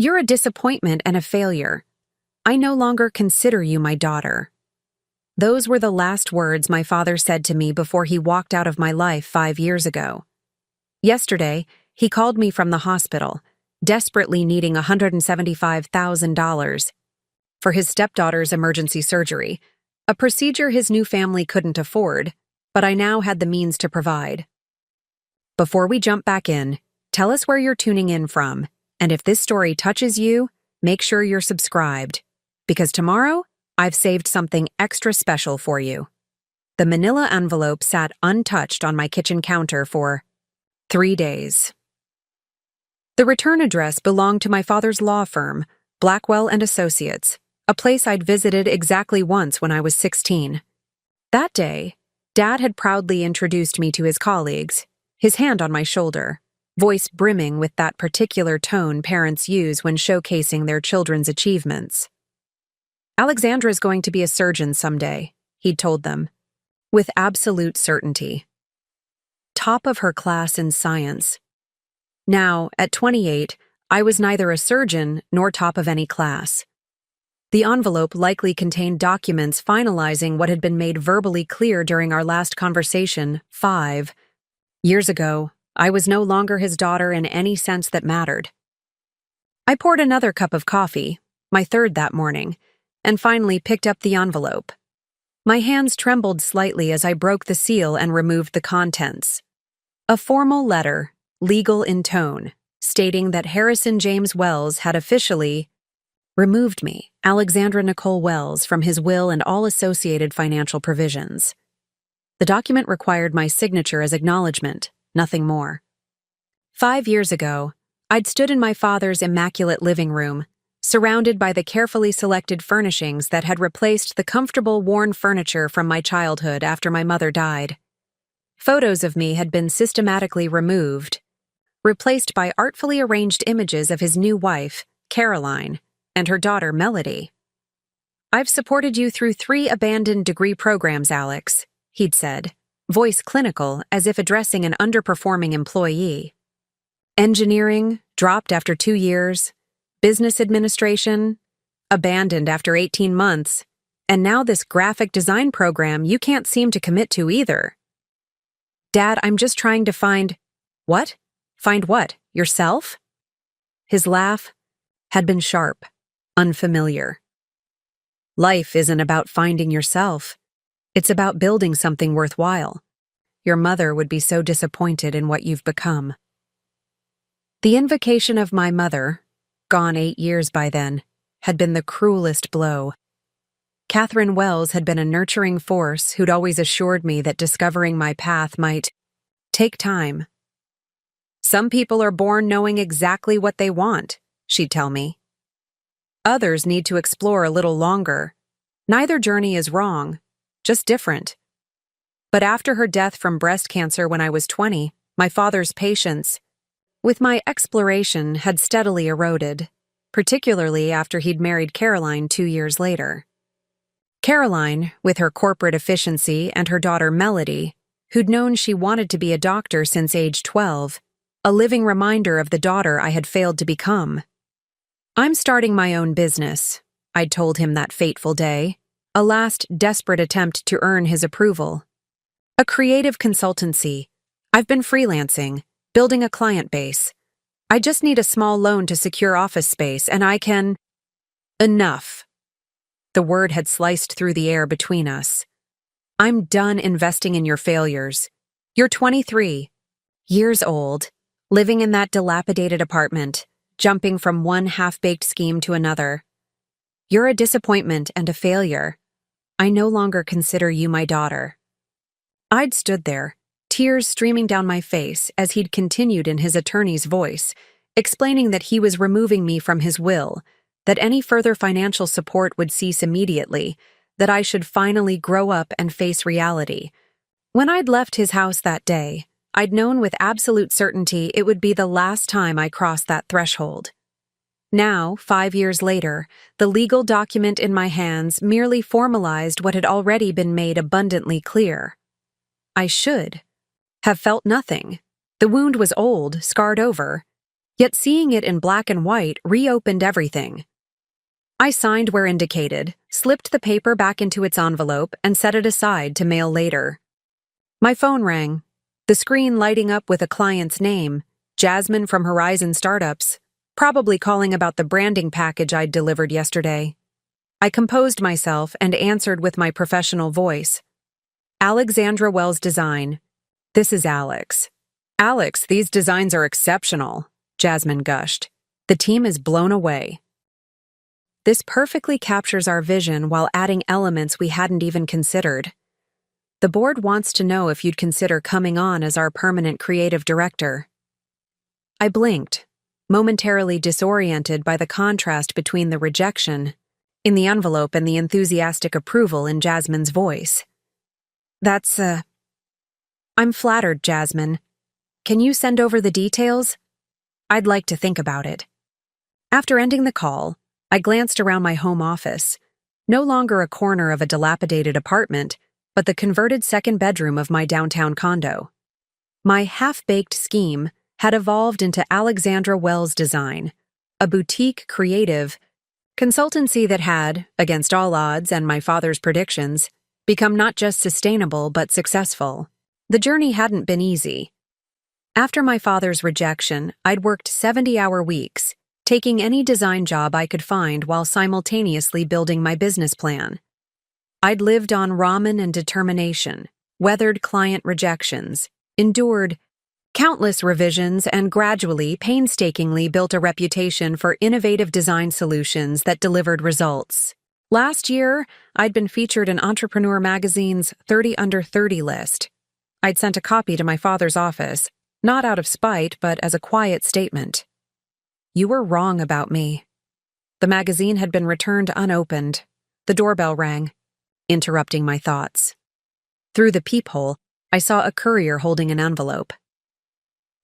You're a disappointment and a failure. I no longer consider you my daughter. Those were the last words my father said to me before he walked out of my life 5 years ago. Yesterday, he called me from the hospital, desperately needing $175,000 for his stepdaughter's emergency surgery, a procedure his new family couldn't afford, but I now had the means to provide. Before we jump back in, tell us where you're tuning in from, and if this story touches you, make sure you're subscribed, because tomorrow, I've saved something extra special for you. The manila envelope sat untouched on my kitchen counter for 3 days. The return address belonged to my father's law firm, Blackwell & Associates, a place I'd visited exactly once when I was 16. That day, Dad had proudly introduced me to his colleagues, his hand on my shoulder, voice brimming with that particular tone parents use when showcasing their children's achievements. Alexandra's going to be a surgeon someday, he'd told them, with absolute certainty. Top of her class in science. Now, at 28, I was neither a surgeon nor top of any class. The envelope likely contained documents finalizing what had been made verbally clear during our last conversation 5 years ago. I was no longer his daughter in any sense that mattered. I poured another cup of coffee, my third that morning, and finally picked up the envelope. My hands trembled slightly as I broke the seal and removed the contents. A formal letter, legal in tone, stating that Harrison James Wells had officially removed me, Alexandra Nicole Wells, from his will and all associated financial provisions. The document required my signature as acknowledgement, nothing more. 5 years ago, I'd stood in my father's immaculate living room, surrounded by the carefully selected furnishings that had replaced the comfortable worn furniture from my childhood after my mother died. Photos of me had been systematically removed, replaced by artfully arranged images of his new wife, Caroline, and her daughter, Melody. "I've supported you through 3 abandoned degree programs, Alex," he'd said, voice clinical as if addressing an underperforming employee. "Engineering, dropped after 2 years. Business administration, abandoned after 18 months. And now this graphic design program you can't seem to commit to either. Dad, I'm just trying to find..." "What? Find what? Yourself?" His laugh had been sharp, unfamiliar. "Life isn't about finding yourself. It's about building something worthwhile. Your mother would be so disappointed in what you've become." The invocation of my mother, gone 8 years by then, had been the cruelest blow. Catherine Wells had been a nurturing force who'd always assured me that discovering my path might take time. "Some people are born knowing exactly what they want," she'd tell me. "Others need to explore a little longer. Neither journey is wrong, just different." But after her death from breast cancer when I was 20, my father's patience with my exploration had steadily eroded, particularly after he'd married Caroline 2 years later. Caroline, with her corporate efficiency, and her daughter Melody, who'd known she wanted to be a doctor since age 12, a living reminder of the daughter I had failed to become. "I'm starting my own business," I'd told him that fateful day, a last desperate attempt to earn his approval. "A creative consultancy. I've been freelancing, building a client base. I just need a small loan to secure office space, and I can..." "Enough." The word had sliced through the air between us. "I'm done investing in your failures. You're 23, years old, living in that dilapidated apartment, jumping from one half-baked scheme to another. You're a disappointment and a failure. I no longer consider you my daughter." I'd stood there, tears streaming down my face as he'd continued in his attorney's voice, explaining that he was removing me from his will, that any further financial support would cease immediately, that I should finally grow up and face reality. When I'd left his house that day, I'd known with absolute certainty it would be the last time I crossed that threshold. Now, 5 years later, the legal document in my hands merely formalized what had already been made abundantly clear. I should have felt nothing. The wound was old, scarred over. Yet seeing it in black and white reopened everything. I signed where indicated, slipped the paper back into its envelope, and set it aside to mail later. My phone rang, the screen lighting up with a client's name, Jasmine from Horizon Startups, probably calling about the branding package I'd delivered yesterday. I composed myself and answered with my professional voice. Alexandra Wells Design. This is Alex. Alex, these designs are exceptional, Jasmine gushed. The team is blown away. This perfectly captures our vision while adding elements we hadn't even considered. The board wants to know if you'd consider coming on as our permanent creative director. I blinked, momentarily disoriented by the contrast between the rejection in the envelope and the enthusiastic approval in Jasmine's voice. I'm flattered, Jasmine. Can you send over the details? I'd like to think about it. After ending the call, I glanced around my home office, no longer a corner of a dilapidated apartment, but the converted second bedroom of my downtown condo. My half-baked scheme had evolved into Alexandra Wells Design, a boutique creative consultancy that had, against all odds and my father's predictions, become not just sustainable but successful. The journey hadn't been easy. After my father's rejection, I'd worked 70-hour weeks, taking any design job I could find while simultaneously building my business plan. I'd lived on ramen and determination, weathered client rejections, endured countless revisions, and gradually, painstakingly built a reputation for innovative design solutions that delivered results. Last year, I'd been featured in Entrepreneur Magazine's 30 Under 30 list. I'd sent a copy to my father's office, not out of spite, but as a quiet statement. You were wrong about me. The magazine had been returned unopened. The doorbell rang, interrupting my thoughts. Through the peephole, I saw a courier holding an envelope.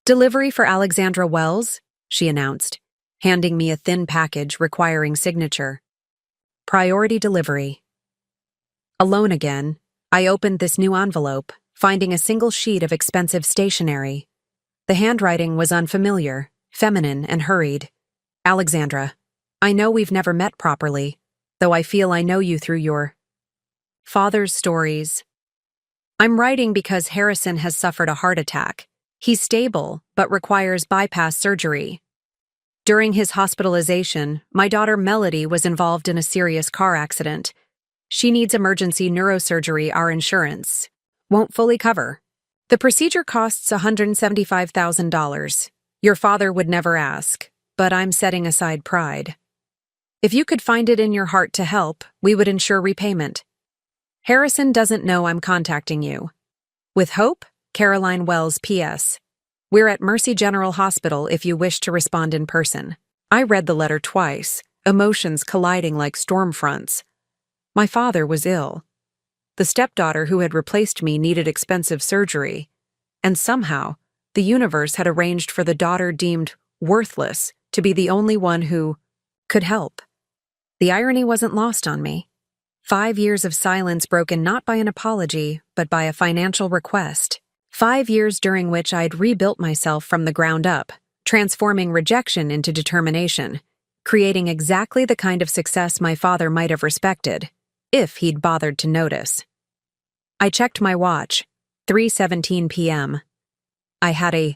Delivery for Alexandra Wells, she announced, handing me a thin package requiring signature. Priority delivery. Alone again, I opened this new envelope, finding a single sheet of expensive stationery. The handwriting was unfamiliar, feminine, and hurried. Alexandra, I know we've never met properly, though I feel I know you through your father's stories. I'm writing because Harrison has suffered a heart attack. He's stable, but requires bypass surgery. During his hospitalization, my daughter Melody was involved in a serious car accident. She needs emergency neurosurgery our insurance won't fully cover. The procedure costs $175,000. Your father would never ask, but I'm setting aside pride. If you could find it in your heart to help, we would ensure repayment. Harrison doesn't know I'm contacting you. With hope, Caroline Wells, P.S. We're at Mercy General Hospital if you wish to respond in person. I read the letter twice, emotions colliding like storm fronts. My father was ill. The stepdaughter who had replaced me needed expensive surgery. And somehow, the universe had arranged for the daughter deemed worthless to be the only one who could help. The irony wasn't lost on me. 5 years of silence broken not by an apology, but by a financial request. 5 years during which I'd rebuilt myself from the ground up, transforming rejection into determination, creating exactly the kind of success my father might have respected, if he'd bothered to notice. I checked my watch, 3:17 p.m. I had a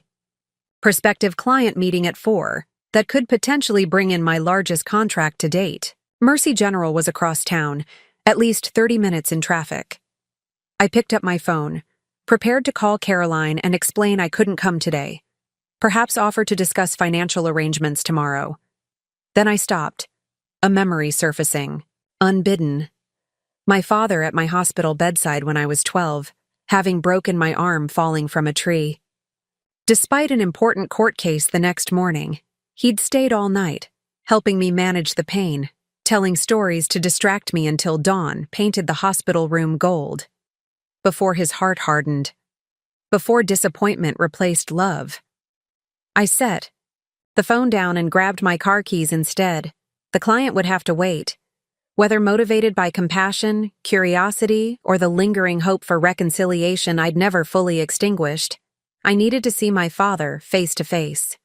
prospective client meeting at 4 that could potentially bring in my largest contract to date. Mercy General was across town, at least 30 minutes in traffic. I picked up my phone, prepared to call Caroline and explain I couldn't come today, perhaps offer to discuss financial arrangements tomorrow. Then I stopped, a memory surfacing, unbidden. My father at my hospital bedside when I was 12, having broken my arm falling from a tree. Despite an important court case the next morning, he'd stayed all night, helping me manage the pain, telling stories to distract me until dawn painted the hospital room gold. Before his heart hardened, before disappointment replaced love. I set the phone down and grabbed my car keys instead. The client would have to wait. Whether motivated by compassion, curiosity, or the lingering hope for reconciliation I'd never fully extinguished, I needed to see my father face to face.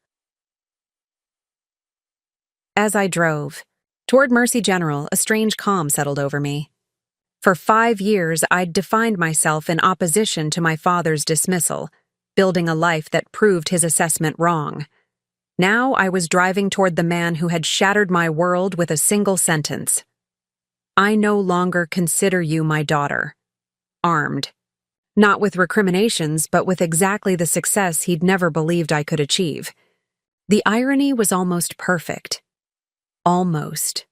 As I drove toward Mercy General, a strange calm settled over me. For 5 years, I'd defined myself in opposition to my father's dismissal, building a life that proved his assessment wrong. Now I was driving toward the man who had shattered my world with a single sentence. I no longer consider you my daughter. Armed. Not with recriminations, but with exactly the success he'd never believed I could achieve. The irony was almost perfect. Almost.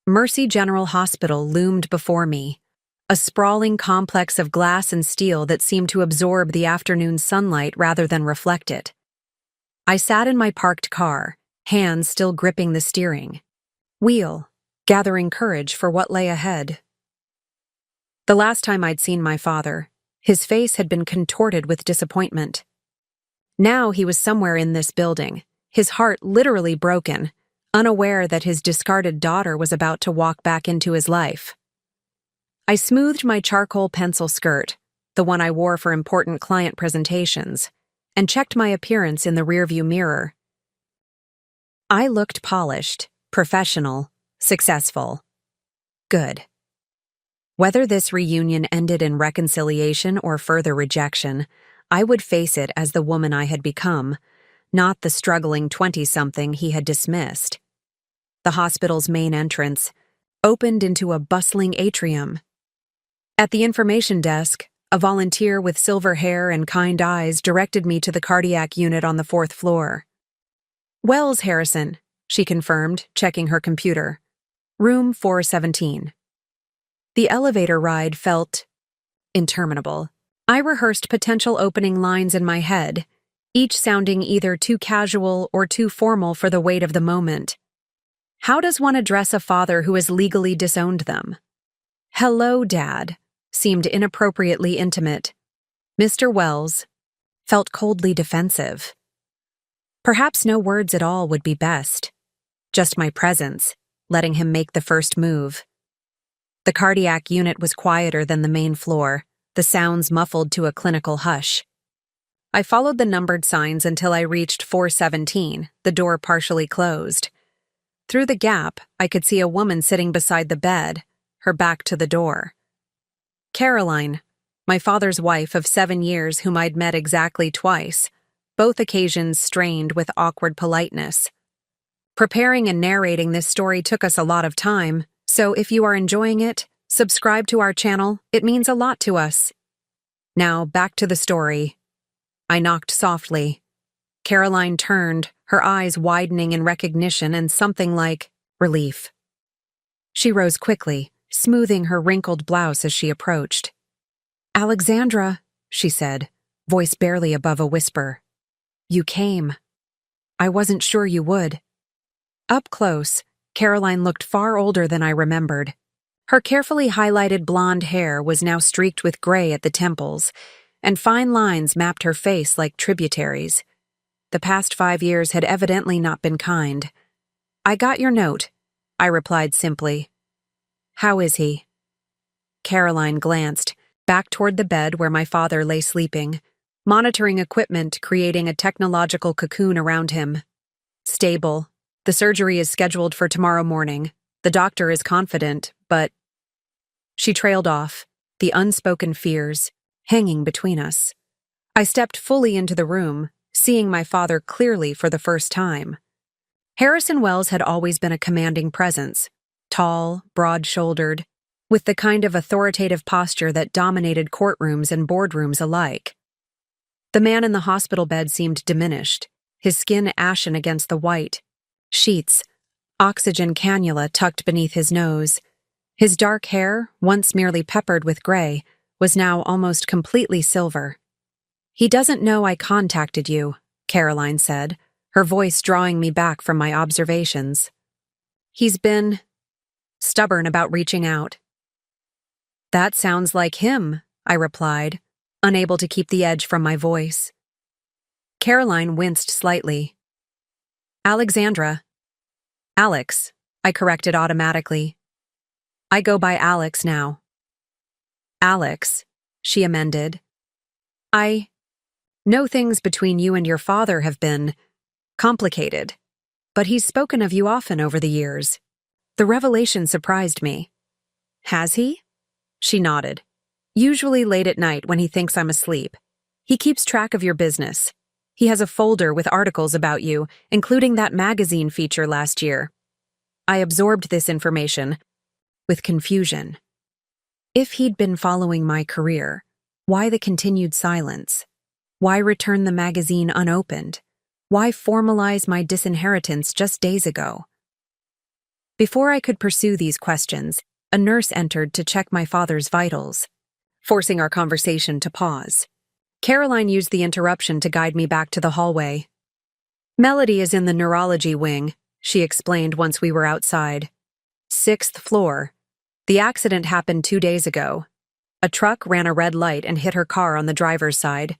Mercy General Hospital loomed before me, a sprawling complex of glass and steel that seemed to absorb the afternoon sunlight rather than reflect it. I sat in my parked car, hands still gripping the steering wheel, gathering courage for what lay ahead. The last time I'd seen my father, his face had been contorted with disappointment. Now he was somewhere in this building, his heart literally broken, unaware that his discarded daughter was about to walk back into his life. I smoothed my charcoal pencil skirt, the one I wore for important client presentations, and checked my appearance in the rearview mirror. I looked polished, professional, successful. Good. Whether this reunion ended in reconciliation or further rejection, I would face it as the woman I had become, not the struggling 20-something he had dismissed. The hospital's main entrance opened into a bustling atrium. At the information desk, a volunteer with silver hair and kind eyes directed me to the cardiac unit on the 4th floor. "Wells, Harrison," she confirmed, checking her computer. "Room 417. The elevator ride felt interminable. I rehearsed potential opening lines in my head, each sounding either too casual or too formal for the weight of the moment. How does one address a father who has legally disowned them? "Hello, Dad," seemed inappropriately intimate. "Mr. Wells" felt coldly defensive. Perhaps no words at all would be best. Just my presence, letting him make the first move. The cardiac unit was quieter than the main floor, the sounds muffled to a clinical hush. I followed the numbered signs until I reached 417, the door partially closed. Through the gap, I could see a woman sitting beside the bed, her back to the door. Caroline, my father's wife of 7 years whom I'd met exactly twice, both occasions strained with awkward politeness. Preparing and narrating this story took us a lot of time, so if you are enjoying it, subscribe to our channel, it means a lot to us. Now, back to the story. I knocked softly. Caroline turned, her eyes widening in recognition and something like relief. She rose quickly, smoothing her wrinkled blouse as she approached. "Alexandra," she said, voice barely above a whisper. "You came. I wasn't sure you would." Up close, Caroline looked far older than I remembered. Her carefully highlighted blonde hair was now streaked with gray at the temples, and fine lines mapped her face like tributaries. The past 5 years had evidently not been kind. "I got your note," I replied simply. "How is he?" Caroline glanced, back toward the bed where my father lay sleeping, monitoring equipment creating a technological cocoon around him. "Stable. The surgery is scheduled for tomorrow morning. The doctor is confident, but—" She trailed off, the unspoken fears hanging between us. I stepped fully into the room, seeing my father clearly for the first time. Harrison Wells had always been a commanding presence, tall, broad-shouldered, with the kind of authoritative posture that dominated courtrooms and boardrooms alike. The man in the hospital bed seemed diminished, his skin ashen against the white. Sheets, oxygen cannula tucked beneath his nose. His dark hair, once merely peppered with gray, was now almost completely silver. "He doesn't know I contacted you," Caroline said, her voice drawing me back from my observations. "He's been stubborn about reaching out." "That sounds like him," I replied, unable to keep the edge from my voice. Caroline winced slightly. "Alexandra." "Alex," I corrected automatically. "I go by Alex now." "Alex," she amended. "I know things between you and your father have been complicated." but he's spoken of you often over the years. The revelation surprised me. Has he? She nodded. Usually late at night when he thinks I'm asleep. He keeps track of your business. He has a folder with articles about you, including that magazine feature last year. I absorbed this information with confusion. If he'd been following my career, why the continued silence? Why return the magazine unopened? Why formalize my disinheritance just days ago? Before I could pursue these questions, a nurse entered to check my father's vitals, forcing our conversation to pause. Caroline used the interruption to guide me back to the hallway. Melody is in the neurology wing, she explained once we were outside. 6th floor. The accident happened 2 days ago. A truck ran a red light and hit her car on the driver's side.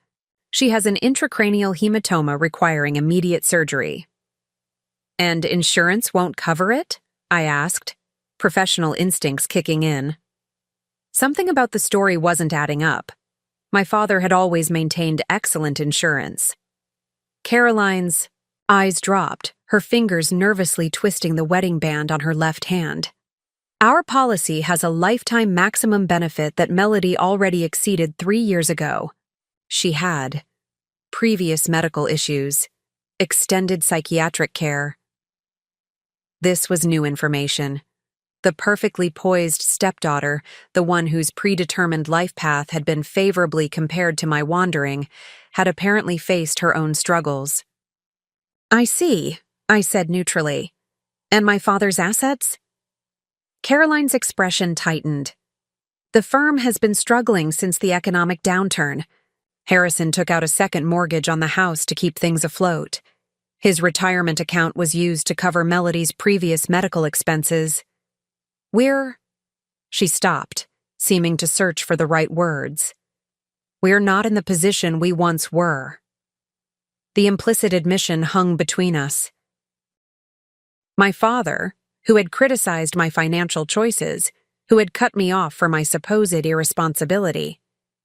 She has an intracranial hematoma requiring immediate surgery. And insurance won't cover it? I asked, professional instincts kicking in. Something about the story wasn't adding up. My father had always maintained excellent insurance. Caroline's eyes dropped, her fingers nervously twisting the wedding band on her left hand. Our policy has a lifetime maximum benefit that Melody already exceeded 3 years ago. She had previous medical issues, extended psychiatric care. This was new information. The perfectly poised stepdaughter, the one whose predetermined life path had been favorably compared to my wandering, had apparently faced her own struggles. I see, I said neutrally. And my father's assets? Caroline's expression tightened. The firm has been struggling since the economic downturn. Harrison took out a second mortgage on the house to keep things afloat. His retirement account was used to cover Melody's previous medical expenses. She stopped, seeming to search for the right words. We're not in the position we once were. The implicit admission hung between us. My father, who had criticized my financial choices, who had cut me off for my supposed irresponsibility,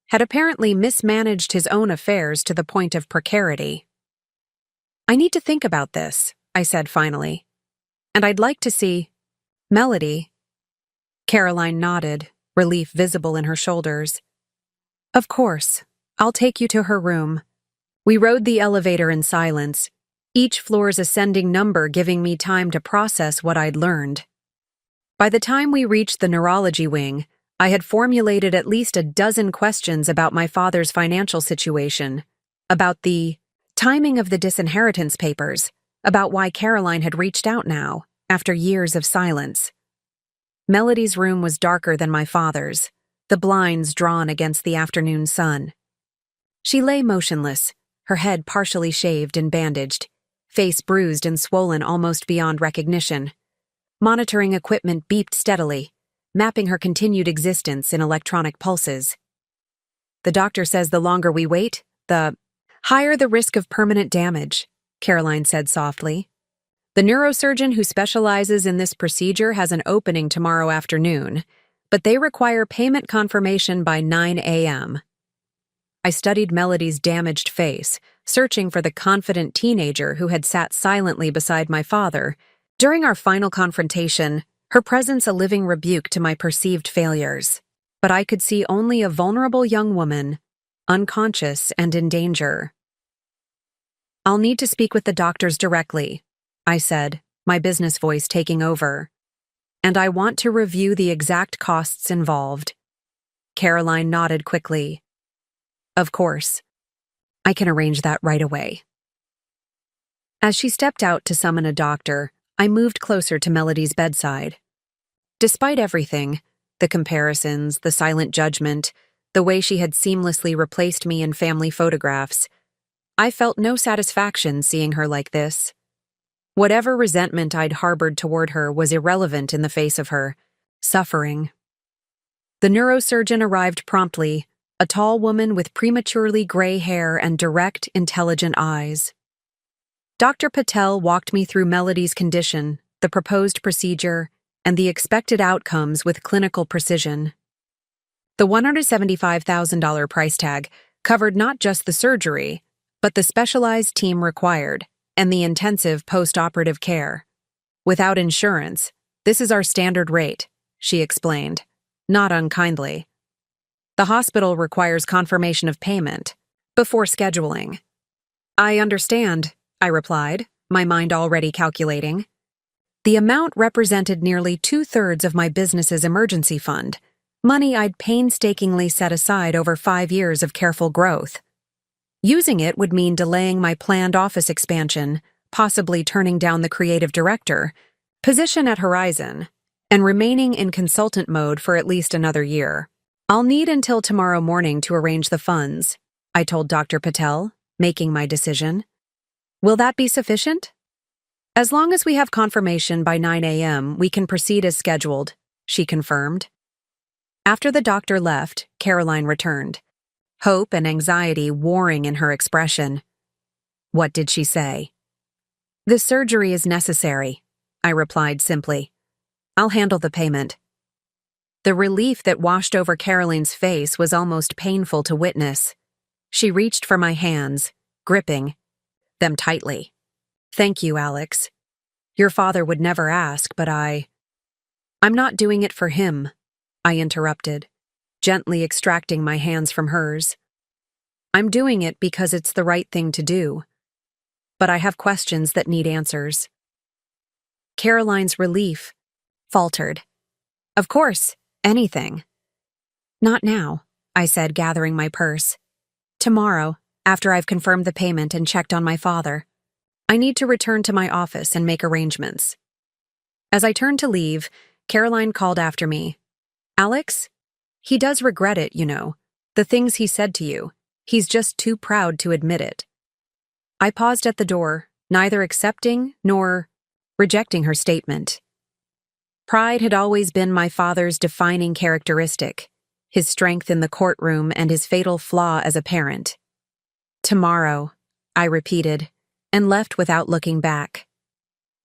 had apparently mismanaged his own affairs to the point of precarity. I need to think about this, I said finally. And I'd like to see Melody. Caroline nodded, relief visible in her shoulders. Of course, I'll take you to her room. We rode the elevator in silence, each floor's ascending number giving me time to process what I'd learned. By the time we reached the neurology wing, I had formulated at least a dozen questions about my father's financial situation, about the timing of the disinheritance papers, about why Caroline had reached out now, after years of silence. Melody's room was darker than my father's, the blinds drawn against the afternoon sun. She lay motionless, her head partially shaved and bandaged, face bruised and swollen almost beyond recognition. Monitoring equipment beeped steadily, mapping her continued existence in electronic pulses. The doctor says the longer we wait, the higher the risk of permanent damage, Caroline said softly. The neurosurgeon who specializes in this procedure has an opening tomorrow afternoon, but they require payment confirmation by 9 a.m. I studied Melody's damaged face, searching for the confident teenager who had sat silently beside my father. During our final confrontation, her presence a living rebuke to my perceived failures. But I could see only a vulnerable young woman, unconscious and in danger. I'll need to speak with the doctors directly, I said, my business voice taking over. And I want to review the exact costs involved. Caroline nodded quickly. Of course. I can arrange that right away. As she stepped out to summon a doctor, I moved closer to Melody's bedside. Despite everything, the comparisons, the silent judgment, the way she had seamlessly replaced me in family photographs, I felt no satisfaction seeing her like this. Whatever resentment I'd harbored toward her was irrelevant in the face of her suffering. The neurosurgeon arrived promptly, a tall woman with prematurely gray hair and direct, intelligent eyes. Dr. Patel walked me through Melody's condition, the proposed procedure, and the expected outcomes with clinical precision. The $175,000 price tag covered not just the surgery, but the specialized team required, and the intensive post-operative care. Without insurance, this is our standard rate, she explained, not unkindly. The hospital requires confirmation of payment before scheduling. I understand, I replied, my mind already calculating. The amount represented nearly 2/3 of my business's emergency fund, money I'd painstakingly set aside over 5 years of careful growth. Using it would mean delaying my planned office expansion, possibly turning down the creative director position at Horizon, and remaining in consultant mode for at least another year. I'll need until tomorrow morning to arrange the funds, I told Dr. Patel, making my decision. Will that be sufficient? As long as we have confirmation by 9 a.m., we can proceed as scheduled, she confirmed. After the doctor left, Caroline returned, hope and anxiety warring in her expression. What did she say? The surgery is necessary, I replied simply. I'll handle the payment. The relief that washed over Caroline's face was almost painful to witness. She reached for my hands, gripping them tightly. Thank you, Alex. Your father would never ask, but I'm not doing it for him, I interrupted, gently extracting my hands from hers. I'm doing it because it's the right thing to do. But I have questions that need answers. Caroline's relief faltered. Of course, anything. Not now, I said, gathering my purse. Tomorrow, after I've confirmed the payment and checked on my father. I need to return to my office and make arrangements. As I turned to leave, Caroline called after me. Alex? He does regret it, you know. The things he said to you. He's just too proud to admit it. I paused at the door, neither accepting nor rejecting her statement. Pride had always been my father's defining characteristic, his strength in the courtroom and his fatal flaw as a parent. Tomorrow, I repeated, and left without looking back.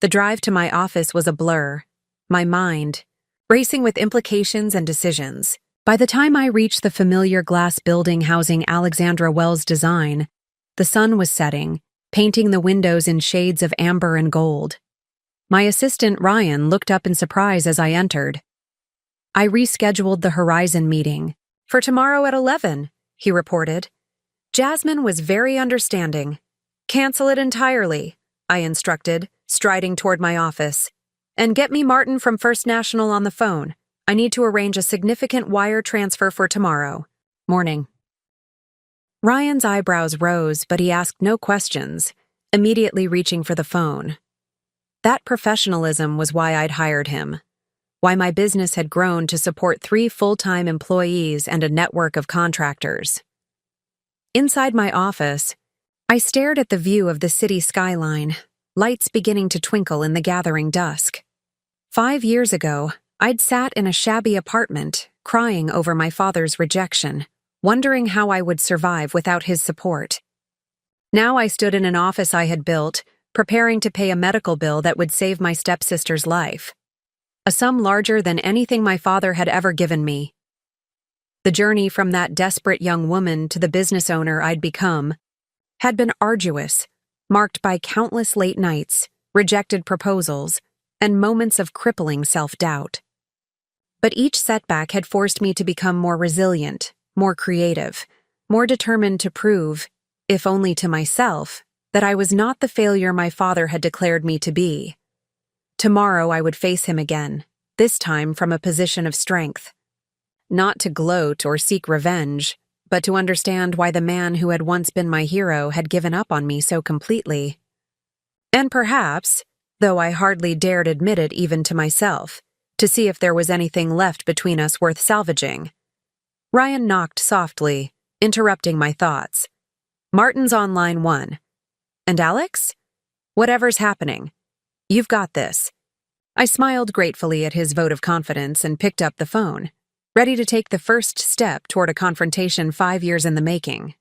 The drive to my office was a blur, my mind racing with implications and decisions. By the time I reached the familiar glass building housing Alexandra Wells' design, the sun was setting, painting the windows in shades of amber and gold. My assistant, Ryan, looked up in surprise as I entered. I rescheduled the Horizon meeting for tomorrow at 11, he reported. Jasmine was very understanding. Cancel it entirely, I instructed, striding toward my office. And get me Martin from First National on the phone. I need to arrange a significant wire transfer for tomorrow morning. Ryan's eyebrows rose, but he asked no questions, immediately reaching for the phone. That professionalism was why I'd hired him, why my business had grown to support 3 full-time employees and a network of contractors. Inside my office, I stared at the view of the city skyline, lights beginning to twinkle in the gathering dusk. 5 years ago, I'd sat in a shabby apartment, crying over my father's rejection, wondering how I would survive without his support. Now I stood in an office I had built, preparing to pay a medical bill that would save my stepsister's life. A sum larger than anything my father had ever given me. The journey from that desperate young woman to the business owner I'd become had been arduous, marked by countless late nights, rejected proposals, and moments of crippling self-doubt. But each setback had forced me to become more resilient, more creative, more determined to prove, if only to myself, that I was not the failure my father had declared me to be. Tomorrow I would face him again, this time from a position of strength. Not to gloat or seek revenge, but to understand why the man who had once been my hero had given up on me so completely. And perhaps, though I hardly dared admit it even to myself, to see if there was anything left between us worth salvaging. Ryan knocked softly, interrupting my thoughts. Martin's on line 1. And Alex? Whatever's happening. You've got this. I smiled gratefully at his vote of confidence and picked up the phone, ready to take the first step toward a confrontation 5 years in the making.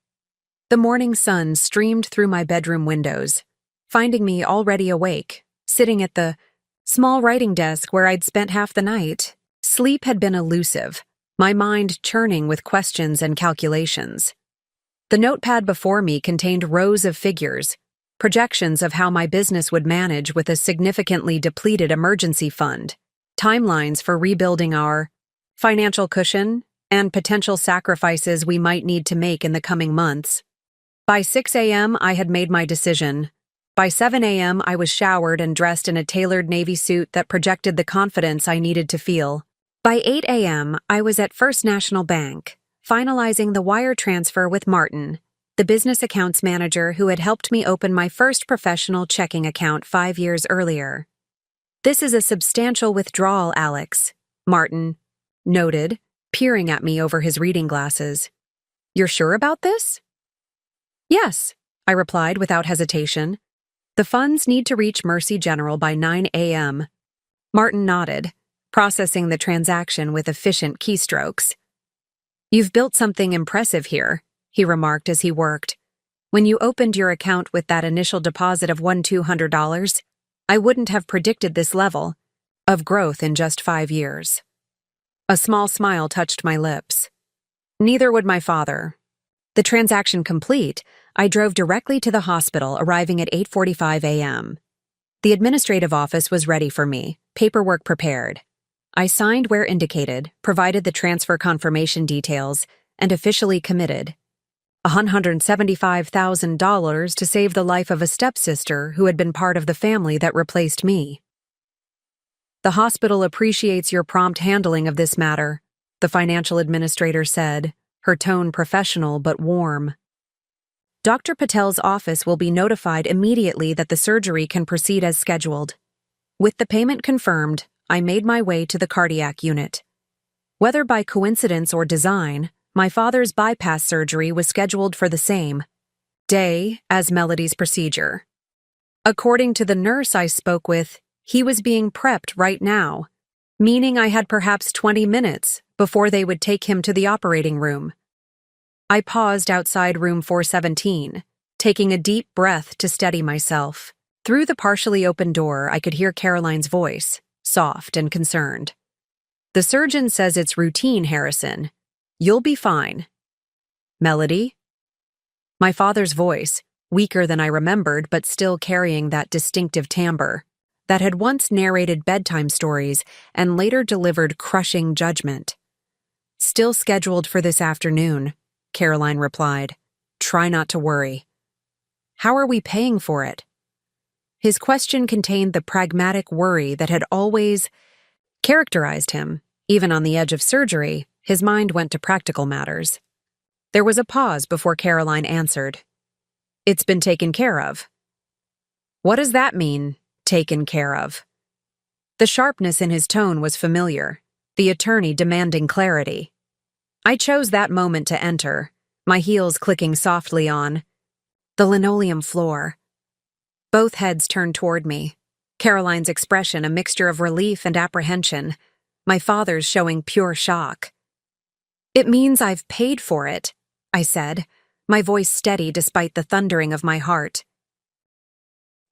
The morning sun streamed through my bedroom windows, finding me already awake, sitting at the small writing desk where I'd spent half the night. Sleep had been elusive, my mind churning with questions and calculations. The notepad before me contained rows of figures, projections of how my business would manage with a significantly depleted emergency fund, timelines for rebuilding our financial cushion, and potential sacrifices we might need to make in the coming months. By 6 a.m., I had made my decision. By 7 a.m., I was showered and dressed in a tailored navy suit that projected the confidence I needed to feel. By 8 a.m., I was at First National Bank, finalizing the wire transfer with Martin, the business accounts manager who had helped me open my first professional checking account 5 years earlier. "This is a substantial withdrawal, Alex," Martin noted, peering at me over his reading glasses. "You're sure about this?" "Yes," I replied without hesitation. "The funds need to reach Mercy General by 9 a.m. Martin nodded, processing the transaction with efficient keystrokes. "You've built something impressive here," he remarked as he worked. "When you opened your account with that initial deposit of $200, I wouldn't have predicted this level of growth in just 5 years." A small smile touched my lips. Neither would my father. The transaction complete, I drove directly to the hospital, arriving at 8:45 a.m. The administrative office was ready for me, paperwork prepared. I signed where indicated, provided the transfer confirmation details, and officially committed $175,000 to save the life of a stepsister who had been part of the family that replaced me. "The hospital appreciates your prompt handling of this matter," the financial administrator said, her tone professional but warm. "Dr. Patel's office will be notified immediately that the surgery can proceed as scheduled." With the payment confirmed, I made my way to the cardiac unit. Whether by coincidence or design, my father's bypass surgery was scheduled for the same day as Melody's procedure. According to the nurse I spoke with, he was being prepped right now, meaning I had perhaps 20 minutes before they would take him to the operating room. I paused outside room 417, taking a deep breath to steady myself. Through the partially open door, I could hear Caroline's voice, soft and concerned. "The surgeon says it's routine, Harrison. You'll be fine." "Melody?" My father's voice, weaker than I remembered but still carrying that distinctive timbre that had once narrated bedtime stories and later delivered crushing judgment. "Still scheduled for this afternoon," Caroline replied. "Try not to worry." "How are we paying for it?" His question contained the pragmatic worry that had always characterized him. Even on the edge of surgery, his mind went to practical matters. There was a pause before Caroline answered. "It's been taken care of." "What does that mean, taken care of?" The sharpness in his tone was familiar, the attorney demanding clarity. I chose that moment to enter, my heels clicking softly on the linoleum floor. Both heads turned toward me, Caroline's expression a mixture of relief and apprehension, my father's showing pure shock. "It means I've paid for it," I said, my voice steady despite the thundering of my heart.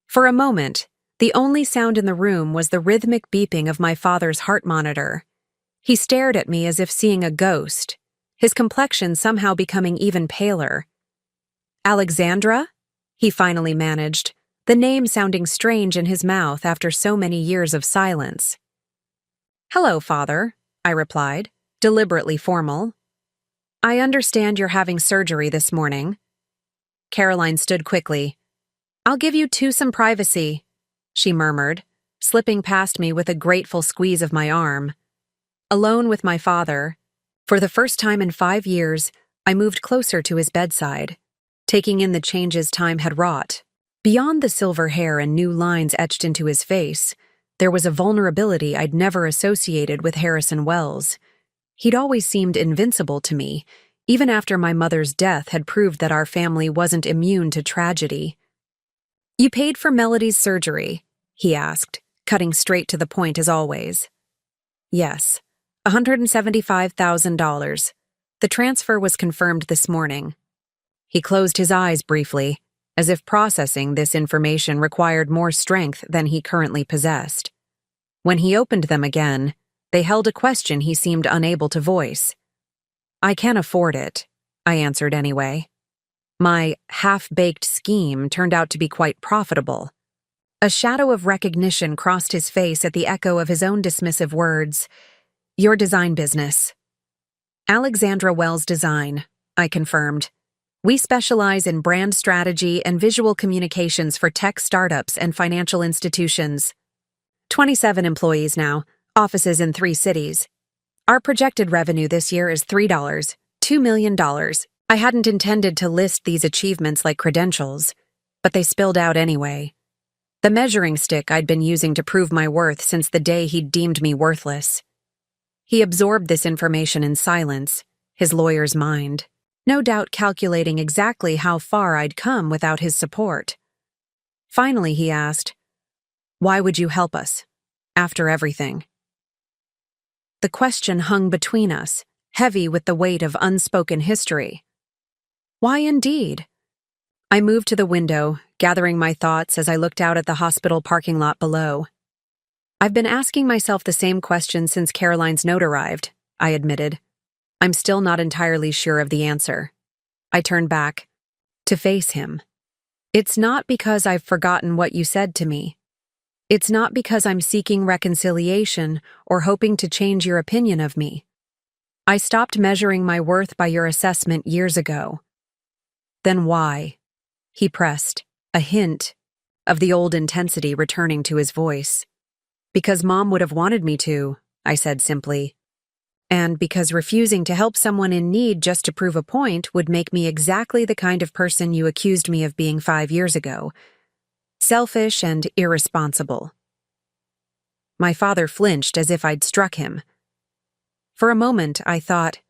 For a moment, the only sound in the room was the rhythmic beeping of my father's heart monitor. He stared at me as if seeing a ghost, his complexion somehow becoming even paler. "Alexandra?" he finally managed, the name sounding strange in his mouth after so many years of silence. "Hello, Father," I replied, deliberately formal. "I understand you're having surgery this morning." Caroline stood quickly. "I'll give you two some privacy," she murmured, slipping past me with a grateful squeeze of my arm. Alone with my father, for the first time in 5 years, I moved closer to his bedside, taking in the changes time had wrought. Beyond the silver hair and new lines etched into his face, there was a vulnerability I'd never associated with Harrison Wells. He'd always seemed invincible to me, even after my mother's death had proved that our family wasn't immune to tragedy. "You paid for Melody's surgery?" he asked, cutting straight to the point as always. "Yes, $175,000. The transfer was confirmed this morning." He closed his eyes briefly, as if processing this information required more strength than he currently possessed. When he opened them again, they held a question he seemed unable to voice. "I can't afford it," I answered anyway. My half-baked scheme turned out to be quite profitable. A shadow of recognition crossed his face at the echo of his own dismissive words. Your design business. Alexandra Wells Design, I confirmed. We specialize in brand strategy and visual communications for tech startups and financial institutions. 27 employees now, offices in 3 cities. Our projected revenue this year is $2 million. I hadn't intended to list these achievements like credentials, but they spilled out anyway. The measuring stick I'd been using to prove my worth since the day he'd deemed me worthless. He absorbed this information in silence, his lawyer's mind, no doubt calculating exactly how far I'd come without his support. Finally, he asked, "Why would you help us, after everything?" The question hung between us, heavy with the weight of unspoken history. Why indeed? I moved to the window, gathering my thoughts as I looked out at the hospital parking lot below. I've been asking myself the same question since Caroline's note arrived, I admitted. I'm still not entirely sure of the answer. I turned back, to face him. It's not because I've forgotten what you said to me. It's not because I'm seeking reconciliation or hoping to change your opinion of me. I stopped measuring my worth by your assessment years ago. Then why? He pressed, a hint of the old intensity returning to his voice. Because Mom would have wanted me to, I said simply. And because refusing to help someone in need just to prove a point would make me exactly the kind of person you accused me of being 5 years ago. Selfish and irresponsible. My father flinched as if I'd struck him. For a moment, I thought,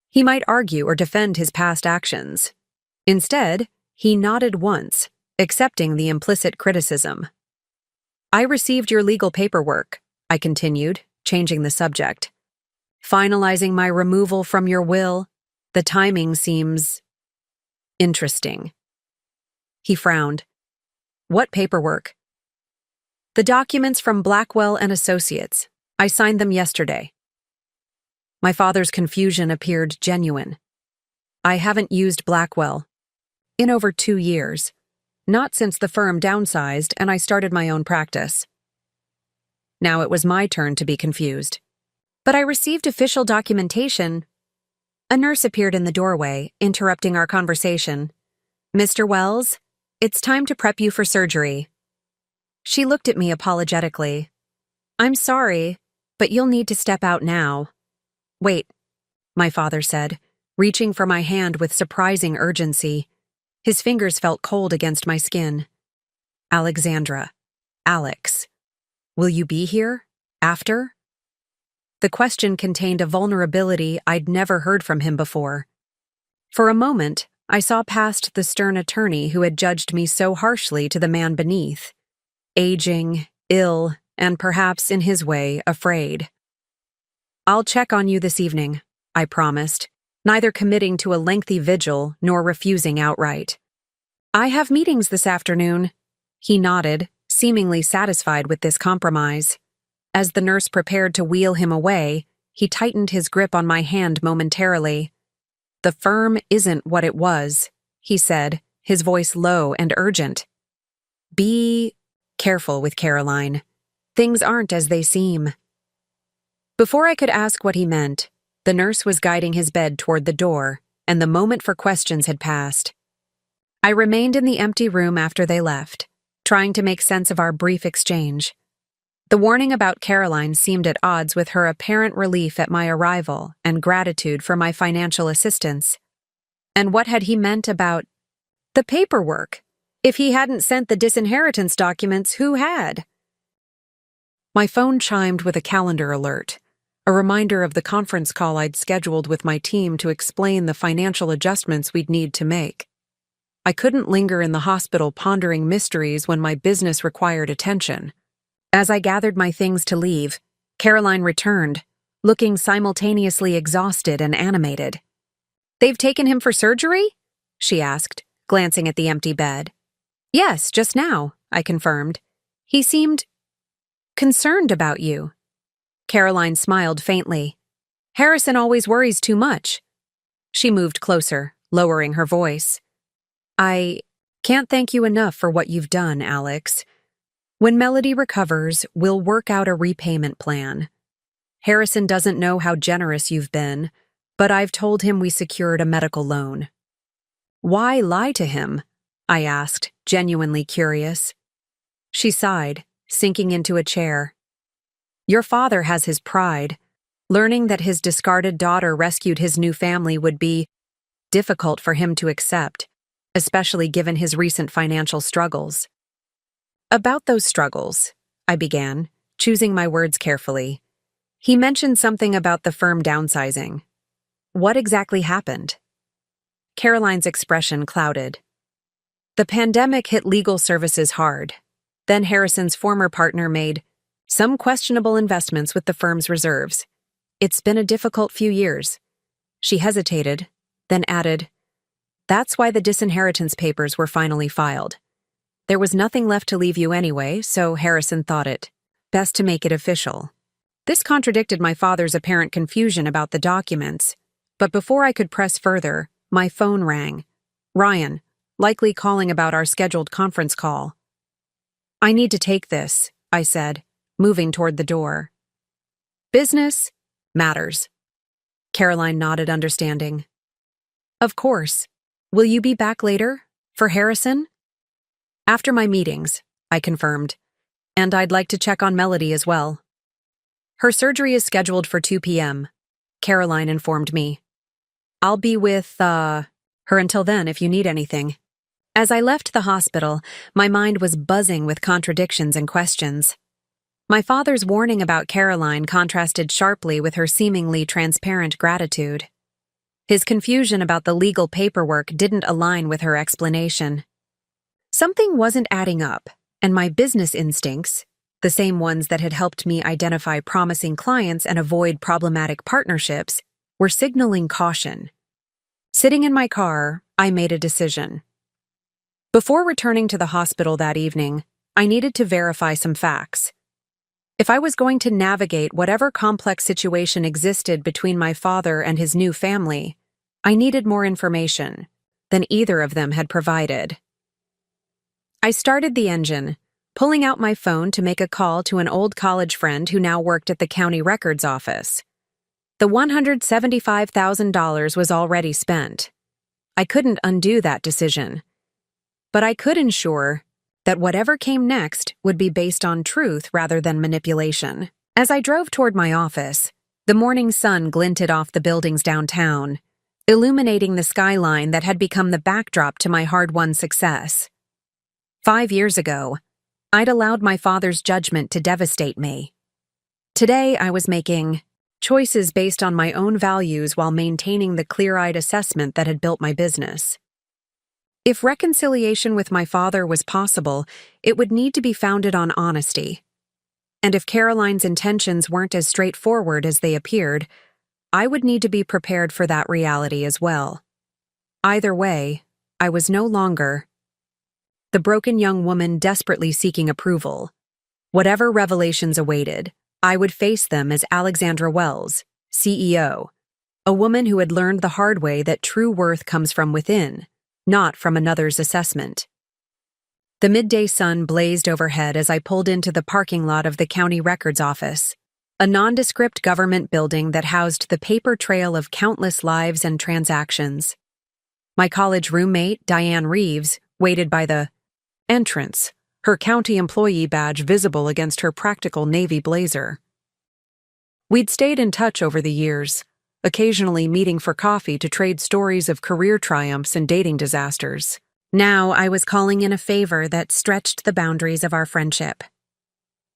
he might argue or defend his past actions. Instead, he nodded once, accepting the implicit criticism. I received your legal paperwork, I continued, changing the subject. Finalizing my removal from your will, the timing seems interesting. He frowned. What paperwork? The documents from Blackwell and Associates. I signed them yesterday. My father's confusion appeared genuine. I haven't used Blackwell in over 2 years. Not since the firm downsized and I started my own practice. Now it was my turn to be confused. But I received official documentation. A nurse appeared in the doorway, interrupting our conversation. Mr. Wells, it's time to prep you for surgery. She looked at me apologetically. I'm sorry, but you'll need to step out now. Wait, my father said, reaching for my hand with surprising urgency. His fingers felt cold against my skin. Alexandra. Alex. Will you be here? After? The question contained a vulnerability I'd never heard from him before. For a moment, I saw past the stern attorney who had judged me so harshly to the man beneath. Aging, ill, and perhaps, in his way, afraid. I'll check on you this evening, I promised, neither committing to a lengthy vigil nor refusing outright. I have meetings this afternoon. He nodded, seemingly satisfied with this compromise. As the nurse prepared to wheel him away, he tightened his grip on my hand momentarily. The firm isn't what it was, he said, his voice low and urgent. Be careful with Caroline. Things aren't as they seem. Before I could ask what he meant, the nurse was guiding his bed toward the door, and the moment for questions had passed. I remained in the empty room after they left, trying to make sense of our brief exchange. The warning about Caroline seemed at odds with her apparent relief at my arrival and gratitude for my financial assistance. And what had he meant about the paperwork? If he hadn't sent the disinheritance documents, who had? My phone chimed with a calendar alert, a reminder of the conference call I'd scheduled with my team to explain the financial adjustments we'd need to make. I couldn't linger in the hospital pondering mysteries when my business required attention. As I gathered my things to leave, Caroline returned, looking simultaneously exhausted and animated. They've taken him for surgery? She asked, glancing at the empty bed. Yes, just now, I confirmed. He seemed concerned about you. Caroline smiled faintly. Harrison always worries too much. She moved closer, lowering her voice. I can't thank you enough for what you've done, Alex. When Melody recovers, we'll work out a repayment plan. Harrison doesn't know how generous you've been, but I've told him we secured a medical loan. Why lie to him? I asked, genuinely curious. She sighed, sinking into a chair. Your father has his pride. Learning that his discarded daughter rescued his new family would be difficult for him to accept, especially given his recent financial struggles. About those struggles, I began, choosing my words carefully. He mentioned something about the firm downsizing. What exactly happened? Caroline's expression clouded. The pandemic hit legal services hard. Then Harrison's former partner made some questionable investments with the firm's reserves. It's been a difficult few years. She hesitated, then added, That's why the disinheritance papers were finally filed. There was nothing left to leave you anyway, so Harrison thought it best to make it official. This contradicted my father's apparent confusion about the documents, but before I could press further, my phone rang. Ryan, likely calling about our scheduled conference call. I need to take this, I said, moving toward the door. Business matters. Caroline nodded, understanding. Of course. Will you be back later? For Harrison? After my meetings, I confirmed. And I'd like to check on Melody as well. Her surgery is scheduled for 2 p.m., Caroline informed me. I'll be with, her until then if you need anything. As I left the hospital, my mind was buzzing with contradictions and questions. My father's warning about Caroline contrasted sharply with her seemingly transparent gratitude. His confusion about the legal paperwork didn't align with her explanation. Something wasn't adding up, and my business instincts, the same ones that had helped me identify promising clients and avoid problematic partnerships, were signaling caution. Sitting in my car, I made a decision. Before returning to the hospital that evening, I needed to verify some facts. If I was going to navigate whatever complex situation existed between my father and his new family, I needed more information than either of them had provided. I started the engine, pulling out my phone to make a call to an old college friend who now worked at the county records office. The $175,000 was already spent. I couldn't undo that decision. But I could ensure that whatever came next would be based on truth rather than manipulation. As I drove toward my office, the morning sun glinted off the buildings downtown, illuminating the skyline that had become the backdrop to my hard-won success. 5 years ago, I'd allowed my father's judgment to devastate me. Today, I was making choices based on my own values while maintaining the clear-eyed assessment that had built my business. If reconciliation with my father was possible, it would need to be founded on honesty. And if Caroline's intentions weren't as straightforward as they appeared, I would need to be prepared for that reality as well. Either way, I was no longer the broken young woman desperately seeking approval. Whatever revelations awaited, I would face them as Alexandra Wells, CEO, a woman who had learned the hard way that true worth comes from within, not from another's assessment. The midday sun blazed overhead as I pulled into the parking lot of the county records office, a nondescript government building that housed the paper trail of countless lives and transactions. My college roommate, Diane Reeves, waited by the entrance, her county employee badge visible against her practical navy blazer. We'd stayed in touch over the years, occasionally meeting for coffee to trade stories of career triumphs and dating disasters. Now I was calling in a favor that stretched the boundaries of our friendship.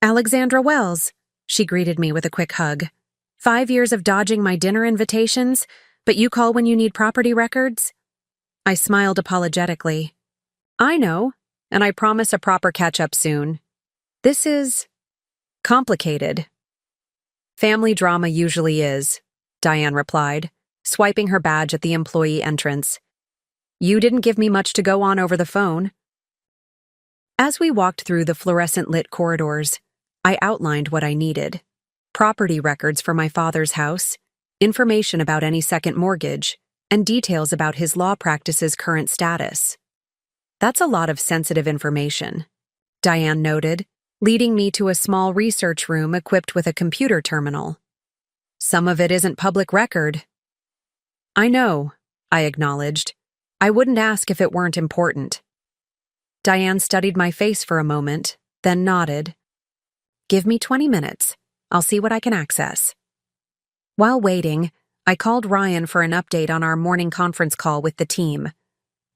Alexandra Wells, she greeted me with a quick hug. 5 years of dodging my dinner invitations, but you call when you need property records? I smiled apologetically. I know, and I promise a proper catch-up soon. This is complicated. Family drama usually is, Diane replied, swiping her badge at the employee entrance. You didn't give me much to go on over the phone. As we walked through the fluorescent-lit corridors, I outlined what I needed. Property records for my father's house, information about any second mortgage, and details about his law practice's current status. That's a lot of sensitive information, Diane noted, leading me to a small research room equipped with a computer terminal. Some of it isn't public record. I know, I acknowledged. I wouldn't ask if it weren't important. Diane studied my face for a moment, then nodded. Give me 20 minutes. I'll see what I can access. While waiting, I called Ryan for an update on our morning conference call with the team.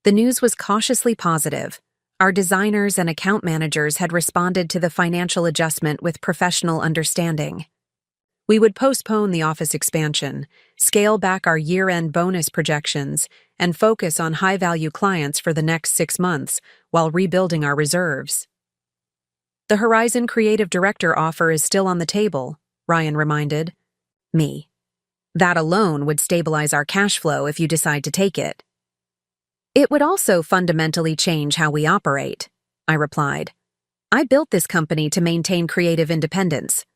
The news was cautiously positive. Our designers and account managers had responded to the financial adjustment with professional understanding. We would postpone the office expansion, scale back our year-end bonus projections, and focus on high-value clients for the next 6 months while rebuilding our reserves. The Horizon Creative Director offer is still on the table, Ryan reminded me. That alone would stabilize our cash flow if you decide to take it. It would also fundamentally change how we operate, I replied. I built this company to maintain creative independence.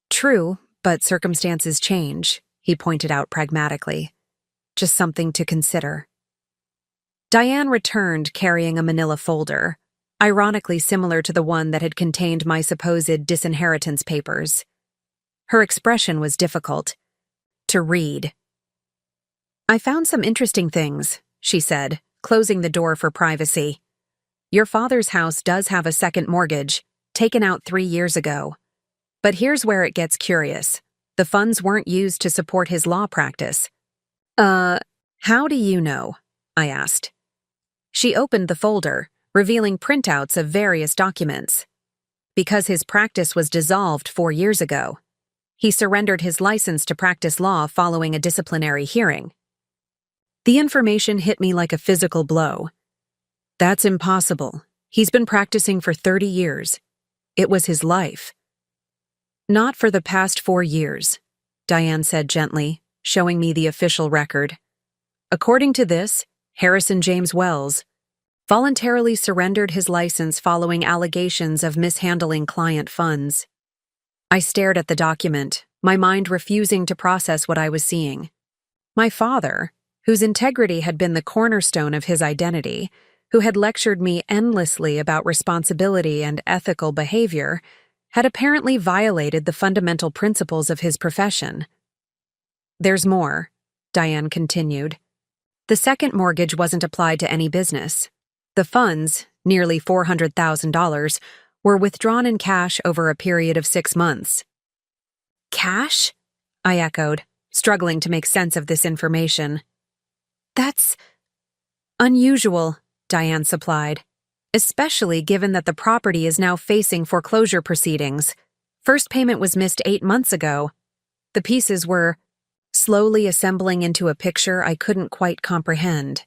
True, but circumstances change, he pointed out pragmatically. Just something to consider. Diane returned carrying a manila folder, ironically similar to the one that had contained my supposed disinheritance papers. Her expression was difficult to read. I found some interesting things, she said, closing the door for privacy. Your father's house does have a second mortgage, taken out 3 years ago. But here's where it gets curious. The funds weren't used to support his law practice. How do you know? I asked. She opened the folder, revealing printouts of various documents. Because his practice was dissolved 4 years ago. He surrendered his license to practice law following a disciplinary hearing. The information hit me like a physical blow. That's impossible. He's been practicing for 30 years. It was his life. Not for the past 4 years, Diane said gently, showing me the official record. According to this, Harrison James Wells voluntarily surrendered his license following allegations of mishandling client funds. I stared at the document, my mind refusing to process what I was seeing. My father, whose integrity had been the cornerstone of his identity, who had lectured me endlessly about responsibility and ethical behavior, had apparently violated the fundamental principles of his profession. There's more, Diane continued. The second mortgage wasn't applied to any business. The funds, nearly $400,000, were withdrawn in cash over a period of 6 months. Cash? I echoed, struggling to make sense of this information. That's unusual, Diane supplied, especially given that the property is now facing foreclosure proceedings. First payment was missed 8 months ago. The pieces were slowly assembling into a picture I couldn't quite comprehend.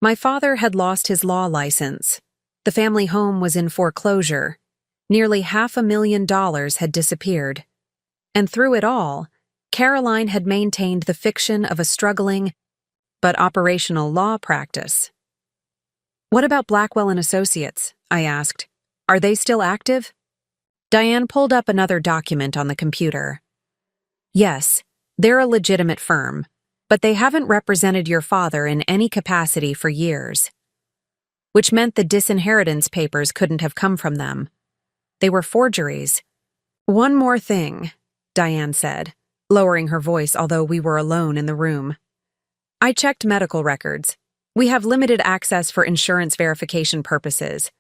My father had lost his law license. The family home was in foreclosure. Nearly $500,000 had disappeared. And through it all, Caroline had maintained the fiction of a struggling but operational law practice. What about Blackwell and Associates? I asked. Are they still active? Diane pulled up another document on the computer. Yes, they're a legitimate firm, but they haven't represented your father in any capacity for years. Which meant the disinheritance papers couldn't have come from them. They were forgeries. One more thing, Diane said, lowering her voice although we were alone in the room. I checked medical records. We have limited access for insurance verification purposes.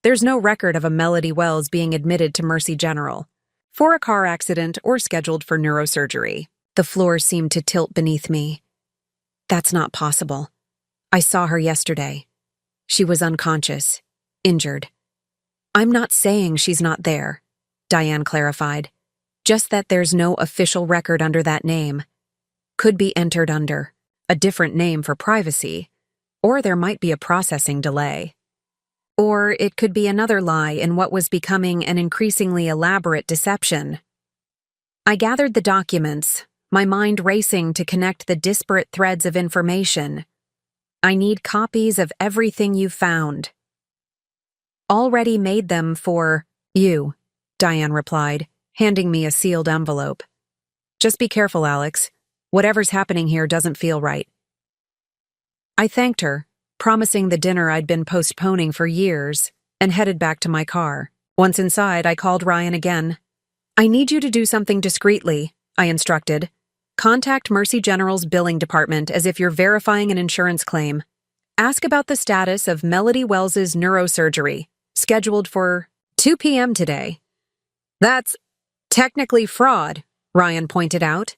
There's no record of a Melody Wells being admitted to Mercy General for a car accident or scheduled for neurosurgery. The floor seemed to tilt beneath me. That's not possible. I saw her yesterday. She was unconscious, injured. I'm not saying she's not there, Diane clarified. Just that there's no official record under that name. Could be entered under a different name for privacy, or there might be a processing delay. Or it could be another lie in what was becoming an increasingly elaborate deception. I gathered the documents, my mind racing to connect the disparate threads of information. I need copies of everything you've found. Already made them for you, Diane replied, handing me a sealed envelope. Just be careful, Alex. Whatever's happening here doesn't feel right. I thanked her, promising the dinner I'd been postponing for years, and headed back to my car. Once inside, I called Ryan again. "I need you to do something discreetly," I instructed. "Contact Mercy General's billing department as if you're verifying an insurance claim. Ask about the status of Melody Wells's neurosurgery, scheduled for 2 p.m. today." "That's technically fraud," Ryan pointed out.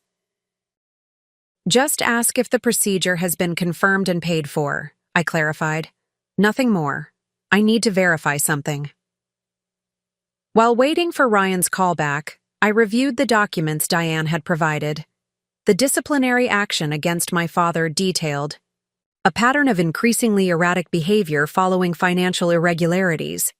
"Just ask if the procedure has been confirmed and paid for," I clarified. "Nothing more. I need to verify something." While waiting for Ryan's callback, I reviewed the documents Diane had provided. The disciplinary action against my father detailed a pattern of increasingly erratic behavior following financial irregularities.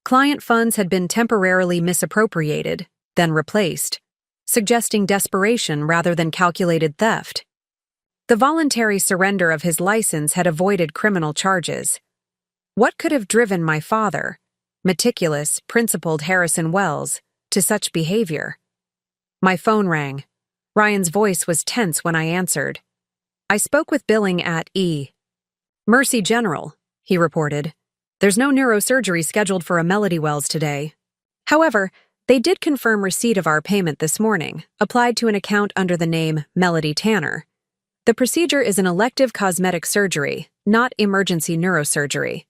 Client funds had been temporarily misappropriated, then replaced, suggesting desperation rather than calculated theft. The voluntary surrender of his license had avoided criminal charges. What could have driven my father, meticulous, principled Harrison Wells, to such behavior? My phone rang. Ryan's voice was tense when I answered. "I spoke with billing at Mercy General," he reported. "There's no neurosurgery scheduled for a Melody Wells today. However, they did confirm receipt of our payment this morning, applied to an account under the name Melody Tanner. The procedure is an elective cosmetic surgery, not emergency neurosurgery."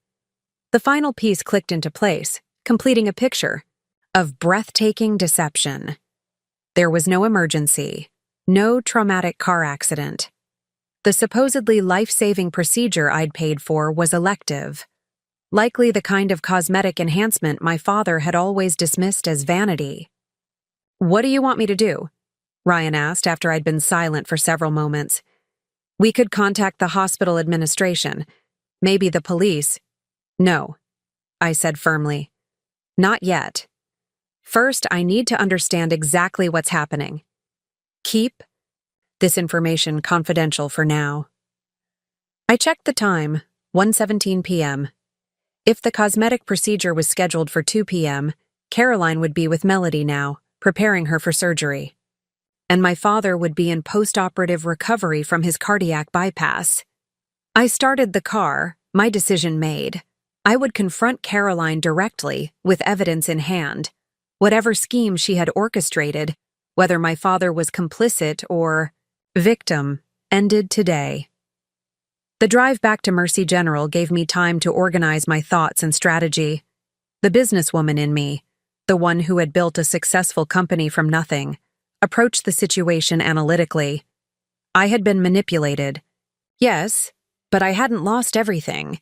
The final piece clicked into place, completing a picture of breathtaking deception. There was no emergency, no traumatic car accident. The supposedly life-saving procedure I'd paid for was elective, likely the kind of cosmetic enhancement my father had always dismissed as vanity. "What do you want me to do?" Ryan asked after I'd been silent for several moments. "We could contact the hospital administration, maybe the police." "No," I said firmly. "Not yet. First, I need to understand exactly what's happening. Keep this information confidential for now." I checked the time, 1:17 p.m. If the cosmetic procedure was scheduled for 2 p.m., Caroline would be with Melody now, preparing her for surgery. And my father would be in post-operative recovery from his cardiac bypass. I started the car, my decision made. I would confront Caroline directly, with evidence in hand. Whatever scheme she had orchestrated, whether my father was complicit or victim, ended today. The drive back to Mercy General gave me time to organize my thoughts and strategy. The businesswoman in me, the one who had built a successful company from nothing, approached the situation analytically. I had been manipulated. Yes, but I hadn't lost everything.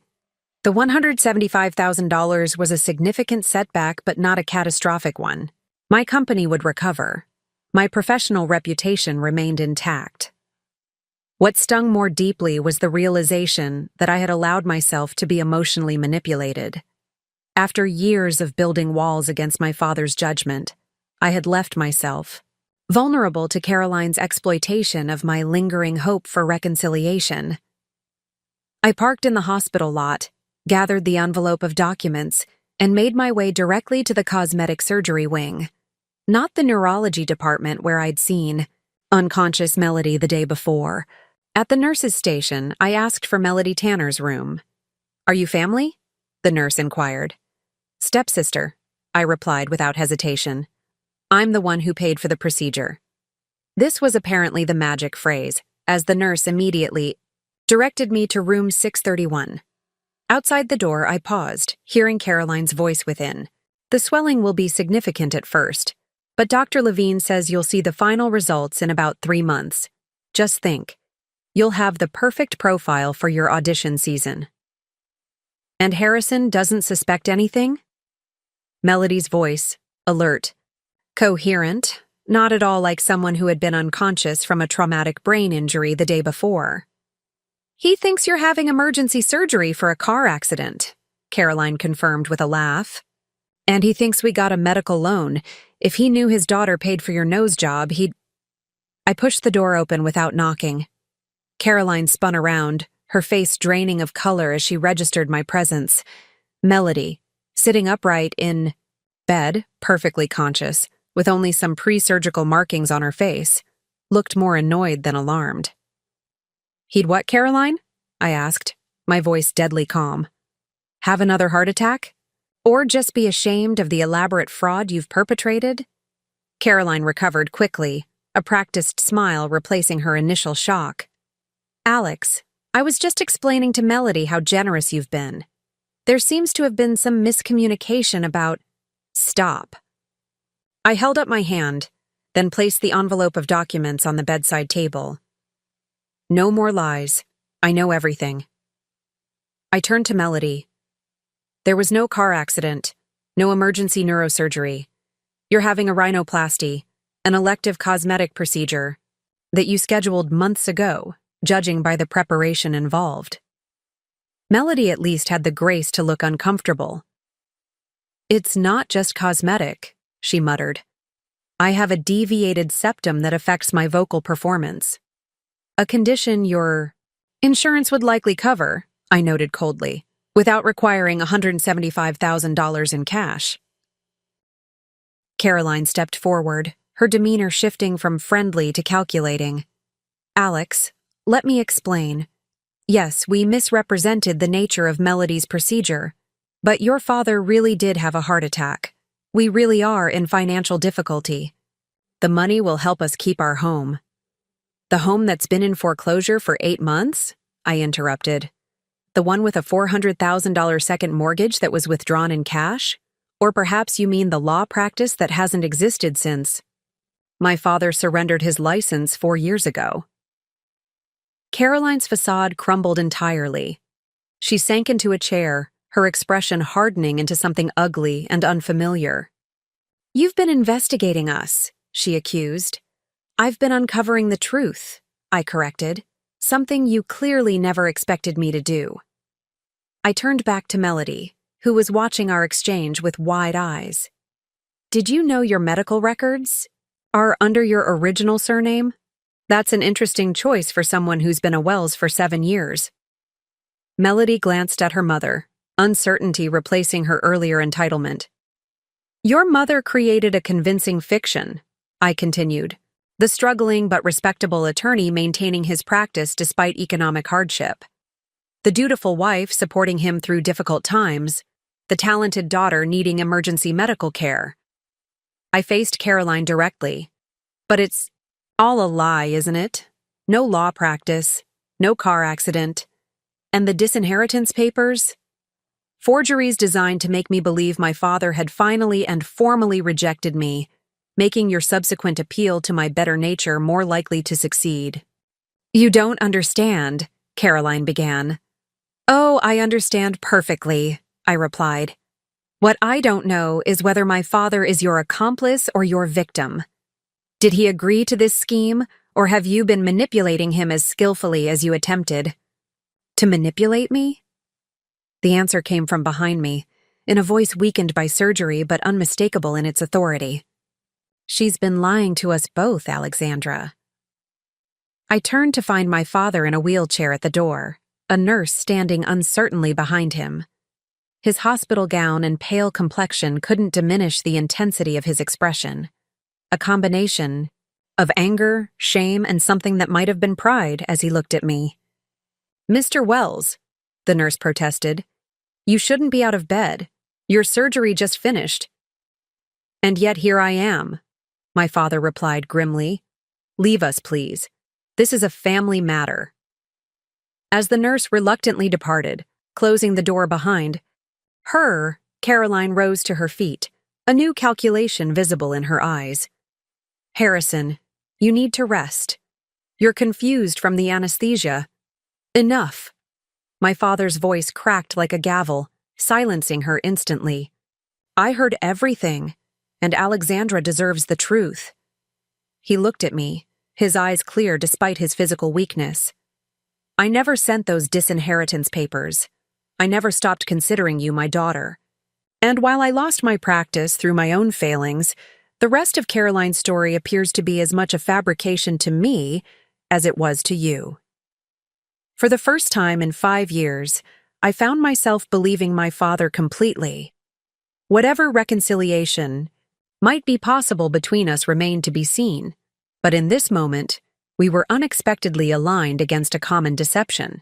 The $175,000 was a significant setback but not a catastrophic one. My company would recover. My professional reputation remained intact. What stung more deeply was the realization that I had allowed myself to be emotionally manipulated. After years of building walls against my father's judgment, I had left myself vulnerable to Caroline's exploitation of my lingering hope for reconciliation. I parked in the hospital lot, gathered the envelope of documents, and made my way directly to the cosmetic surgery wing. Not the neurology department where I'd seen unconscious Melody the day before. At the nurse's station, I asked for Melody Tanner's room. "Are you family?" the nurse inquired. "Stepsister," I replied without hesitation. "I'm the one who paid for the procedure." This was apparently the magic phrase, as the nurse immediately directed me to room 631. Outside the door, I paused, hearing Caroline's voice within. "The swelling will be significant at first, but Dr. Levine says you'll see the final results in about 3 months. Just think, you'll have the perfect profile for your audition season." "And Harrison doesn't suspect anything?" Melody's voice, alert, coherent, not at all like someone who had been unconscious from a traumatic brain injury the day before. "He thinks you're having emergency surgery for a car accident," Caroline confirmed with a laugh. "And he thinks we got a medical loan. If he knew his daughter paid for your nose job, he'd—" I pushed the door open without knocking. Caroline spun around, her face draining of color as she registered my presence. Melody, sitting upright in bed, perfectly conscious, with only some pre-surgical markings on her face, looked more annoyed than alarmed. "He'd what, Caroline?" I asked. my voice deadly calm. Have another heart attack? Or just be ashamed of the elaborate fraud you've perpetrated? Caroline recovered quickly, a practiced smile replacing her initial shock. Alex, I was just explaining to Melody how generous you've been. There seems to have been some miscommunication about— Stop. I held up my hand, then placed the envelope of documents on the bedside table. No more lies. I know everything. I turned to Melody. There was no car accident, no emergency neurosurgery. You're having a rhinoplasty, an elective cosmetic procedure that you scheduled months ago, judging by the preparation involved. Melody at least had the grace to look uncomfortable. It's not just cosmetic, she muttered. I have a deviated septum that affects my vocal performance. A condition your insurance would likely cover, I noted coldly, without requiring $175,000 in cash. Caroline stepped forward, her demeanor shifting from friendly to calculating. Alex, let me explain. Yes, we misrepresented the nature of Melody's procedure, but your father really did have a heart attack. We really are in financial difficulty. The money will help us keep our home. The home that's been in foreclosure for 8 months? I interrupted. The one with a $400,000 second mortgage that was withdrawn in cash? Or perhaps you mean the law practice that hasn't existed since. My father surrendered his license 4 years ago. Caroline's facade crumbled entirely. She sank into a chair, her expression hardening into something ugly and unfamiliar. You've been investigating us, she accused. I've been uncovering the truth, I corrected, something you clearly never expected me to do. I turned back to Melody, who was watching our exchange with wide eyes. Did you know your medical records are under your original surname? That's an interesting choice for someone who's been a Wells for 7 years. Melody glanced at her mother, uncertainty replacing her earlier entitlement. Your mother created a convincing fiction, I continued, the struggling but respectable attorney maintaining his practice despite economic hardship. The dutiful wife supporting him through difficult times, the talented daughter needing emergency medical care. I faced Caroline directly. But it's all a lie, isn't it? No law practice, no car accident. And the disinheritance papers? Forgeries designed to make me believe my father had finally and formally rejected me, making your subsequent appeal to my better nature more likely to succeed. You don't understand, Caroline began. Oh, I understand perfectly, I replied. What I don't know is whether my father is your accomplice or your victim. Did he agree to this scheme, or have you been manipulating him as skillfully as you attempted? To manipulate me? The answer came from behind me, in a voice weakened by surgery but unmistakable in its authority. She's been lying to us both, Alexandra. I turned to find my father in a wheelchair at the door, a nurse standing uncertainly behind him. His hospital gown and pale complexion couldn't diminish the intensity of his expression. A combination of anger, shame, and something that might have been pride as he looked at me. Mr. Wells, the nurse protested, you shouldn't be out of bed. Your surgery just finished. And yet here I am, my father replied grimly. Leave us, please. This is a family matter. As the nurse reluctantly departed, closing the door behind her, Caroline rose to her feet, a new calculation visible in her eyes. Harrison, you need to rest. You're confused from the anesthesia. Enough. My father's voice cracked like a gavel, silencing her instantly. I heard everything, and Alexandra deserves the truth. He looked at me, his eyes clear despite his physical weakness. I never sent those disinheritance papers. I never stopped considering you my daughter. And while I lost my practice through my own failings, the rest of Caroline's story appears to be as much a fabrication to me as it was to you. For the first time in 5 years, I found myself believing my father completely. Whatever reconciliation might be possible between us remained to be seen, but in this moment, we were unexpectedly aligned against a common deception.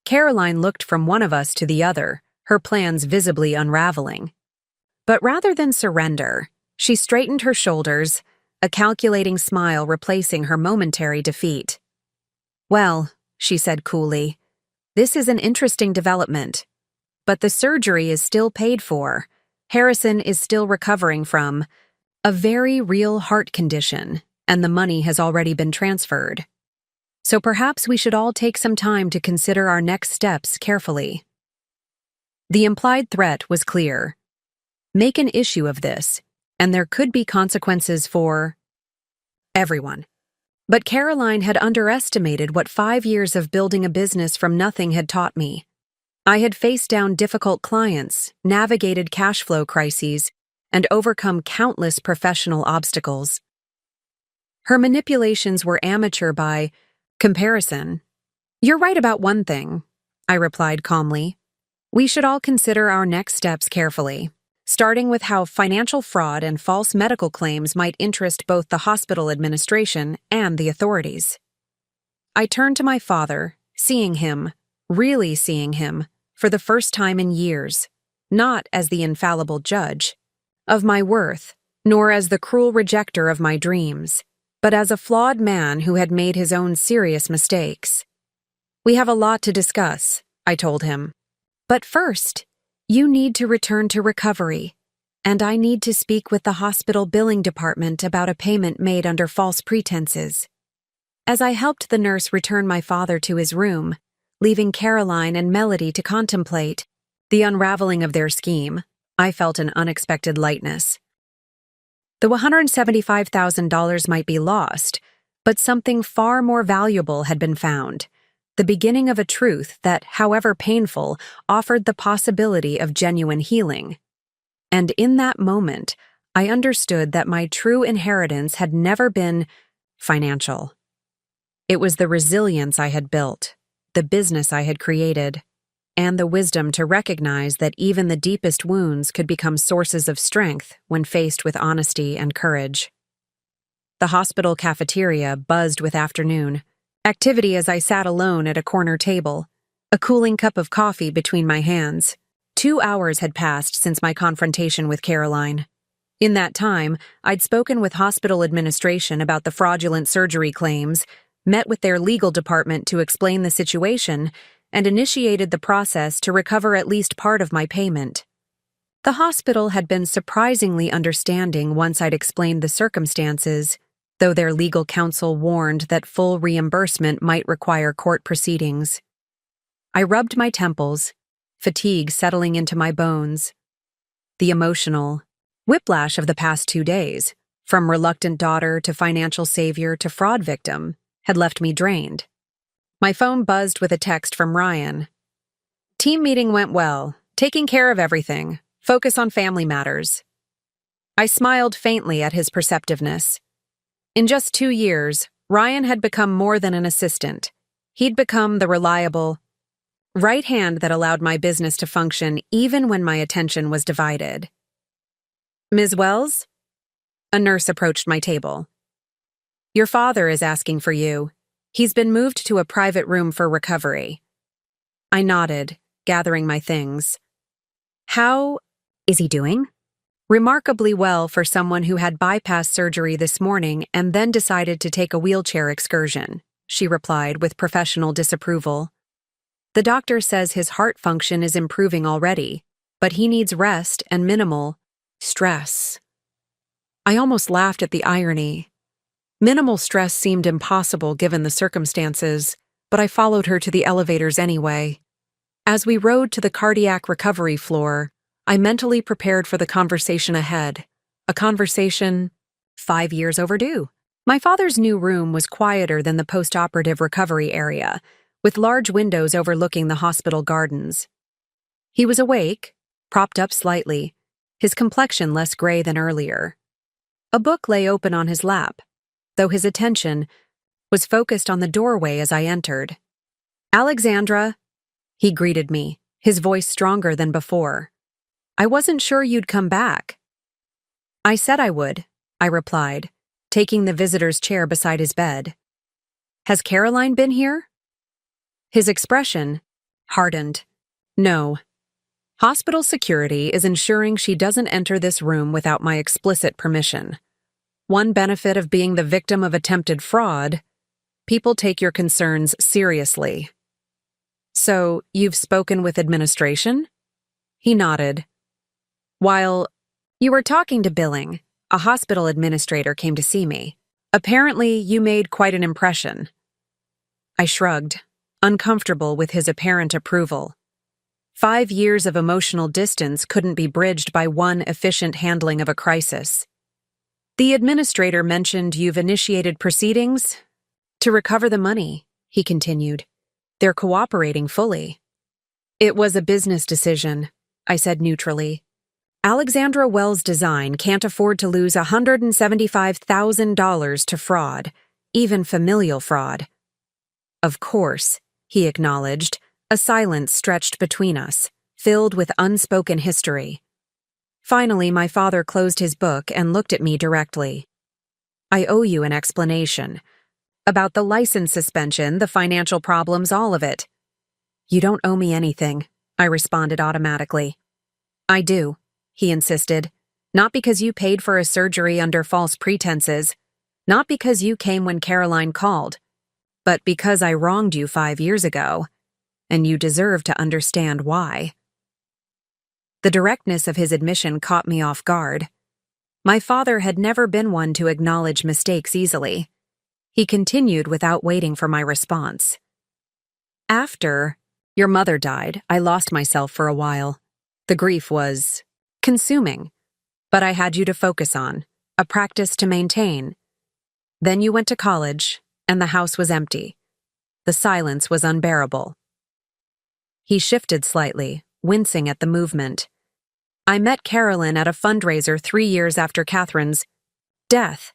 Caroline looked from one of us to the other, her plans visibly unraveling. But rather than surrender, she straightened her shoulders, a calculating smile replacing her momentary defeat. "Well," she said coolly, "this is an interesting development. But the surgery is still paid for. Harrison is still recovering from a very real heart condition, and the money has already been transferred. So perhaps we should all take some time to consider our next steps carefully." The implied threat was clear. Make an issue of this, and there could be consequences for everyone. But Caroline had underestimated what 5 years of building a business from nothing had taught me. I had faced down difficult clients, navigated cash flow crises, and overcome countless professional obstacles. Her manipulations were amateur by comparison. "You're right about one thing," I replied calmly. "We should all consider our next steps carefully, starting with how financial fraud and false medical claims might interest both the hospital administration and the authorities." I turned to my father, seeing him, really seeing him, for the first time in years, not as the infallible judge of my worth, nor as the cruel rejecter of my dreams, but as a flawed man who had made his own serious mistakes. "We have a lot to discuss," I told him. "But first, you need to return to recovery, and I need to speak with the hospital billing department about a payment made under false pretenses." As I helped the nurse return my father to his room, leaving Caroline and Melody to contemplate the unraveling of their scheme, I felt an unexpected lightness. The $175,000 might be lost, but something far more valuable had been found. The beginning of a truth that, however painful, offered the possibility of genuine healing. And in that moment, I understood that my true inheritance had never been financial. It was the resilience I had built, the business I had created, and the wisdom to recognize that even the deepest wounds could become sources of strength when faced with honesty and courage. The hospital cafeteria buzzed with afternoon activity as I sat alone at a corner table, a cooling cup of coffee between my hands. 2 hours had passed since my confrontation with Caroline. In that time, I'd spoken with hospital administration about the fraudulent surgery claims, met with their legal department to explain the situation, and initiated the process to recover at least part of my payment. The hospital had been surprisingly understanding once I'd explained the circumstances, though their legal counsel warned that full reimbursement might require court proceedings. I rubbed my temples, fatigue settling into my bones. The emotional whiplash of the past 2 days, from reluctant daughter to financial savior to fraud victim, had left me drained. My phone buzzed with a text from Ryan. "Team meeting went well. Taking care of everything. Focus on family matters." I smiled faintly at his perceptiveness. In just 2 years, Ryan had become more than an assistant. He'd become the reliable right hand that allowed my business to function even when my attention was divided. "Ms. Wells?" A nurse approached my table. "Your father is asking for you. He's been moved to a private room for recovery." I nodded, gathering my things. "How is he doing?" "Remarkably well for someone who had bypass surgery this morning and then decided to take a wheelchair excursion," she replied with professional disapproval. "The doctor says his heart function is improving already, but he needs rest and minimal stress." I almost laughed at the irony. Minimal stress seemed impossible given the circumstances, but I followed her to the elevators anyway. As we rode to the cardiac recovery floor, I mentally prepared for the conversation ahead. A conversation 5 years overdue. My father's new room was quieter than the post-operative recovery area, with large windows overlooking the hospital gardens. He was awake, propped up slightly, his complexion less gray than earlier. A book lay open on his lap, though his attention was focused on the doorway as I entered. "Alexandra," he greeted me, his voice stronger than before. "I wasn't sure you'd come back." "I said I would," I replied, taking the visitor's chair beside his bed. "Has Caroline been here?" His expression, Hardened. No. Hospital security is ensuring she doesn't enter this room without my explicit permission. One benefit of being the victim of attempted fraud: people take your concerns seriously. So, you've spoken with administration? He nodded. While you were talking to billing, a hospital administrator came to see me. Apparently, you made quite an impression. I shrugged, uncomfortable with his apparent approval. 5 years of emotional distance couldn't be bridged by one efficient handling of a crisis. The administrator mentioned you've initiated proceedings to recover the money, he continued. They're cooperating fully. It was a business decision, I said neutrally. Alexandra Wells' design can't afford to lose $175,000 to fraud, even familial fraud. Of course, he acknowledged. A silence stretched between us, filled with unspoken history. Finally, my father closed his book and looked at me directly. I owe you an explanation. About the license suspension, the financial problems, all of it. You don't owe me anything, I responded automatically. I do, he insisted. Not because you paid for a surgery under false pretenses, not because you came when Caroline called, but because I wronged you 5 years ago. And you deserve to understand why. The directness of his admission caught me off guard. My father had never been one to acknowledge mistakes easily. He continued without waiting for my response. After your mother died, I lost myself for a while. The grief was consuming, but I had you to focus on, a practice to maintain. Then you went to college, and the house was empty. The silence was unbearable. He shifted slightly, wincing at the movement. I met Carolyn at a fundraiser 3 years after Catherine's death.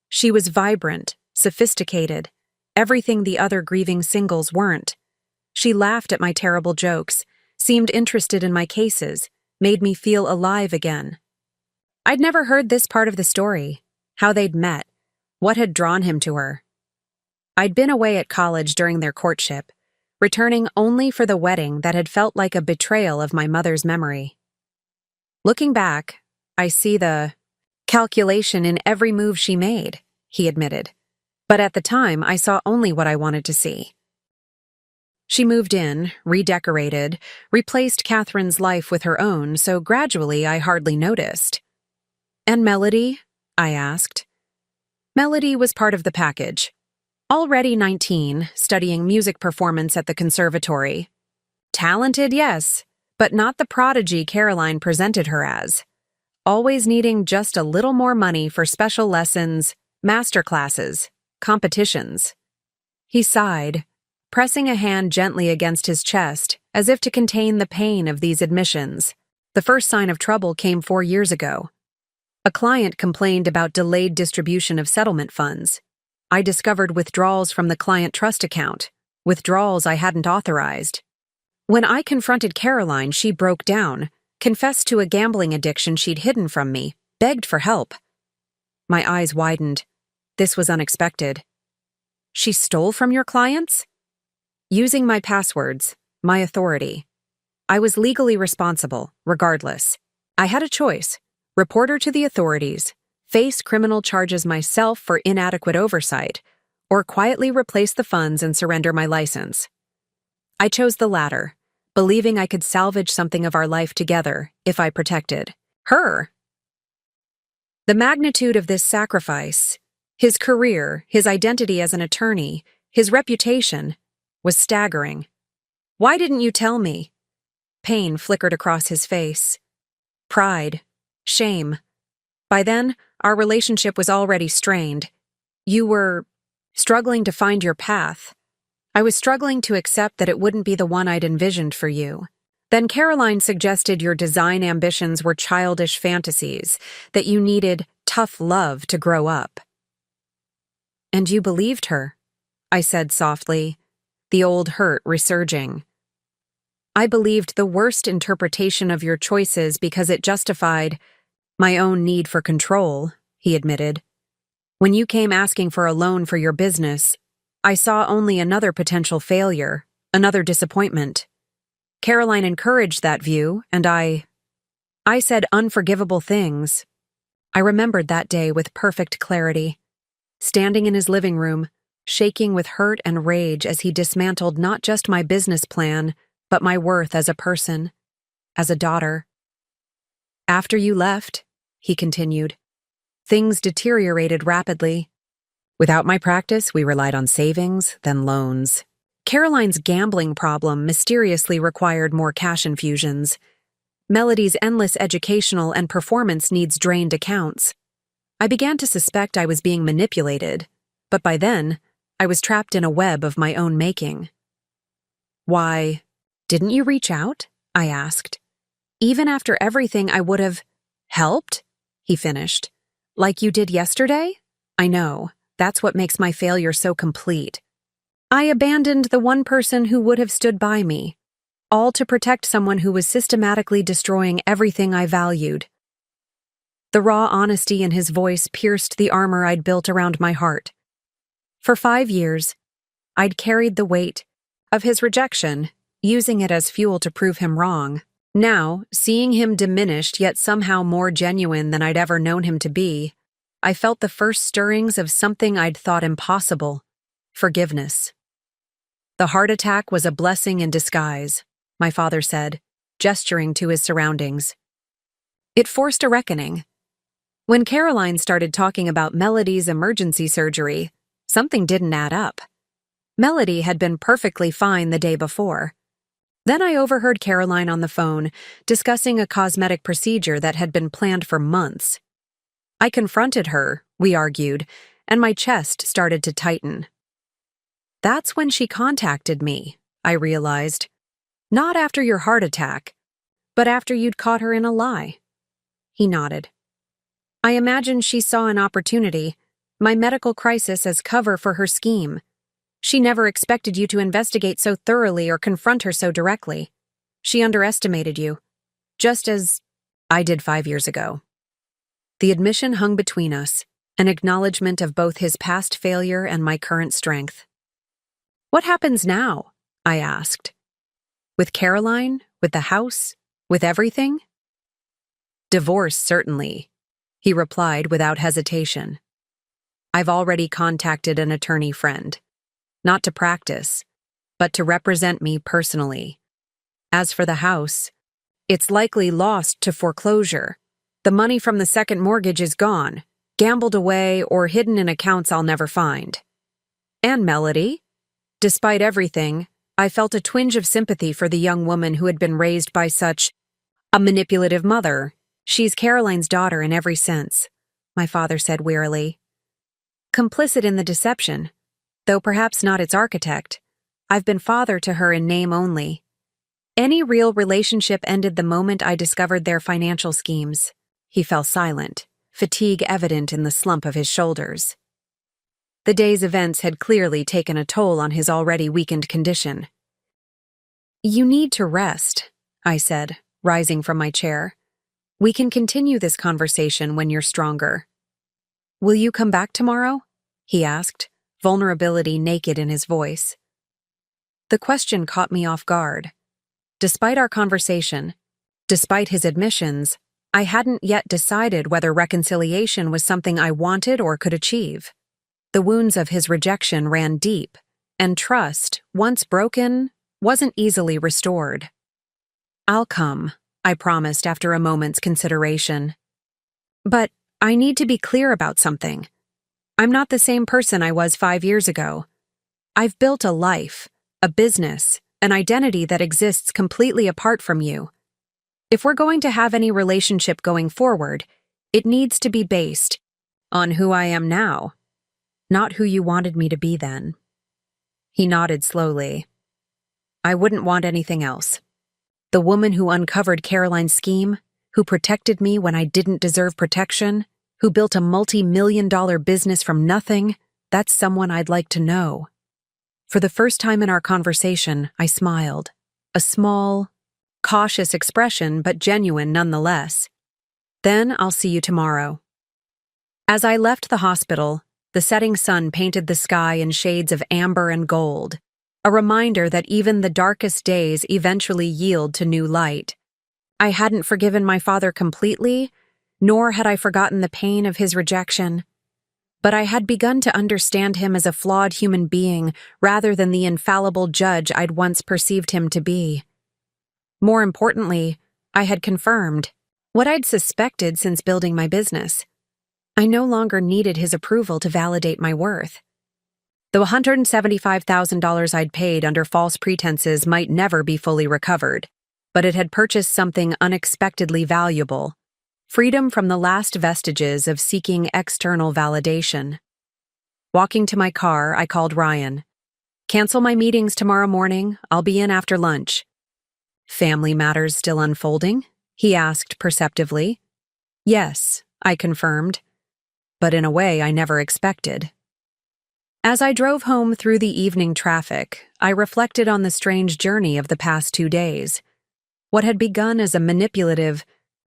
She was vibrant, sophisticated, everything the other grieving singles weren't. She laughed at my terrible jokes, seemed interested in my cases, made me feel alive again. I'd never heard this part of the story, how they'd met, what had drawn him to her. I'd been away at college during their courtship, returning only for the wedding that had felt like a betrayal of my mother's memory. Looking back, I see the calculation in every move she made, he admitted. But at the time, I saw only what I wanted to see. She moved in, redecorated, replaced Catherine's life with her own, so gradually I hardly noticed. And Melody? I asked. Melody was part of the package. Already 19, studying music performance at the conservatory. Talented, yes, but not the prodigy Caroline presented her as. Always needing just a little more money for special lessons, master classes, competitions. He sighed, pressing a hand gently against his chest, as if to contain the pain of these admissions. The first sign of trouble came 4 years ago. A client complained about delayed distribution of settlement funds. I discovered withdrawals from the client trust account, withdrawals I hadn't authorized. When I confronted Caroline, she broke down, confessed to a gambling addiction she'd hidden from me, begged for help. My eyes widened. This was unexpected. She stole from your clients? Using my passwords, my authority. I was legally responsible, regardless. I had a choice: report her to the authorities, face criminal charges myself for inadequate oversight, or quietly replace the funds and surrender my license. I chose the latter, believing I could salvage something of our life together if I protected her. The magnitude of this sacrifice, his career, his identity as an attorney, his reputation, was staggering. Why didn't you tell me? Pain flickered across his face. Pride, shame. By then, our relationship was already strained. You were struggling to find your path. I was struggling to accept that it wouldn't be the one I'd envisioned for you. Then Caroline suggested your design ambitions were childish fantasies, that you needed tough love to grow up. And you believed her, I said softly, the old hurt resurging. I believed the worst interpretation of your choices because it justified my own need for control, he admitted. When you came asking for a loan for your business, I saw only another potential failure, another disappointment. Caroline encouraged that view, and I said unforgivable things. I remembered that day with perfect clarity, standing in his living room, shaking with hurt and rage as he dismantled not just my business plan, but my worth as a person, as a daughter. After you left, he continued, things deteriorated rapidly. Without my practice, we relied on savings, then loans. Caroline's gambling problem mysteriously required more cash infusions. Melody's endless educational and performance needs drained accounts. I began to suspect I was being manipulated, but by then, I was trapped in a web of my own making. Why, didn't you reach out? I asked. Even after everything, I would have helped, he finished. Like you did yesterday? I know. That's what makes my failure so complete. I abandoned the one person who would have stood by me, all to protect someone who was systematically destroying everything I valued. The raw honesty in his voice pierced the armor I'd built around my heart. For 5 years, I'd carried the weight of his rejection, using it as fuel to prove him wrong. Now, seeing him diminished yet somehow more genuine than I'd ever known him to be, I felt the first stirrings of something I'd thought impossible: forgiveness. The heart attack was a blessing in disguise, my father said, gesturing to his surroundings. It forced a reckoning. When Caroline started talking about Melody's emergency surgery, something didn't add up. Melody had been perfectly fine the day before. Then I overheard Caroline on the phone discussing a cosmetic procedure that had been planned for months. I confronted her, we argued, and my chest started to tighten. That's when she contacted me, I realized. Not after your heart attack, but after you'd caught her in a lie. He nodded. I imagined she saw an opportunity, my medical crisis as cover for her scheme. She never expected you to investigate so thoroughly or confront her so directly. She underestimated you, just as I did 5 years ago. The admission hung between us, an acknowledgement of both his past failure and my current strength. What happens now? I asked. With Caroline? With the house? With everything? Divorce, certainly, he replied without hesitation. I've already contacted an attorney friend. Not to practice, but to represent me personally. As for the house, it's likely lost to foreclosure. The money from the second mortgage is gone, gambled away, or hidden in accounts I'll never find. And Melody? Despite everything, I felt a twinge of sympathy for the young woman who had been raised by such a manipulative mother. She's Caroline's daughter in every sense, my father said wearily. Complicit in the deception, though perhaps not its architect. I've been father to her in name only. Any real relationship ended the moment I discovered their financial schemes. He fell silent, fatigue evident in the slump of his shoulders. The day's events had clearly taken a toll on his already weakened condition. You need to rest, I said, rising from my chair. We can continue this conversation when you're stronger. Will you come back tomorrow? He asked, vulnerability naked in his voice. The question caught me off guard. Despite our conversation, despite his admissions, I hadn't yet decided whether reconciliation was something I wanted or could achieve. The wounds of his rejection ran deep, and trust, once broken, wasn't easily restored. I'll come, I promised after a moment's consideration. But I need to be clear about something. I'm not the same person I was 5 years ago. I've built a life, a business, an identity that exists completely apart from you. If we're going to have any relationship going forward, it needs to be based on who I am now, not who you wanted me to be then. He nodded slowly. I wouldn't want anything else. The woman who uncovered Caroline's scheme, who protected me when I didn't deserve protection, who built a multi-million-dollar business from nothing, that's someone I'd like to know. For the first time in our conversation, I smiled. A small, cautious expression, but genuine nonetheless. Then I'll see you tomorrow. As I left the hospital, the setting sun painted the sky in shades of amber and gold. a reminder that even the darkest days eventually yield to new light. I hadn't forgiven my father completely, nor had I forgotten the pain of his rejection. But I had begun to understand him as a flawed human being rather than the infallible judge I'd once perceived him to be. More importantly, I had confirmed what I'd suspected since building my business. I no longer needed his approval to validate my worth. The $175,000 I'd paid under false pretenses might never be fully recovered, but it had purchased something unexpectedly valuable: freedom from the last vestiges of seeking external validation. Walking to my car, I called Ryan. "Cancel my meetings tomorrow morning. I'll be in after lunch." "Family matters still unfolding?" he asked perceptively. "Yes," I confirmed, but in a way I never expected. As I drove home through the evening traffic, I reflected on the strange journey of the past 2 days. What had begun as a manipulative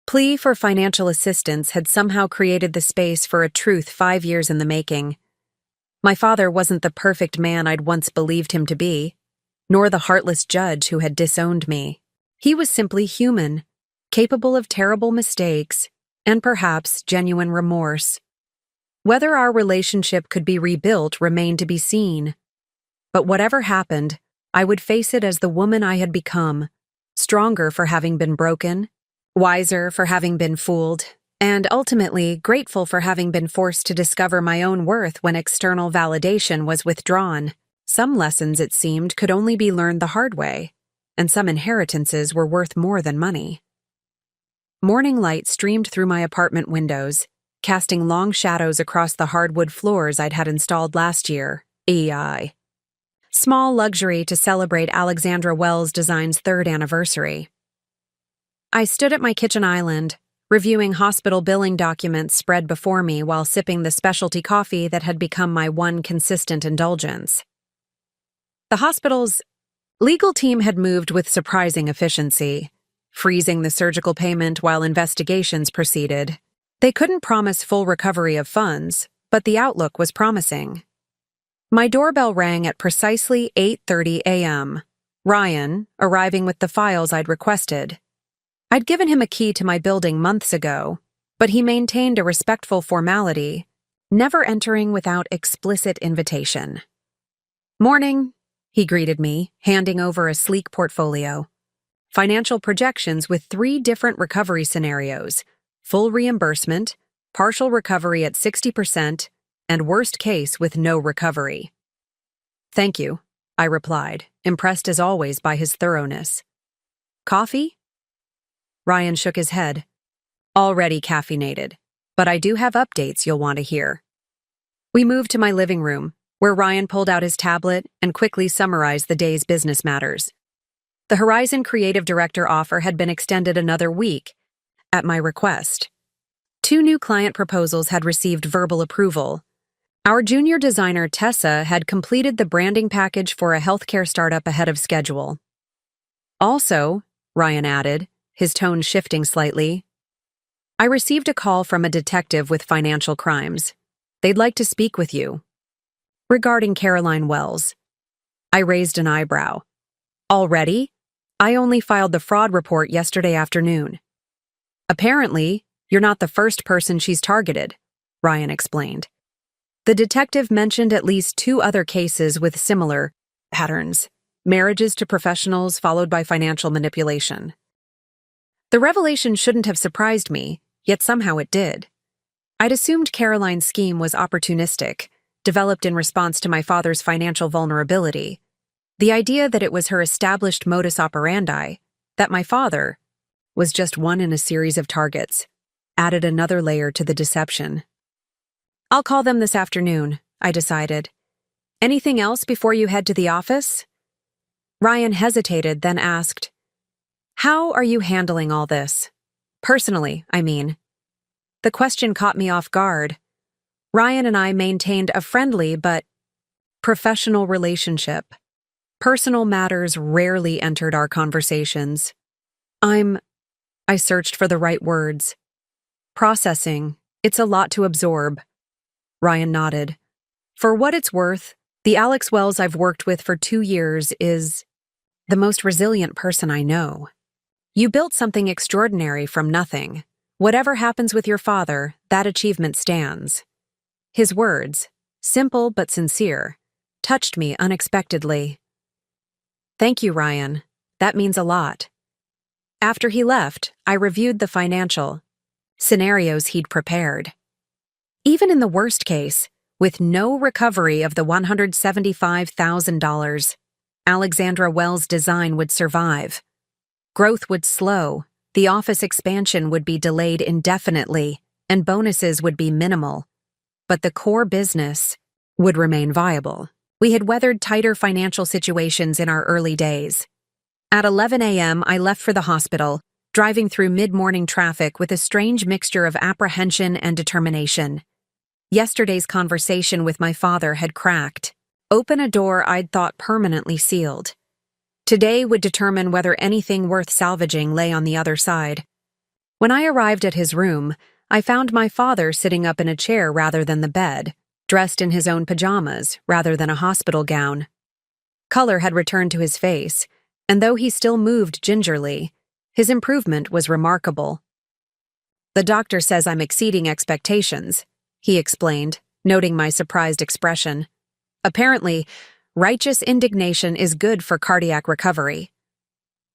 plea for financial assistance had somehow created the space for a truth 5 years in the making. My father wasn't the perfect man I'd once believed him to be, nor the heartless judge who had disowned me. He was simply human, capable of terrible mistakes, and perhaps genuine remorse. Whether our relationship could be rebuilt remained to be seen. But whatever happened, I would face it as the woman I had become, stronger for having been broken, wiser for having been fooled, and ultimately grateful for having been forced to discover my own worth when external validation was withdrawn. Some lessons, it seemed, could only be learned the hard way, and some inheritances were worth more than money. Morning light streamed through my apartment windows, casting long shadows across the hardwood floors I'd had installed last year. EI. Small luxury to celebrate Alexandra Wells Design's 3rd anniversary. I stood at my kitchen island, reviewing hospital billing documents spread before me while sipping the specialty coffee that had become my one consistent indulgence. The hospital's legal team had moved with surprising efficiency, freezing the surgical payment while investigations proceeded. They couldn't promise full recovery of funds, but the outlook was promising. My doorbell rang at precisely 8:30 a.m., Ryan arriving with the files I'd requested. I'd given him a key to my building months ago, but he maintained a respectful formality, never entering without explicit invitation. "Morning," he greeted me, handing over a sleek portfolio. Financial projections with 3 different recovery scenarios: full reimbursement, partial recovery at 60%, and worst case with no recovery. "Thank you," I replied, impressed as always by his thoroughness. "Coffee?" Ryan shook his head. "Already caffeinated, but I do have updates you'll want to hear." We moved to my living room, where Ryan pulled out his tablet and quickly summarized the day's business matters. The Horizon Creative Director offer had been extended another week, at my request. 2 new client proposals had received verbal approval. Our junior designer, Tessa, had completed the branding package for a healthcare startup ahead of schedule. "Also," Ryan added, his tone shifting slightly, "I received a call from a detective with financial crimes. They'd like to speak with you." "Regarding Caroline Wells." I raised an eyebrow. "Already? I only filed the fraud report yesterday afternoon." "Apparently, you're not the first person she's targeted," Ryan explained. The detective mentioned at least 2 other cases with similar patterns: marriages to professionals followed by financial manipulation. The revelation shouldn't have surprised me, yet somehow it did. I'd assumed Caroline's scheme was opportunistic, developed in response to my father's financial vulnerability. The idea that it was her established modus operandi, that my father was just one in a series of targets, added another layer to the deception. "I'll call them this afternoon," I decided. "Anything else before you head to the office?" Ryan hesitated, then asked, "How are you handling all this? Personally, I mean." The question caught me off guard. Ryan and I maintained a friendly but professional relationship. Personal matters rarely entered our conversations. I searched for the right words. "Processing. It's a lot to absorb." Ryan nodded. "For what it's worth, The Alex Wells I've worked with for 2 years is the most resilient person I know. You built something extraordinary from nothing. Whatever happens with your father, that achievement stands. His words, simple but sincere, touched me unexpectedly. Thank you, Ryan. That means a lot. After he left, I reviewed the financial scenarios he'd prepared. Even in the worst case, with no recovery of the $175,000, Alexandra Wells' design would survive. Growth would slow, the office expansion would be delayed indefinitely, and bonuses would be minimal. But the core business would remain viable. We had weathered tighter financial situations in our early days. At 11 a.m., I left for the hospital, driving through mid-morning traffic with a strange mixture of apprehension and determination. Yesterday's conversation with my father had cracked, open a door I'd thought permanently sealed. Today would determine whether anything worth salvaging lay on the other side. When I arrived at his room, I found my father sitting up in a chair rather than the bed, dressed in his own pajamas rather than a hospital gown. Color had returned to his face, and though he still moved gingerly, his improvement was remarkable. The doctor says I'm exceeding expectations, he explained, noting my surprised expression. Apparently, righteous indignation is good for cardiac recovery.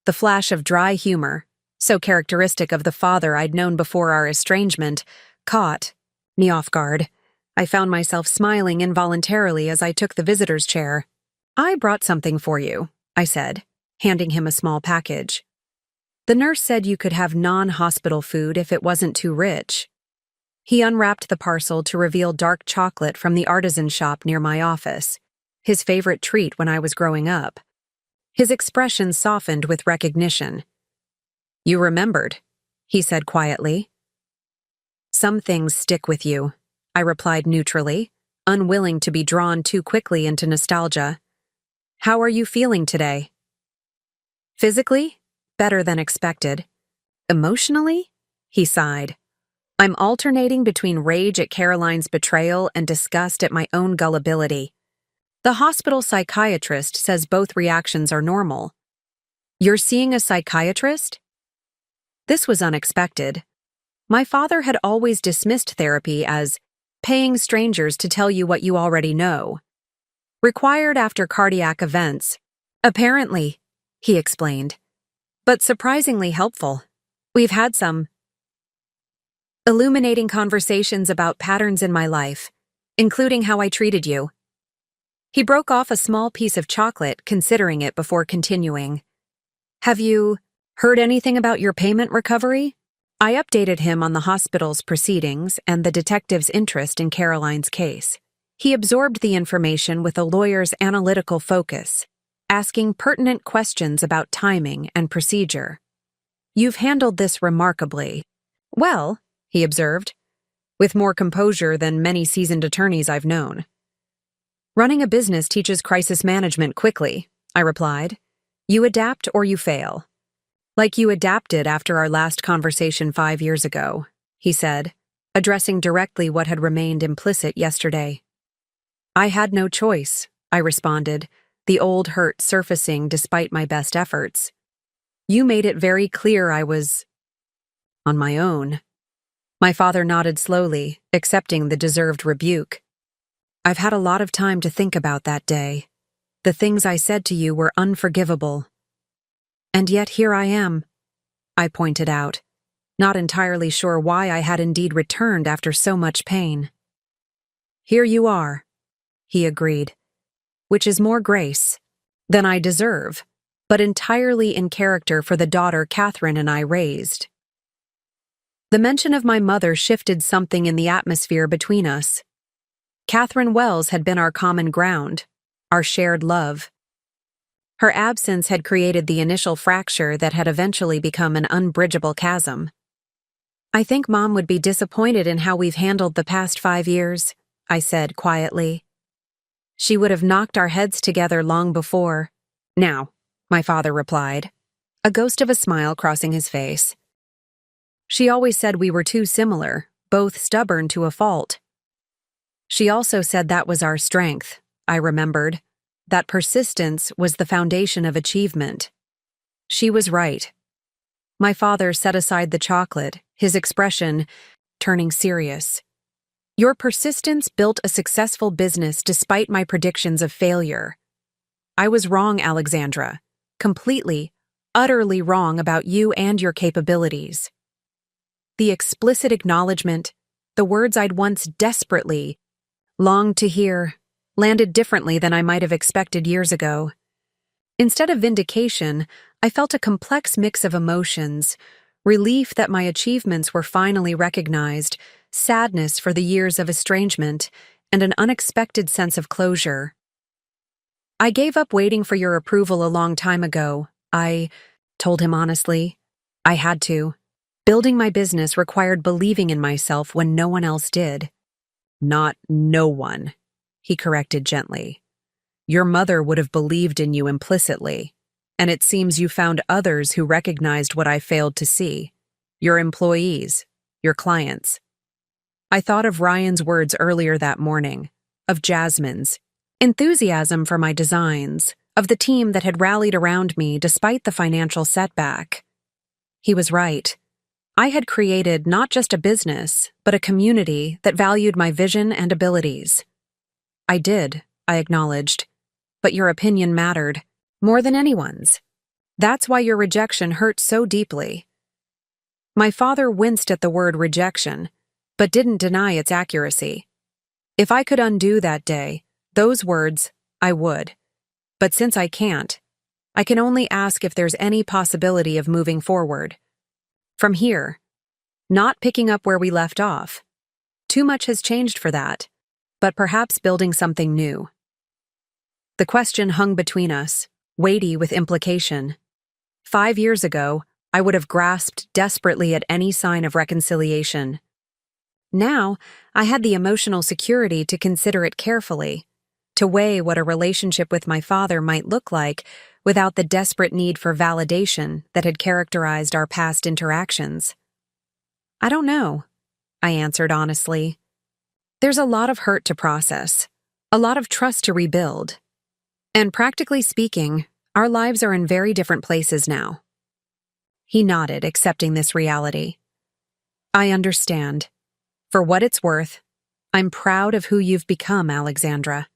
The flash of dry humor, so characteristic of the father I'd known before our estrangement, caught me off guard. I found myself smiling involuntarily as I took the visitor's chair. I brought something for you, I said, handing him a small package. The nurse said you could have non-hospital food if it wasn't too rich. He unwrapped the parcel to reveal dark chocolate from the artisan shop near my office, his favorite treat when I was growing up. His expression softened with recognition. You remembered, he said quietly. Some things stick with you, I replied neutrally, unwilling to be drawn too quickly into nostalgia. How are you feeling today? Physically? Better than expected. Emotionally? He sighed. I'm alternating between rage at Caroline's betrayal and disgust at my own gullibility. The hospital psychiatrist says both reactions are normal. You're seeing a psychiatrist? This was unexpected. My father had always dismissed therapy as paying strangers to tell you what you already know. Required after cardiac events. Apparently, he explained. But surprisingly helpful. We've had some illuminating conversations about patterns in my life, including how I treated you. He broke off a small piece of chocolate, considering it before continuing. Have you heard anything about your payment recovery? I updated him on the hospital's proceedings and the detective's interest in Caroline's case. He absorbed the information with a lawyer's analytical focus, asking pertinent questions about timing and procedure. You've handled this remarkably. Well, he observed, with more composure than many seasoned attorneys I've known. Running a business teaches crisis management quickly, I replied. You adapt or you fail. Like you adapted after our last conversation 5 years ago, he said, addressing directly what had remained implicit yesterday. I had no choice, I responded, the old hurt surfacing despite my best efforts. You made it very clear I was on my own. My father nodded slowly, accepting the deserved rebuke. I've had a lot of time to think about that day. The things I said to you were unforgivable. And yet here I am, I pointed out, not entirely sure why I had indeed returned after so much pain. Here you are, he agreed, which is more grace than I deserve, but entirely in character for the daughter Catherine and I raised. The mention of my mother shifted something in the atmosphere between us. Catherine Wells had been our common ground, our shared love. Her absence had created the initial fracture that had eventually become an unbridgeable chasm. I think Mom would be disappointed in how we've handled the past 5 years, I said quietly. She would have knocked our heads together long before. Now, my father replied, a ghost of a smile crossing his face. She always said we were too similar, both stubborn to a fault. She also said that was our strength, I remembered. That persistence was the foundation of achievement. She was right. My father set aside the chocolate, his expression turning serious. Your persistence built a successful business despite my predictions of failure. I was wrong, Alexandra. Completely, utterly wrong about you and your capabilities. The explicit acknowledgement, the words I'd once desperately longed to hear, landed differently than I might have expected years ago. Instead of vindication, I felt a complex mix of emotions: relief that my achievements were finally recognized, sadness for the years of estrangement, and an unexpected sense of closure. I gave up waiting for your approval a long time ago. I told him honestly. I had to. Building my business required believing in myself when no one else did. Not no one, he corrected gently. Your mother would have believed in you implicitly, and it seems you found others who recognized what I failed to see. Your employees, your clients. I thought of Ryan's words earlier that morning, of Jasmine's enthusiasm for my designs, of the team that had rallied around me despite the financial setback. He was right. I had created not just a business, but a community that valued my vision and abilities. I did, I acknowledged. But your opinion mattered, more than anyone's. That's why your rejection hurt so deeply. My father winced at the word rejection, but didn't deny its accuracy. If I could undo that day, those words, I would. But since I can't, I can only ask if there's any possibility of moving forward. From here, not picking up where we left off. Too much has changed for that, but perhaps building something new. The question hung between us, weighty with implication. 5 years ago, I would have grasped desperately at any sign of reconciliation. Now, I had the emotional security to consider it carefully, to weigh what a relationship with my father might look like without the desperate need for validation that had characterized our past interactions. I don't know, I answered honestly. There's a lot of hurt to process, a lot of trust to rebuild. And practically speaking, our lives are in very different places now. He nodded, accepting this reality. I understand. For what it's worth, I'm proud of who you've become, Alexandra.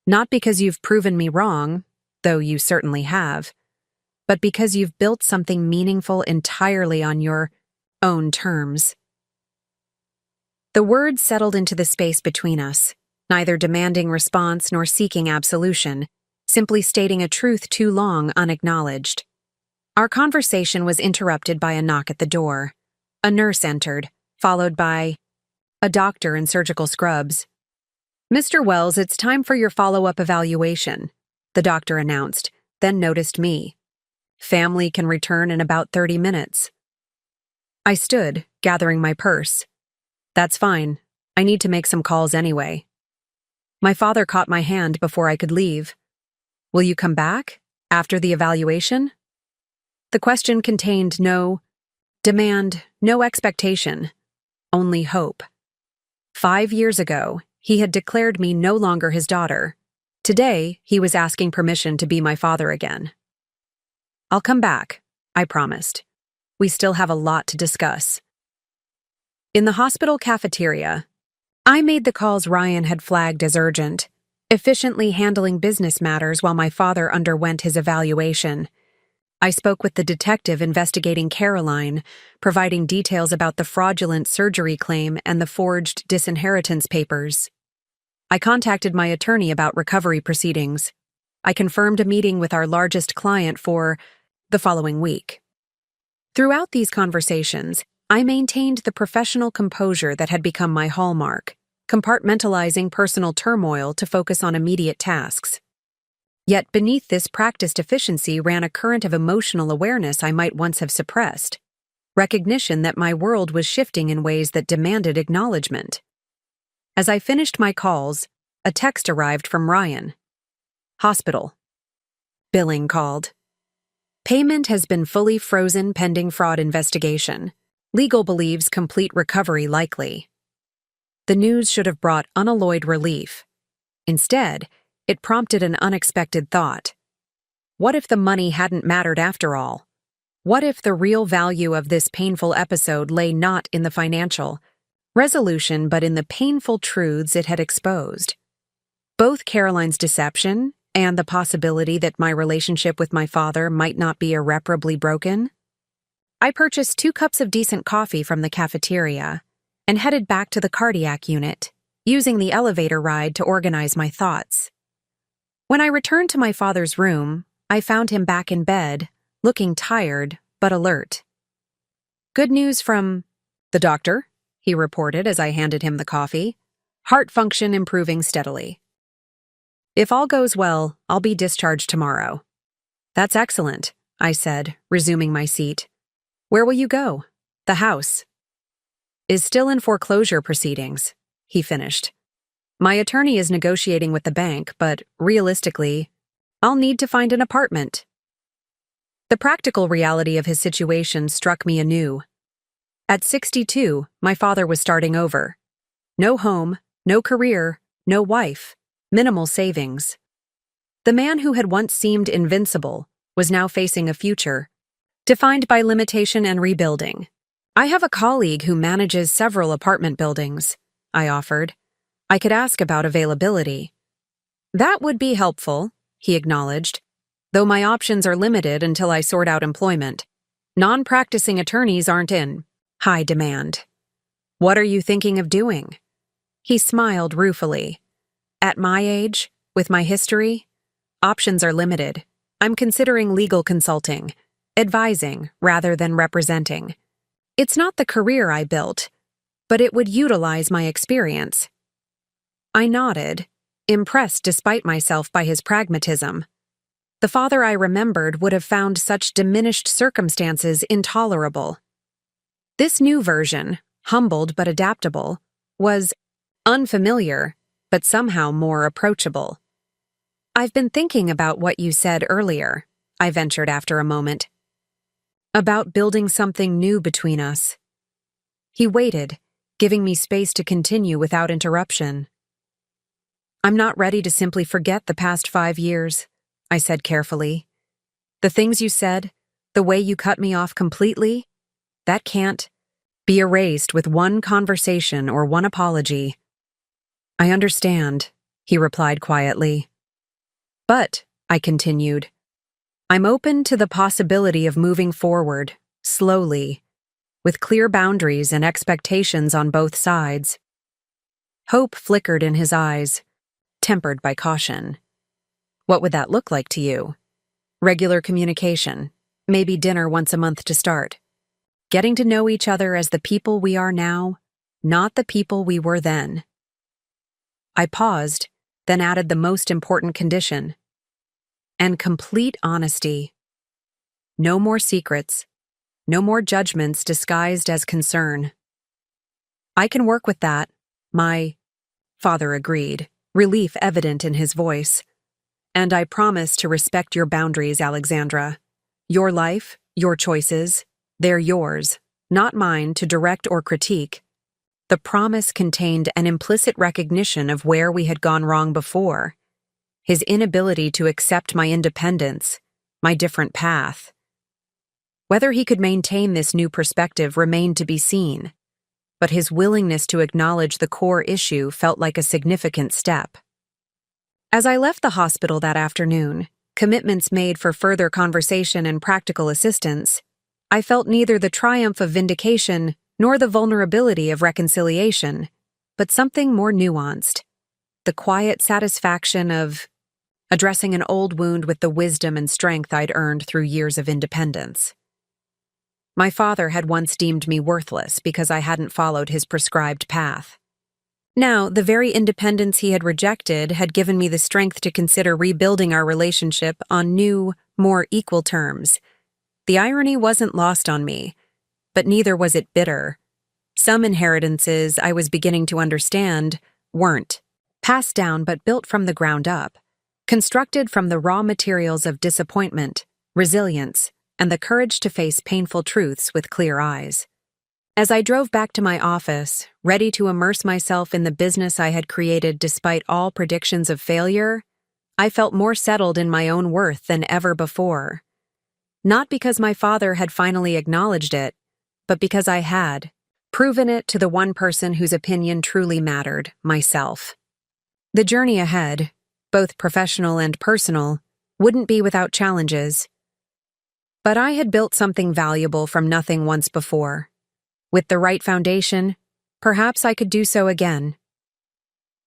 Not because you've proven me wrong, though you certainly have, but because you've built something meaningful entirely on your own terms. The words settled into the space between us, neither demanding response nor seeking absolution, simply stating a truth too long unacknowledged. Our conversation was interrupted by a knock at the door. A nurse entered, followed by a doctor in surgical scrubs. Mr. Wells, it's time for your follow-up evaluation, the doctor announced, then noticed me. Family can return in about 30 minutes. I stood, gathering my purse. That's fine. I need to make some calls anyway. My father caught my hand before I could leave. Will you come back? After the evaluation? The question contained no demand, no expectation, only hope. 5 years ago, he had declared me no longer his daughter. Today, he was asking permission to be my father again. I'll come back, I promised. We still have a lot to discuss. In the hospital cafeteria, I made the calls Ryan had flagged as urgent, efficiently handling business matters while my father underwent his evaluation. I spoke with the detective investigating Caroline, providing details about the fraudulent surgery claim and the forged disinheritance papers. I contacted my attorney about recovery proceedings. I confirmed a meeting with our largest client for the following week. Throughout these conversations, I maintained the professional composure that had become my hallmark, compartmentalizing personal turmoil to focus on immediate tasks. Yet beneath this practiced efficiency ran a current of emotional awareness I might once have suppressed, recognition that my world was shifting in ways that demanded acknowledgement. As I finished my calls, a text arrived from Ryan. Hospital. Billing called. Payment has been fully frozen pending fraud investigation. Legal believes complete recovery likely. The news should have brought unalloyed relief. Instead, it prompted an unexpected thought. What if the money hadn't mattered after all? What if the real value of this painful episode lay not in the financial resolution but in the painful truths it had exposed? Both Caroline's deception and the possibility that my relationship with my father might not be irreparably broken? I purchased 2 cups of decent coffee from the cafeteria and headed back to the cardiac unit, using the elevator ride to organize my thoughts. When I returned to my father's room, I found him back in bed, looking tired but alert. "Good news from the doctor," he reported as I handed him the coffee. "Heart function improving steadily. If all goes well, I'll be discharged tomorrow." "That's excellent," I said, resuming my seat. "Where will you go?" "The house is still in foreclosure proceedings," he finished. "My attorney is negotiating with the bank, but realistically, I'll need to find an apartment." The practical reality of his situation struck me anew. At 62, my father was starting over. No home, no career, no wife, minimal savings. The man who had once seemed invincible was now facing a future defined by limitation and rebuilding. "I have a colleague who manages several apartment buildings," I offered. "I could ask about availability." "That would be helpful," he acknowledged, "though my options are limited until I sort out employment. Non-practicing attorneys aren't in high demand." "What are you thinking of doing?" He smiled ruefully. "At my age, with my history, options are limited. I'm considering legal consulting, advising rather than representing. It's not the career I built, but it would utilize my experience." I nodded, impressed despite myself by his pragmatism. The father I remembered would have found such diminished circumstances intolerable. This new version, humbled but adaptable, was unfamiliar, but somehow more approachable. "I've been thinking about what you said earlier," I ventured after a moment. "About building something new between us." He waited, giving me space to continue without interruption. "I'm not ready to simply forget the past 5 years," I said carefully. "The things you said, the way you cut me off completely, that can't be erased with one conversation or one apology." "I understand," he replied quietly. "But," I continued, "I'm open to the possibility of moving forward, slowly, with clear boundaries and expectations on both sides." Hope flickered in his eyes, tempered by caution. "What would that look like to you?" "Regular communication, maybe dinner once a month to start. Getting to know each other as the people we are now, not the people we were then." I paused, then added the most important condition. "And complete honesty. No more secrets, no more judgments disguised as concern." "I can work with that," my father agreed, relief evident in his voice. "And I promise to respect your boundaries, Alexandra. Your life, your choices, they're yours, not mine to direct or critique." The promise contained an implicit recognition of where we had gone wrong before, his inability to accept my independence, my different path. Whether he could maintain this new perspective remained to be seen, but his willingness to acknowledge the core issue felt like a significant step. As I left the hospital that afternoon, commitments made for further conversation and practical assistance, I felt neither the triumph of vindication nor the vulnerability of reconciliation, but something more nuanced, the quiet satisfaction of addressing an old wound with the wisdom and strength I'd earned through years of independence. My father had once deemed me worthless because I hadn't followed his prescribed path. Now, the very independence he had rejected had given me the strength to consider rebuilding our relationship on new, more equal terms. The irony wasn't lost on me, but neither was it bitter. Some inheritances I was beginning to understand weren't passed down but built from the ground up, constructed from the raw materials of disappointment, resilience, and the courage to face painful truths with clear eyes. As I drove back to my office, ready to immerse myself in the business I had created despite all predictions of failure, I felt more settled in my own worth than ever before. Not because my father had finally acknowledged it, but because I had proven it to the one person whose opinion truly mattered, myself. The journey ahead, both professional and personal, wouldn't be without challenges. But I had built something valuable from nothing once before. With the right foundation, perhaps I could do so again.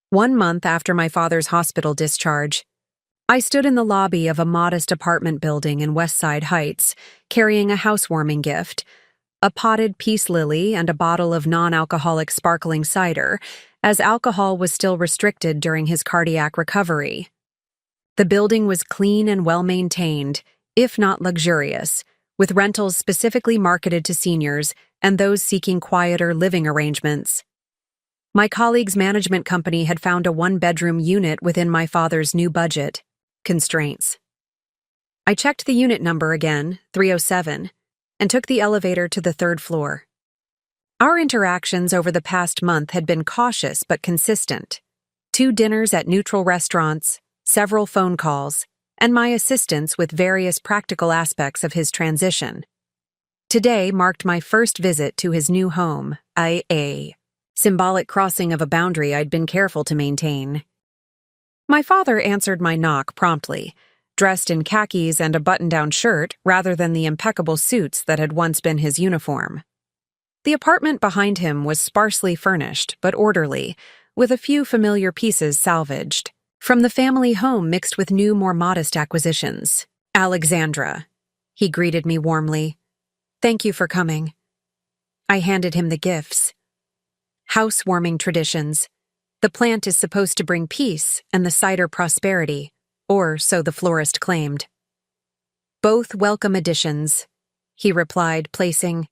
1 month after my father's hospital discharge, I stood in the lobby of a modest apartment building in West Side Heights, carrying a housewarming gift, a potted peace lily and a bottle of non-alcoholic sparkling cider, as alcohol was still restricted during his cardiac recovery. The building was clean and well-maintained, if not luxurious, with rentals specifically marketed to seniors and those seeking quieter living arrangements. My colleague's management company had found a 1-bedroom unit within my father's new budget constraints. I checked the unit number again, 307, and took the elevator to the 3rd floor. Our interactions over the past month had been cautious but consistent. 2 dinners at neutral restaurants, several phone calls, and my assistance with various practical aspects of his transition. Today marked my first visit to his new home, a symbolic crossing of a boundary I'd been careful to maintain. My father answered my knock promptly, dressed in khakis and a button-down shirt rather than the impeccable suits that had once been his uniform. The apartment behind him was sparsely furnished but orderly, with a few familiar pieces salvaged from the family home mixed with new, more modest acquisitions. "Alexandra," he greeted me warmly. "Thank you for coming." I handed him the gifts. Housewarming traditions. The plant is supposed to bring peace and the cider prosperity, or so the florist claimed. "Both welcome additions," he replied, placing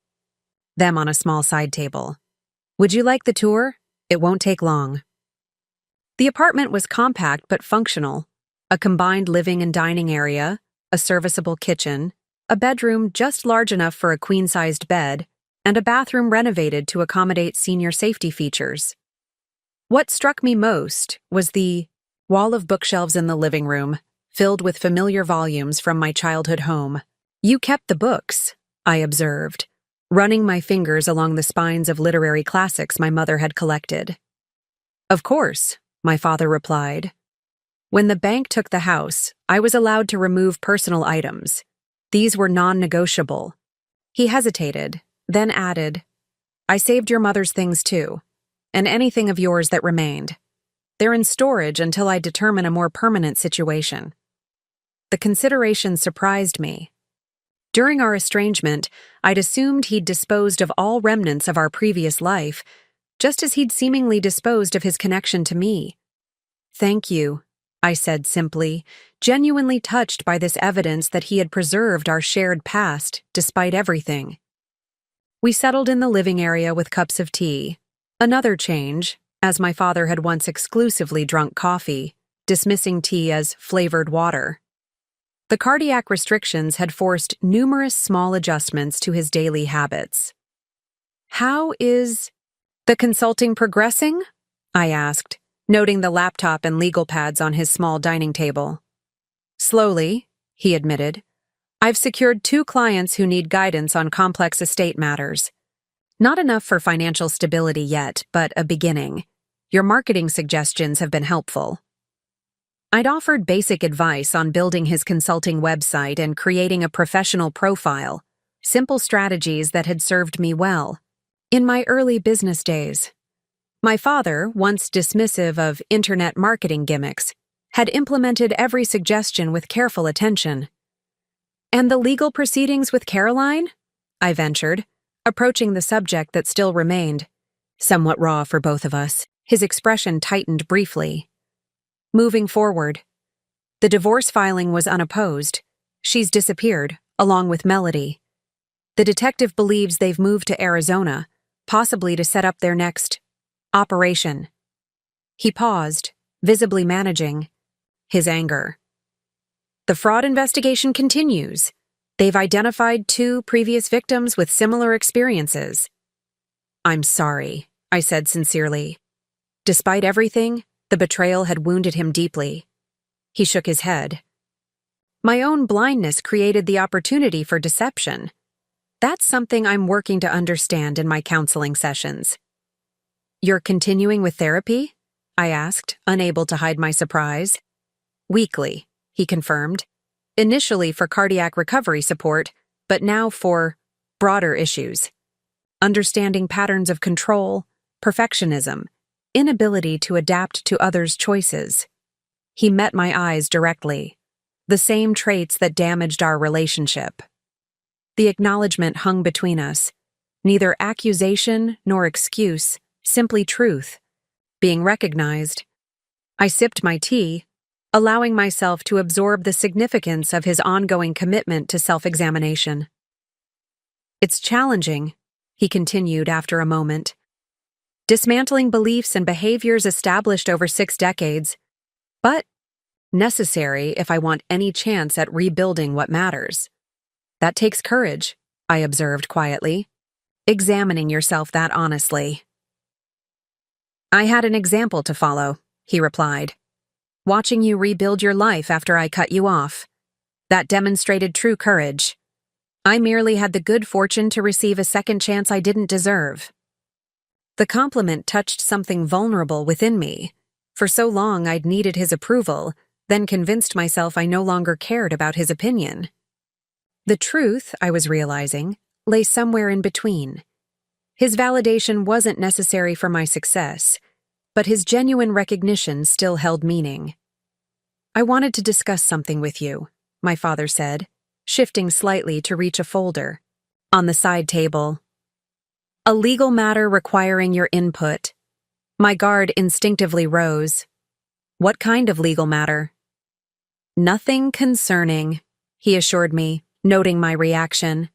them on a small side table. "Would you like the tour? It won't take long." The apartment was compact but functional. A combined living and dining area, a serviceable kitchen, a bedroom just large enough for a queen-sized bed, and a bathroom renovated to accommodate senior safety features. What struck me most was the wall of bookshelves in the living room, filled with familiar volumes from my childhood home. "You kept the books," I observed, running my fingers along the spines of literary classics my mother had collected. "Of course," my father replied. "When the bank took the house, I was allowed to remove personal items. These were non-negotiable." He hesitated, then added, "I saved your mother's things too, and anything of yours that remained. They're in storage until I determine a more permanent situation." The consideration surprised me. During our estrangement, I'd assumed he'd disposed of all remnants of our previous life, just as he'd seemingly disposed of his connection to me. "Thank you," I said simply, genuinely touched by this evidence that he had preserved our shared past despite everything. We settled in the living area with cups of tea. Another change, as my father had once exclusively drunk coffee, dismissing tea as flavored water. The cardiac restrictions had forced numerous small adjustments to his daily habits. "How is the consulting progressing?" I asked, noting the laptop and legal pads on his small dining table. "Slowly," he admitted. "I've secured 2 clients who need guidance on complex estate matters. Not enough for financial stability yet, but a beginning. Your marketing suggestions have been helpful." I'd offered basic advice on building his consulting website and creating a professional profile, simple strategies that had served me well in my early business days. My father, once dismissive of internet marketing gimmicks, had implemented every suggestion with careful attention. "And the legal proceedings with Caroline?" I ventured, approaching the subject that still remained. Somewhat raw for both of us, his expression tightened briefly. "Moving forward. The divorce filing was unopposed. She's disappeared, along with Melody. The detective believes they've moved to Arizona, possibly to set up their next operation." He paused, visibly managing his anger. "The fraud investigation continues. They've identified 2 previous victims with similar experiences." "I'm sorry," I said sincerely. Despite everything, the betrayal had wounded him deeply. He shook his head. My own blindness created the opportunity for deception. That's something I'm working to understand in my counseling sessions. You're continuing with therapy? I asked, unable to hide my surprise. Weekly, he confirmed. Initially for cardiac recovery support, but now for broader issues. Understanding patterns of control, perfectionism, inability to adapt to others' choices. He met my eyes directly. The same traits that damaged our relationship. The acknowledgement hung between us. Neither accusation nor excuse, simply truth. Being recognized. I sipped my tea, allowing myself to absorb the significance of his ongoing commitment to self-examination. It's challenging, he continued after a moment. Dismantling beliefs and behaviors established over 6 decades, but necessary if I want any chance at rebuilding what matters. That takes courage, I observed quietly, examining yourself that honestly. I had an example to follow, he replied. Watching you rebuild your life after I cut you off. That demonstrated true courage. I merely had the good fortune to receive a second chance I didn't deserve. The compliment touched something vulnerable within me. For so long I'd needed his approval, then convinced myself I no longer cared about his opinion. The truth, I was realizing, lay somewhere in between. His validation wasn't necessary for my success, but his genuine recognition still held meaning. I wanted to discuss something with you, my father said, shifting slightly to reach a folder. On the side table. A legal matter requiring your input. My guard instinctively rose. What kind of legal matter? Nothing concerning, he assured me, noting my reaction.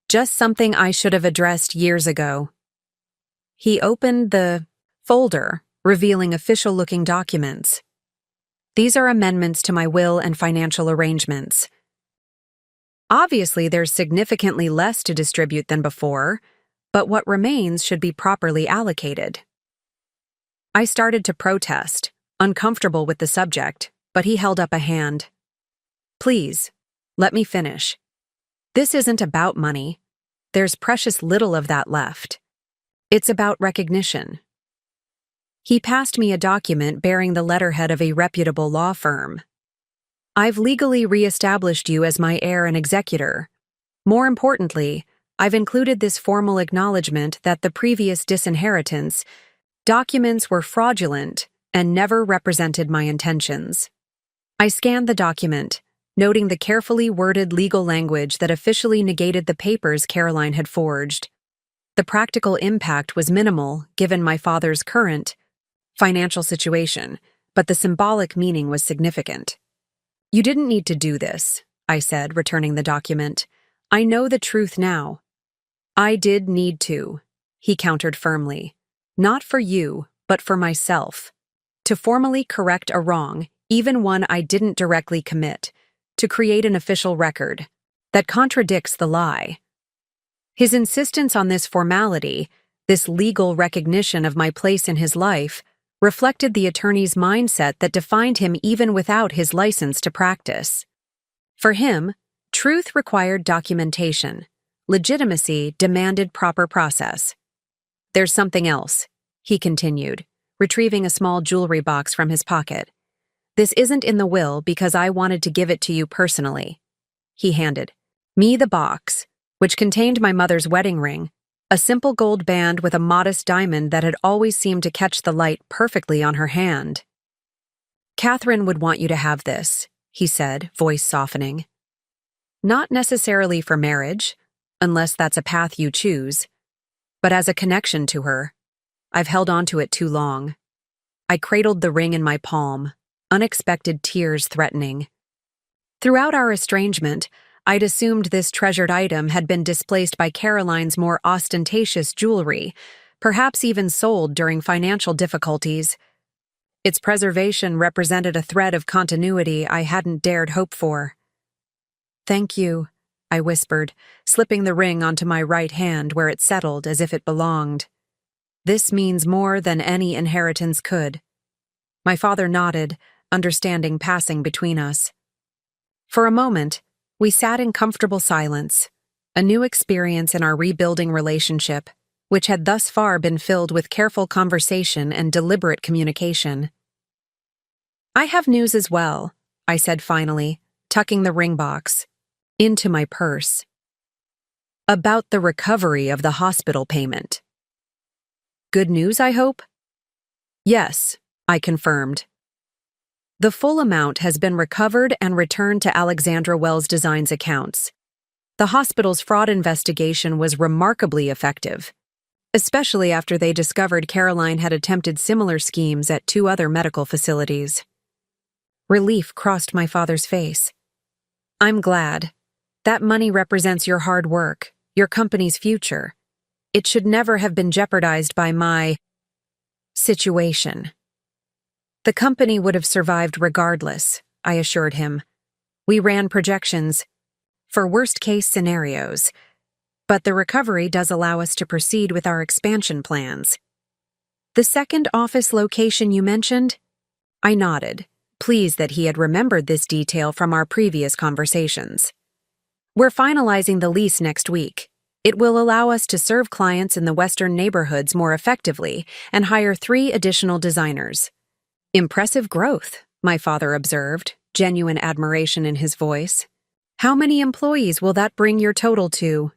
Just something I should have addressed years ago. He opened the folder, revealing official-looking documents. These are amendments to my will and financial arrangements. Obviously, there's significantly less to distribute than before, but what remains should be properly allocated. I started to protest, uncomfortable with the subject, but he held up a hand. Please, let me finish. This isn't about money. There's precious little of that left. It's about recognition. He passed me a document bearing the letterhead of a reputable law firm. I've legally re-established you as my heir and executor. More importantly, I've included this formal acknowledgement that the previous disinheritance documents were fraudulent and never represented my intentions. I scanned the document, noting the carefully worded legal language that officially negated the papers Caroline had forged. The practical impact was minimal, given my father's current financial situation, but the symbolic meaning was significant. You didn't need to do this, I said, returning the document. I know the truth now. I did need to, he countered firmly. Not for you, but for myself. To formally correct a wrong, even one I didn't directly commit, to create an official record that contradicts the lie. His insistence on this formality, this legal recognition of my place in his life, reflected the attorney's mindset that defined him even without his license to practice. For him, truth required documentation. Legitimacy demanded proper process. There's something else, he continued, retrieving a small jewelry box from his pocket. This isn't in the will because I wanted to give it to you personally. He handed me the box, which contained my mother's wedding ring, a simple gold band with a modest diamond that had always seemed to catch the light perfectly on her hand. Catherine would want you to have this, he said, voice softening. Not necessarily for marriage, unless that's a path you choose, but as a connection to her. I've held on to it too long. I cradled the ring in my palm, unexpected tears threatening. Throughout our estrangement, I'd assumed this treasured item had been displaced by Caroline's more ostentatious jewelry, perhaps even sold during financial difficulties. Its preservation represented a thread of continuity I hadn't dared hope for. Thank you, I whispered, slipping the ring onto my right hand where it settled as if it belonged. This means more than any inheritance could. My father nodded, understanding passing between us. For a moment, we sat in comfortable silence, a new experience in our rebuilding relationship, which had thus far been filled with careful conversation and deliberate communication. "I have news as well," I said finally, tucking the ring box into my purse. "About the recovery of the hospital payment." "Good news, I hope?" "Yes," I confirmed. "The full amount has been recovered and returned to Alexandra Wells Design's accounts. The hospital's fraud investigation was remarkably effective, especially after they discovered Caroline had attempted similar schemes at 2 other medical facilities." Relief crossed my father's face. "I'm glad. That money represents your hard work, your company's future. It should never have been jeopardized by my situation." "The company would have survived regardless," I assured him. "We ran projections for worst-case scenarios, but the recovery does allow us to proceed with our expansion plans." "The second office location you mentioned?" I nodded, pleased that he had remembered this detail from our previous conversations. "We're finalizing the lease next week. It will allow us to serve clients in the western neighborhoods more effectively and hire 3 additional designers." "Impressive growth," my father observed, genuine admiration in his voice. "How many employees will that bring your total to?"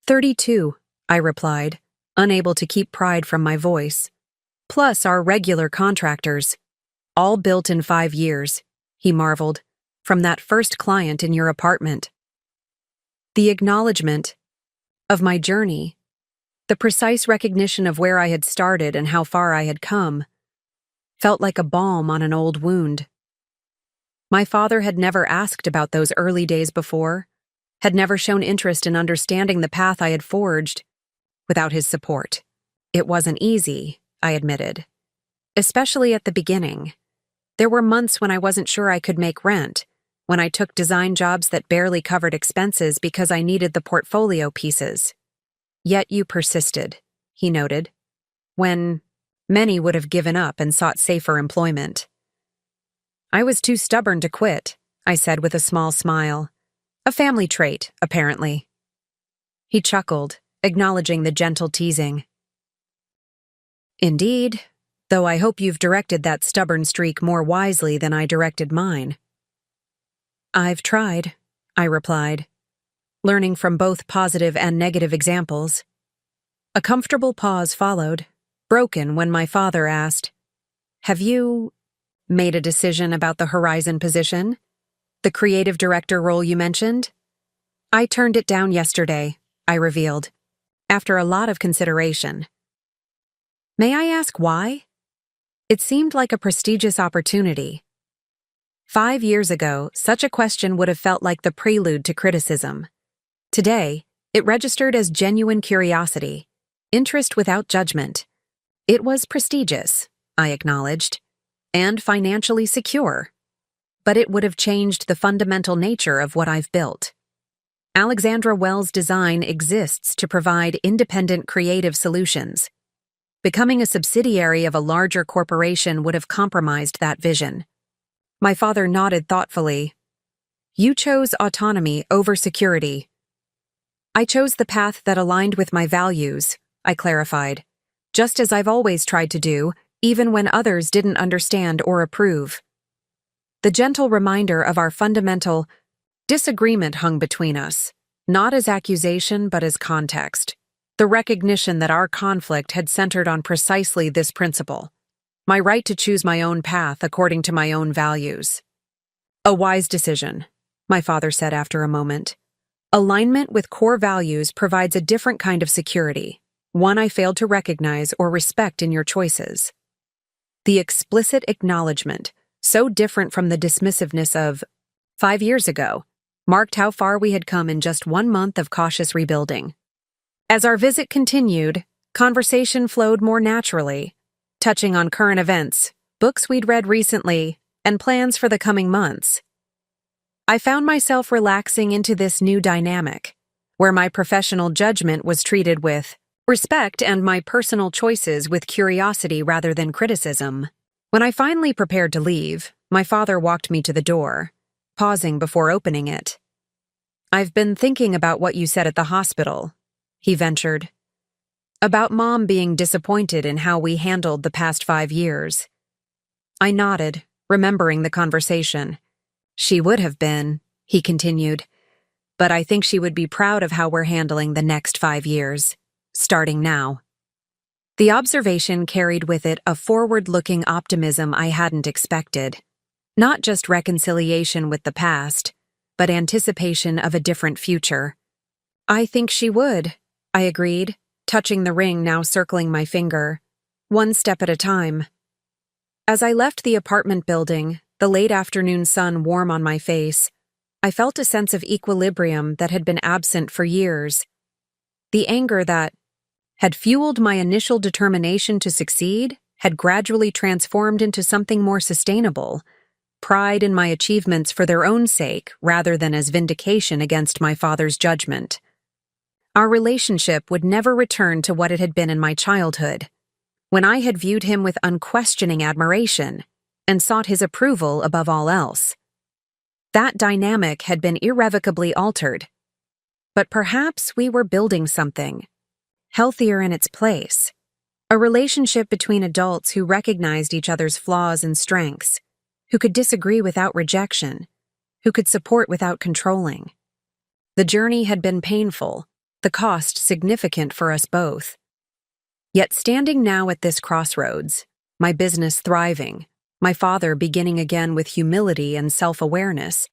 32, I replied, unable to keep pride from my voice. "Plus our regular contractors. All built in 5 years," he marveled, "from that first client in your apartment." The acknowledgement of my journey, the precise recognition of where I had started and how far I had come, felt like a balm on an old wound. My father had never asked about those early days before, had never shown interest in understanding the path I had forged without his support. It wasn't easy, I admitted, especially at the beginning. There were months when I wasn't sure I could make rent, when I took design jobs that barely covered expenses because I needed the portfolio pieces. "Yet you persisted," he noted, "when many would have given up and sought safer employment." "I was too stubborn to quit," I said with a small smile. "A family trait, apparently." He chuckled, acknowledging the gentle teasing. "Indeed, though I hope you've directed that stubborn streak more wisely than I directed mine." "I've tried," I replied, learning from both positive and negative examples. A comfortable pause followed, broken when my father asked, "Have you made a decision about the Horizon position? The creative director role you mentioned?" "I turned it down yesterday," I revealed, "after a lot of consideration." "May I ask why?" It seemed like a prestigious opportunity. 5 years ago, such a question would have felt like the prelude to criticism. Today, it registered as genuine curiosity, interest without judgment. It was prestigious, I acknowledged, and financially secure. But it would have changed the fundamental nature of what I've built. Alexandra Wells Design exists to provide independent creative solutions. Becoming a subsidiary of a larger corporation would have compromised that vision. My father nodded thoughtfully. "You chose autonomy over security." "I chose the path that aligned with my values," I clarified, "just as I've always tried to do, even when others didn't understand or approve." The gentle reminder of our fundamental disagreement hung between us, not as accusation but as context. The recognition that our conflict had centered on precisely this principle: my right to choose my own path according to my own values. "A wise decision," my father said after a moment. "Alignment with core values provides a different kind of security, one I failed to recognize or respect in your choices." The explicit acknowledgement, so different from the dismissiveness of 5 years ago, marked how far we had come in just 1 month of cautious rebuilding. As our visit continued, conversation flowed more naturally, touching on current events, books we'd read recently, and plans for the coming months. I found myself relaxing into this new dynamic, where my professional judgment was treated with respect and my personal choices with curiosity rather than criticism. When I finally prepared to leave, my father walked me to the door, pausing before opening it. "I've been thinking about what you said at the hospital," he ventured. "About Mom being disappointed in how we handled the past 5 years." I nodded, remembering the conversation. "She would have been," he continued, "but I think she would be proud of how we're handling the next 5 years, starting now." The observation carried with it a forward-looking optimism I hadn't expected. Not just reconciliation with the past, but anticipation of a different future. "I think she would," I agreed, touching the ring now circling my finger, one step at a time. As I left the apartment building, the late afternoon sun warm on my face, I felt a sense of equilibrium that had been absent for years. The anger that had fueled my initial determination to succeed had gradually transformed into something more sustainable, pride in my achievements for their own sake rather than as vindication against my father's judgment. Our relationship would never return to what it had been in my childhood, when I had viewed him with unquestioning admiration and sought his approval above all else. That dynamic had been irrevocably altered, but perhaps we were building something healthier in its place, a relationship between adults who recognized each other's flaws and strengths, who could disagree without rejection, who could support without controlling. The journey had been painful, the cost significant for us both. Yet standing now at this crossroads, my business thriving, my father beginning again with humility and self-awareness,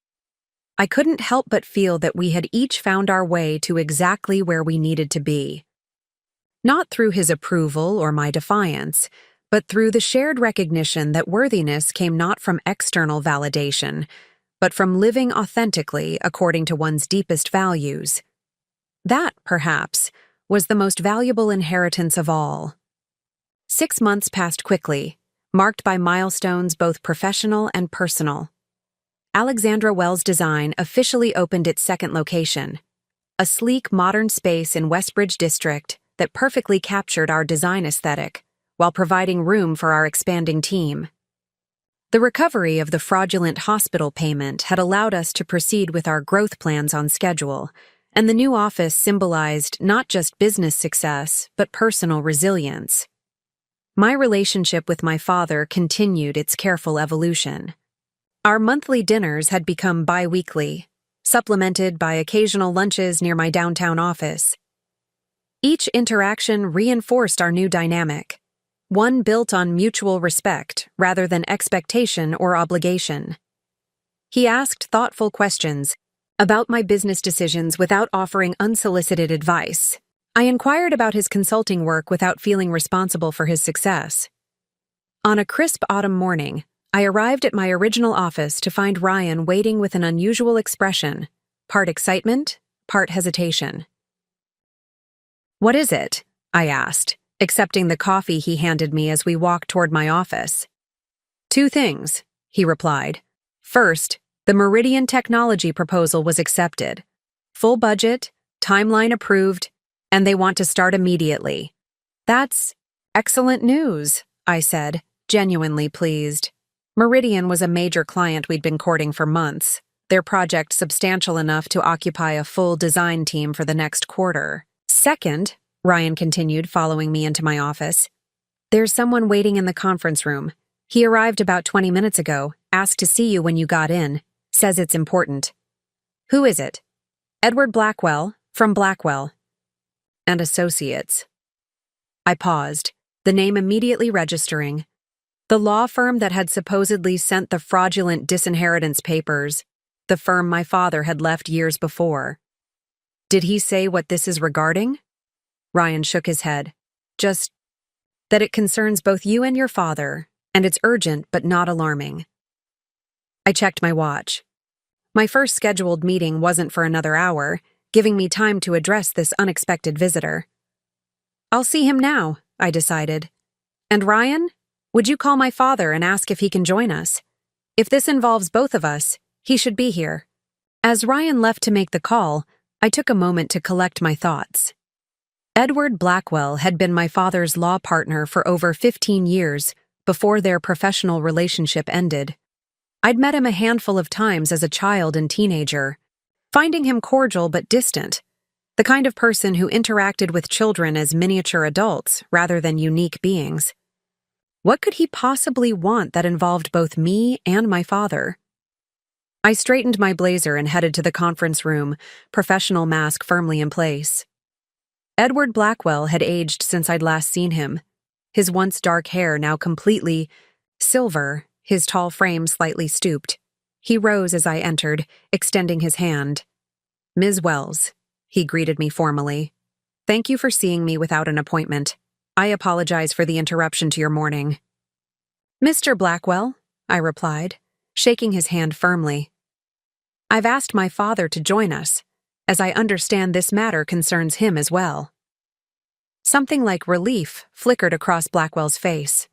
I couldn't help but feel that we had each found our way to exactly where we needed to be. Not through his approval or my defiance, but through the shared recognition that worthiness came not from external validation, but from living authentically according to one's deepest values. That, perhaps, was the most valuable inheritance of all. 6 months passed quickly, marked by milestones both professional and personal. Alexandra Wells Design officially opened its second location, a sleek, modern space in Westbridge District that perfectly captured our design aesthetic, while providing room for our expanding team. The recovery of the fraudulent hospital payment had allowed us to proceed with our growth plans on schedule, and the new office symbolized not just business success, but personal resilience. My relationship with my father continued its careful evolution. Our monthly dinners had become bi-weekly, supplemented by occasional lunches near my downtown office. Each interaction reinforced our new dynamic, one built on mutual respect rather than expectation or obligation. He asked thoughtful questions about my business decisions without offering unsolicited advice. I inquired about his consulting work without feeling responsible for his success. On a crisp autumn morning, I arrived at my original office to find Ryan waiting with an unusual expression, part excitement, part hesitation. "What is it?" I asked, accepting the coffee he handed me as we walked toward my office. "2 things," he replied. "First, the Meridian technology proposal was accepted. Full budget, timeline approved, and they want to start immediately." "That's excellent news," I said, genuinely pleased. Meridian was a major client we'd been courting for months, their project substantial enough to occupy a full design team for the next quarter. "Second," Ryan continued, following me into my office, "there's someone waiting in the conference room. He arrived about 20 minutes ago, asked to see you when you got in, says it's important." "Who is it?" "Edward Blackwell, from Blackwell and Associates." I paused, the name immediately registering. The law firm that had supposedly sent the fraudulent disinheritance papers, the firm my father had left years before. "Did he say what this is regarding?" Ryan shook his head. "Just that it concerns both you and your father, and it's urgent but not alarming." I checked my watch. My first scheduled meeting wasn't for another hour, giving me time to address this unexpected visitor. "I'll see him now," I decided. "And Ryan, would you call my father and ask if he can join us? If this involves both of us, he should be here." As Ryan left to make the call, I took a moment to collect my thoughts. Edward Blackwell had been my father's law partner for over 15 years, before their professional relationship ended. I'd met him a handful of times as a child and teenager, finding him cordial but distant, the kind of person who interacted with children as miniature adults rather than unique beings. What could he possibly want that involved both me and my father? I straightened my blazer and headed to the conference room, professional mask firmly in place. Edward Blackwell had aged since I'd last seen him, his once dark hair now completely silver, his tall frame slightly stooped. He rose as I entered, extending his hand. "Ms. Wells," he greeted me formally. "Thank you for seeing me without an appointment. I apologize for the interruption to your morning." "Mr. Blackwell," I replied, shaking his hand firmly. "I've asked my father to join us, as I understand this matter concerns him as well." Something like relief flickered across Blackwell's face.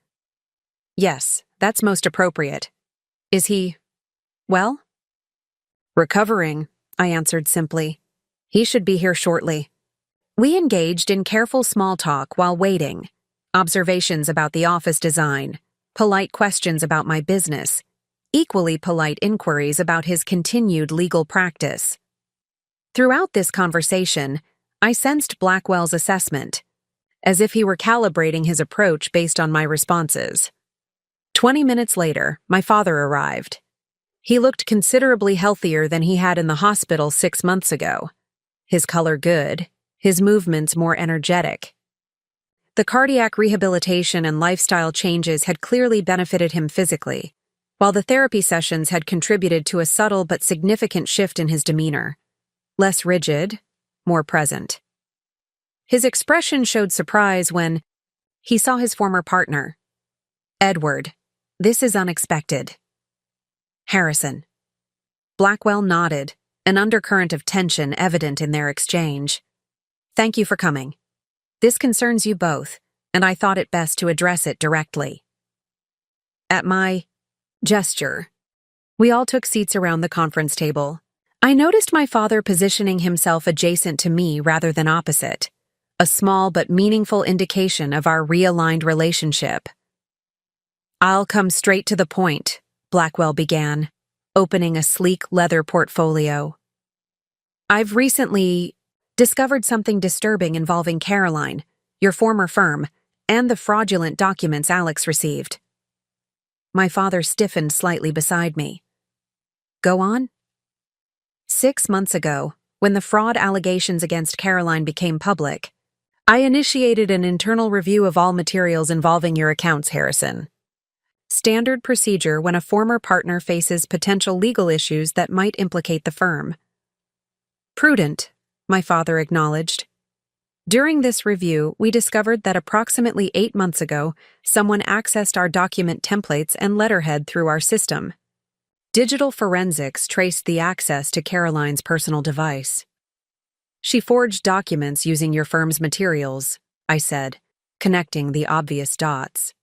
"Yes, that's most appropriate. Is he, well?" "Recovering," I answered simply. "He should be here shortly." We engaged in careful small talk while waiting, observations about the office design, polite questions about my business, equally polite inquiries about his continued legal practice. Throughout this conversation, I sensed Blackwell's assessment, as if he were calibrating his approach based on my responses. 20 minutes later, my father arrived. He looked considerably healthier than he had in the hospital 6 months ago. His color good, his movements more energetic. The cardiac rehabilitation and lifestyle changes had clearly benefited him physically, while the therapy sessions had contributed to a subtle but significant shift in his demeanor. Less rigid, more present. His expression showed surprise when he saw his former partner. "Edward, this is unexpected." "Harrison." Blackwell nodded, an undercurrent of tension evident in their exchange. "Thank you for coming. This concerns you both, and I thought it best to address it directly." At my gesture, we all took seats around the conference table. I noticed my father positioning himself adjacent to me rather than opposite, a small but meaningful indication of our realigned relationship. "I'll come straight to the point," Blackwell began, opening a sleek leather portfolio. "I've recently discovered something disturbing involving Caroline, your former firm, and the fraudulent documents Alex received." My father stiffened slightly beside me. "Go on." 6 months ago, when the fraud allegations against Caroline became public, I initiated an internal review of all materials involving your accounts, Harrison. Standard procedure when a former partner faces potential legal issues that might implicate the firm. "Prudent," my father acknowledged. "During this review, we discovered that approximately 8 months ago, someone accessed our document templates and letterhead through our system. Digital forensics traced the access to Caroline's personal device. She forged documents using your firm's materials," I said, connecting the obvious dots.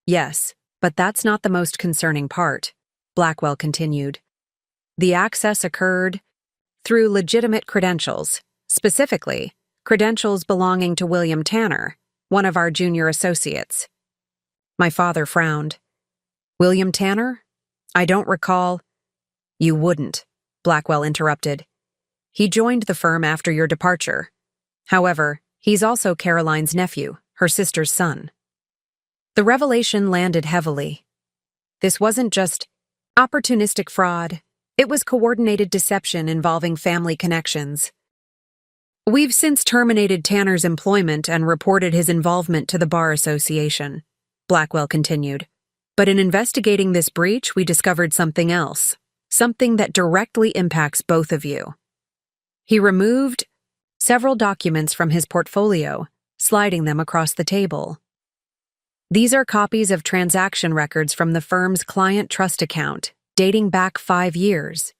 "Yes, but that's not the most concerning part," Blackwell continued. "The access occurred through legitimate credentials, specifically credentials belonging to William Tanner, one of our junior associates." My father frowned. "William Tanner? I don't recall—" "You wouldn't," Blackwell interrupted. "He joined the firm after your departure. However, he's also Caroline's nephew, her sister's son." The revelation landed heavily. This wasn't just opportunistic fraud, it was coordinated deception involving family connections. "We've since terminated Tanner's employment and reported his involvement to the Bar Association," Blackwell continued. "But in investigating this breach, we discovered something else, something that directly impacts both of you." He removed several documents from his portfolio, sliding them across the table. "These are copies of transaction records from the firm's client trust account, dating back 5 years.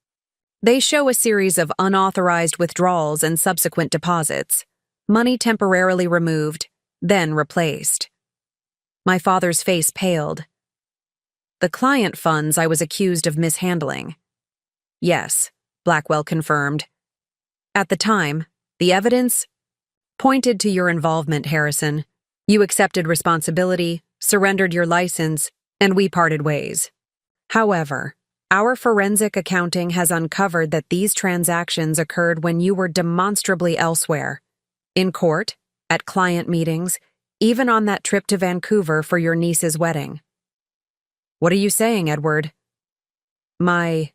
They show a series of unauthorized withdrawals and subsequent deposits, money temporarily removed, then replaced." My father's face paled. "The client funds I was accused of mishandling." "Yes," Blackwell confirmed. "At the time, the evidence pointed to your involvement, Harrison. You accepted responsibility, surrendered your license, and we parted ways. However, our forensic accounting has uncovered that these transactions occurred when you were demonstrably elsewhere. In court, at client meetings, even on that trip to Vancouver for your niece's wedding. What are you saying, Edward? My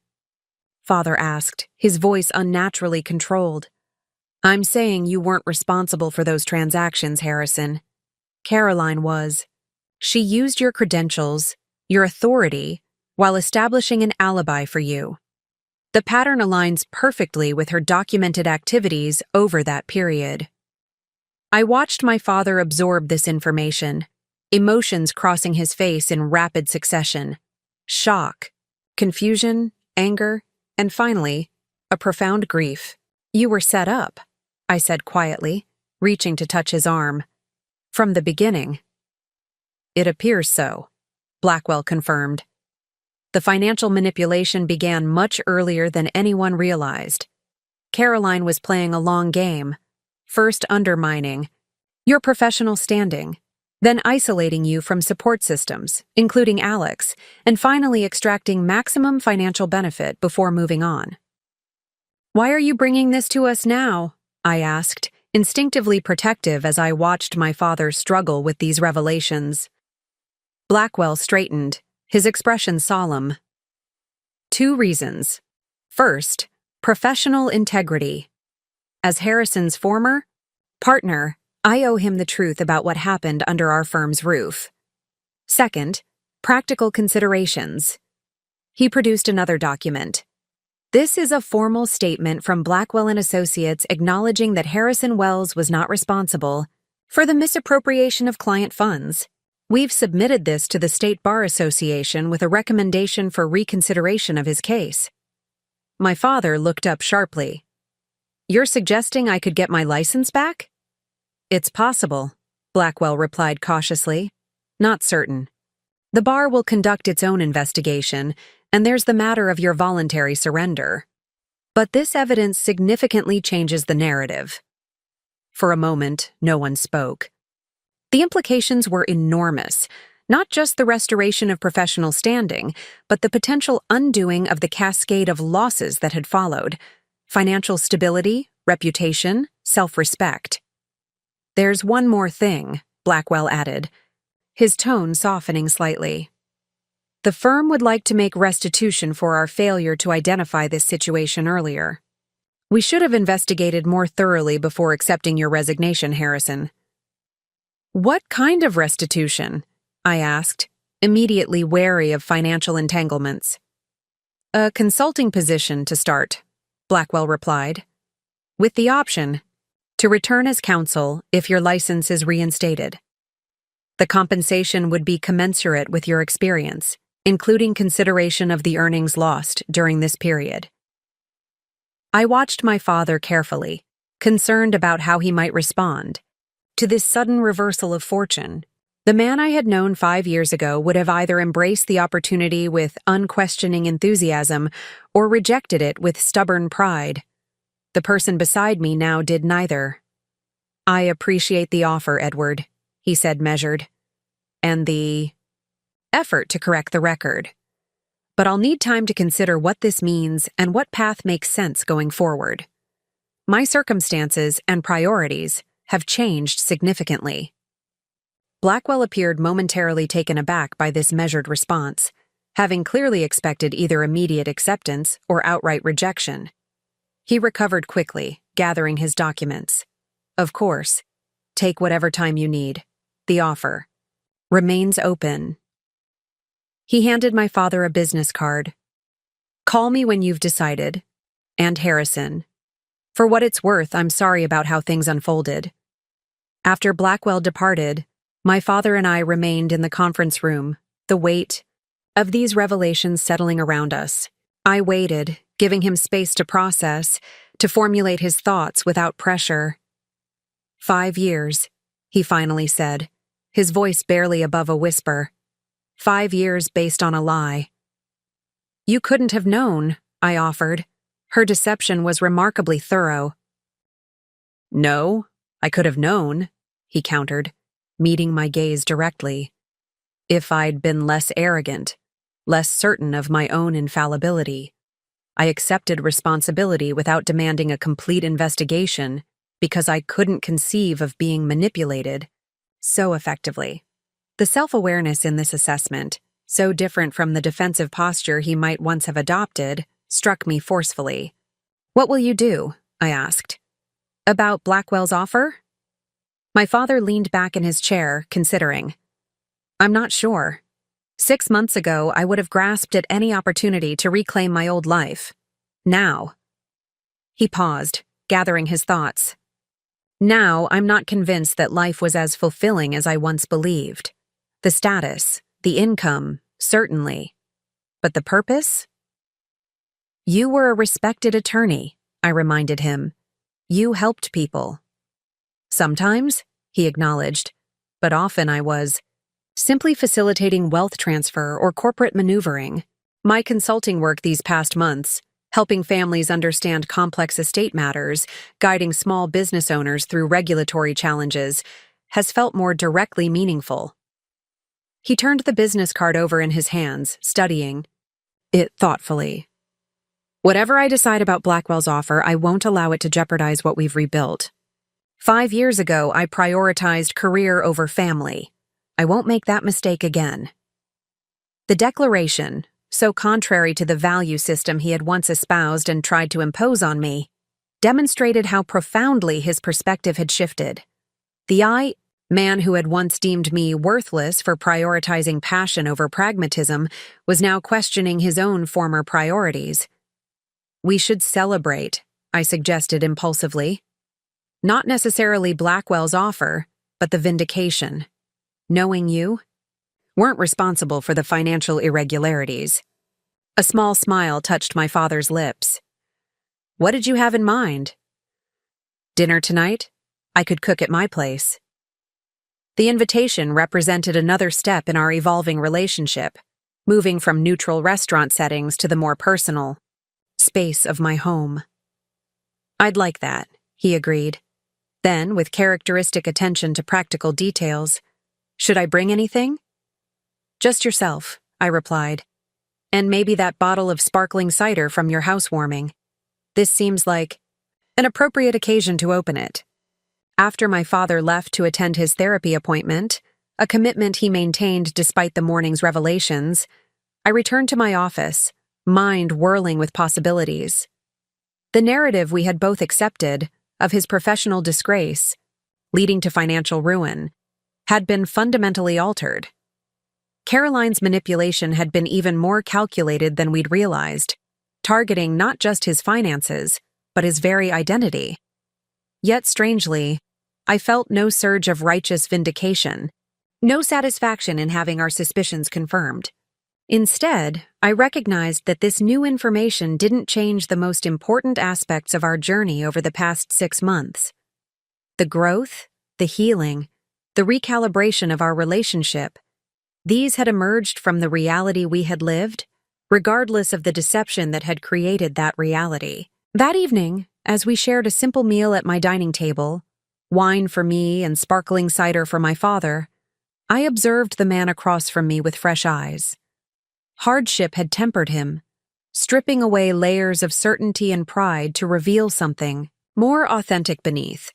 father asked, his voice unnaturally controlled. I'm saying you weren't responsible for those transactions, Harrison. Caroline was. She used your credentials, your authority, while establishing an alibi for you. The pattern aligns perfectly with her documented activities over that period. I watched my father absorb this information, emotions crossing his face in rapid succession. Shock, confusion, anger, and finally, a profound grief. You were set up, I said quietly, reaching to touch his arm. From the beginning. It appears so, Blackwell confirmed. The financial manipulation began much earlier than anyone realized. Caroline was playing a long game, first undermining your professional standing, then isolating you from support systems, including Alex, and finally extracting maximum financial benefit before moving on. Why are you bringing this to us now? I asked, instinctively protective as I watched my father struggle with these revelations. Blackwell straightened, his expression solemn. 2 reasons. First, professional integrity. As Harrison's former partner, I owe him the truth about what happened under our firm's roof. Second, practical considerations. He produced another document. This is a formal statement from Blackwell and Associates acknowledging that Harrison Wells was not responsible for the misappropriation of client funds. We've submitted this to the State Bar Association with a recommendation for reconsideration of his case. My father looked up sharply. You're suggesting I could get my license back? It's possible, Blackwell replied cautiously. Not certain. The bar will conduct its own investigation, and there's the matter of your voluntary surrender. But this evidence significantly changes the narrative. For a moment, no one spoke. The implications were enormous, not just the restoration of professional standing, but the potential undoing of the cascade of losses that had followed: financial stability, reputation, self-respect. There's one more thing, Blackwell added, his tone softening slightly. The firm would like to make restitution for our failure to identify this situation earlier. We should have investigated more thoroughly before accepting your resignation, Harrison. What kind of restitution? I asked, immediately wary of financial entanglements. A consulting position to start, Blackwell replied, with the option to return as counsel if your license is reinstated. The compensation would be commensurate with your experience, including consideration of the earnings lost during this period. I watched my father carefully, concerned about how he might respond to this sudden reversal of fortune. The man I had known 5 years ago would have either embraced the opportunity with unquestioning enthusiasm or rejected it with stubborn pride. The person beside me now did neither. I appreciate the offer, Edward, he said measured, and the effort to correct the record. But I'll need time to consider what this means and what path makes sense going forward. My circumstances and priorities have changed significantly. Blackwell appeared momentarily taken aback by this measured response, having clearly expected either immediate acceptance or outright rejection. He recovered quickly, gathering his documents. Of course, take whatever time you need. The offer remains open. He handed my father a business card. Call me when you've decided. And Harrison. For what it's worth, I'm sorry about how things unfolded. After Blackwell departed, my father and I remained in the conference room, the weight of these revelations settling around us. I waited, giving him space to process, to formulate his thoughts without pressure. 5 years, he finally said, his voice barely above a whisper. 5 years based on a lie. You couldn't have known, I offered. Her deception was remarkably thorough. No, I could have known, he countered, meeting my gaze directly. If I'd been less arrogant, less certain of my own infallibility. I accepted responsibility without demanding a complete investigation because I couldn't conceive of being manipulated so effectively. The self-awareness in this assessment, so different from the defensive posture he might once have adopted, struck me forcefully. "What will you do?" I asked. "About Blackwell's offer?" My father leaned back in his chair, considering. "I'm not sure. 6 months ago, I would have grasped at any opportunity to reclaim my old life. Now." He paused, gathering his thoughts. "Now, I'm not convinced that life was as fulfilling as I once believed. The status, the income, certainly. But the purpose? You were a respected attorney," I reminded him. "You helped people." "Sometimes," he acknowledged, "but often I was simply facilitating wealth transfer or corporate maneuvering. My consulting work these past months, helping families understand complex estate matters, guiding small business owners through regulatory challenges, has felt more directly meaningful." He turned the business card over in his hands, studying it thoughtfully. "Whatever I decide about Blackwell's offer, I won't allow it to jeopardize what we've rebuilt. 5 years ago, I prioritized career over family. I won't make that mistake again." The declaration, so contrary to the value system he had once espoused and tried to impose on me, demonstrated how profoundly his perspective had shifted. The man who had once deemed me worthless for prioritizing passion over pragmatism was now questioning his own former priorities. "We should celebrate," I suggested impulsively. "Not necessarily Blackwell's offer, but the vindication. Knowing you weren't responsible for the financial irregularities." A small smile touched my father's lips. "What did you have in mind?" "Dinner tonight? I could cook at my place." The invitation represented another step in our evolving relationship, moving from neutral restaurant settings to the more personal space of my home. "I'd like that," he agreed. Then, with characteristic attention to practical details, "Should I bring anything?" "Just yourself," I replied. "And maybe that bottle of sparkling cider from your housewarming. This seems like an appropriate occasion to open it." After my father left to attend his therapy appointment, a commitment he maintained despite the morning's revelations, I returned to my office, mind whirling with possibilities. The narrative we had both accepted, of his professional disgrace, leading to financial ruin, had been fundamentally altered. Caroline's manipulation had been even more calculated than we'd realized, targeting not just his finances, but his very identity. Yet strangely, I felt no surge of righteous vindication, no satisfaction in having our suspicions confirmed. Instead, I recognized that this new information didn't change the most important aspects of our journey over the past 6 months. The growth, the healing, the recalibration of our relationship, these had emerged from the reality we had lived, regardless of the deception that had created that reality. That evening, as we shared a simple meal at my dining table, wine for me and sparkling cider for my father, I observed the man across from me with fresh eyes. Hardship had tempered him, stripping away layers of certainty and pride to reveal something more authentic beneath.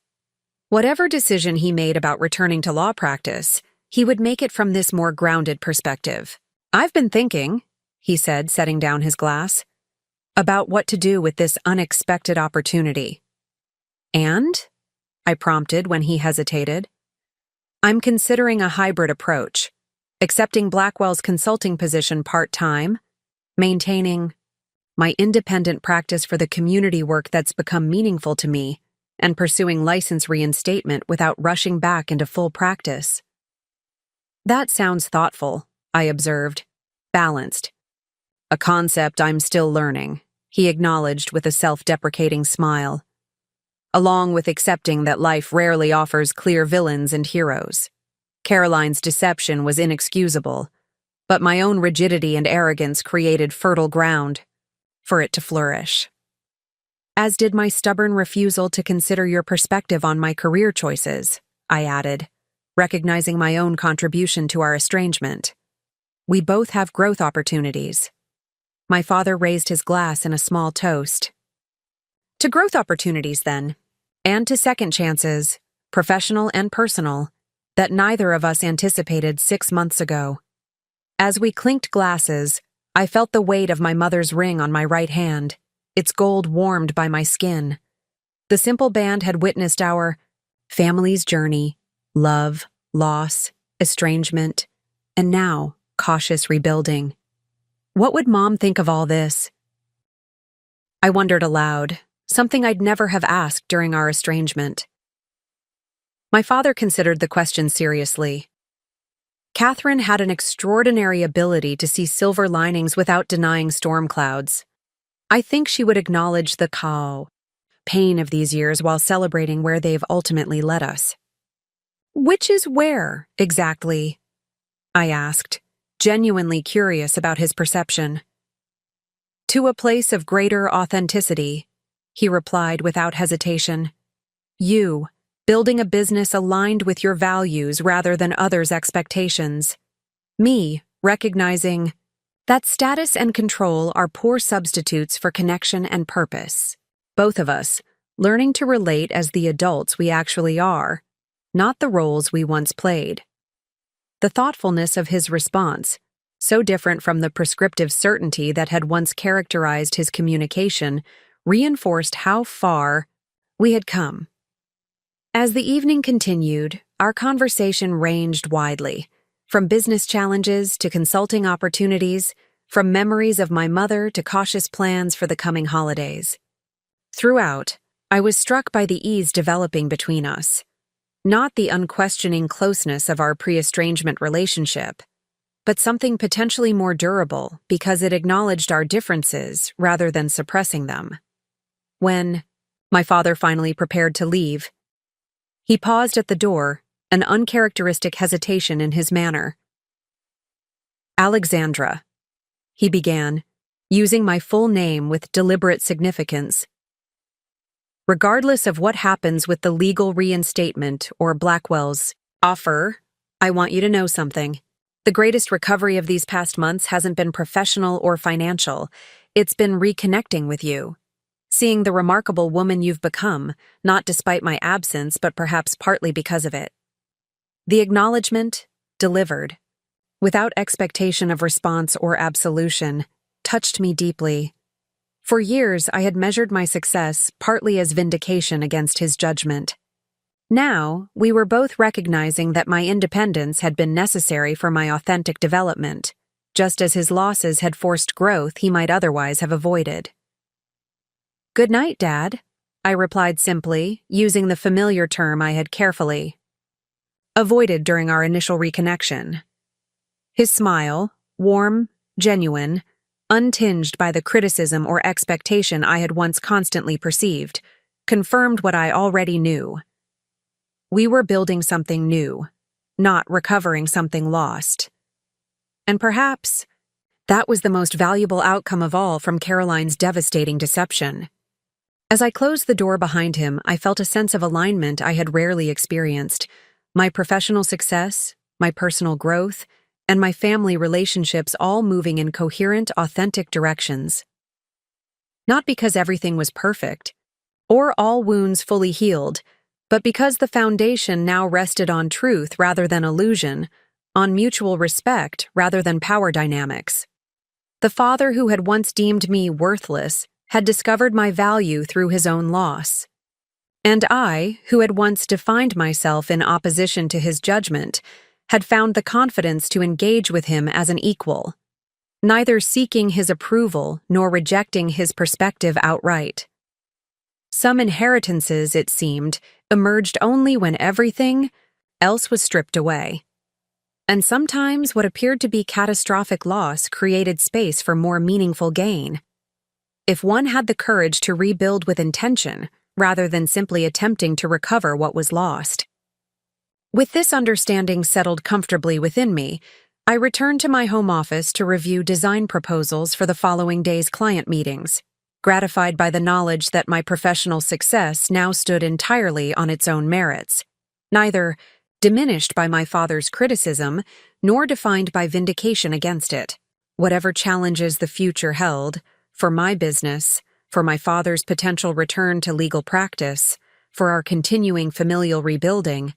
Whatever decision he made about returning to law practice, he would make it from this more grounded perspective. "I've been thinking," he said, setting down his glass, "about what to do with this unexpected opportunity." "And?" I prompted when he hesitated. "I'm considering a hybrid approach, accepting Blackwell's consulting position part-time, maintaining my independent practice for the community work that's become meaningful to me, and pursuing license reinstatement without rushing back into full practice." "That sounds thoughtful," I observed. "Balanced. A concept I'm still learning," he acknowledged with a self-deprecating smile. "Along with accepting that life rarely offers clear villains and heroes. Caroline's deception was inexcusable, but my own rigidity and arrogance created fertile ground for it to flourish. As did my stubborn refusal to consider your perspective on my career choices," I added, recognizing my own contribution to our estrangement. We both have growth opportunities. My father raised his glass in a small toast. To growth opportunities, then, and to second chances, professional and personal, that neither of us anticipated 6 months ago. As we clinked glasses, I felt the weight of my mother's ring on my right hand, its gold warmed by my skin. The simple band had witnessed our family's journey, love, loss, estrangement, and now cautious rebuilding. What would Mom think of all this? I wondered aloud, something I'd never have asked during our estrangement. My father considered the question seriously. Catherine had an extraordinary ability to see silver linings without denying storm clouds. I think she would acknowledge the pain of these years while celebrating where they've ultimately led us. Which is where, exactly? I asked, genuinely curious about his perception. To a place of greater authenticity, he replied without hesitation. You, building a business aligned with your values rather than others' expectations. Me, recognizing that status and control are poor substitutes for connection and purpose. Both of us, learning to relate as the adults we actually are, not the roles we once played. The thoughtfulness of his response, so different from the prescriptive certainty that had once characterized his communication, reinforced how far we had come. As the evening continued, our conversation ranged widely, from business challenges to consulting opportunities, from memories of my mother to cautious plans for the coming holidays. Throughout, I was struck by the ease developing between us. Not the unquestioning closeness of our pre-estrangement relationship, but something potentially more durable because it acknowledged our differences rather than suppressing them. When my father finally prepared to leave, he paused at the door, an uncharacteristic hesitation in his manner. Alexandra, he began, using my full name with deliberate significance. Regardless of what happens with the legal reinstatement or Blackwell's offer, I want you to know something. The greatest recovery of these past months hasn't been professional or financial. It's been reconnecting with you. Seeing the remarkable woman you've become, not despite my absence, but perhaps partly because of it. The acknowledgement, delivered, without expectation of response or absolution, touched me deeply. For years, I had measured my success partly as vindication against his judgment. Now, we were both recognizing that my independence had been necessary for my authentic development, just as his losses had forced growth he might otherwise have avoided. "Good night, Dad," I replied simply, using the familiar term I had carefully avoided during our initial reconnection. His smile, warm, genuine, untinged by the criticism or expectation I had once constantly perceived, confirmed what I already knew. We were building something new, not recovering something lost. And perhaps that was the most valuable outcome of all from Caroline's devastating deception. As I closed the door behind him, I felt a sense of alignment I had rarely experienced. My professional success, my personal growth, and my family relationships all moving in coherent, authentic directions. Not because everything was perfect, or all wounds fully healed, but because the foundation now rested on truth rather than illusion, on mutual respect rather than power dynamics. The father who had once deemed me worthless had discovered my value through his own loss. And I, who had once defined myself in opposition to his judgment, had found the confidence to engage with him as an equal, neither seeking his approval nor rejecting his perspective outright. Some inheritances, it seemed, emerged only when everything else was stripped away. And sometimes what appeared to be catastrophic loss created space for more meaningful gain. If one had the courage to rebuild with intention, rather than simply attempting to recover what was lost. With this understanding settled comfortably within me, I returned to my home office to review design proposals for the following day's client meetings, gratified by the knowledge that my professional success now stood entirely on its own merits, neither diminished by my father's criticism, nor defined by vindication against it. Whatever challenges the future held, for my business, for my father's potential return to legal practice, for our continuing familial rebuilding,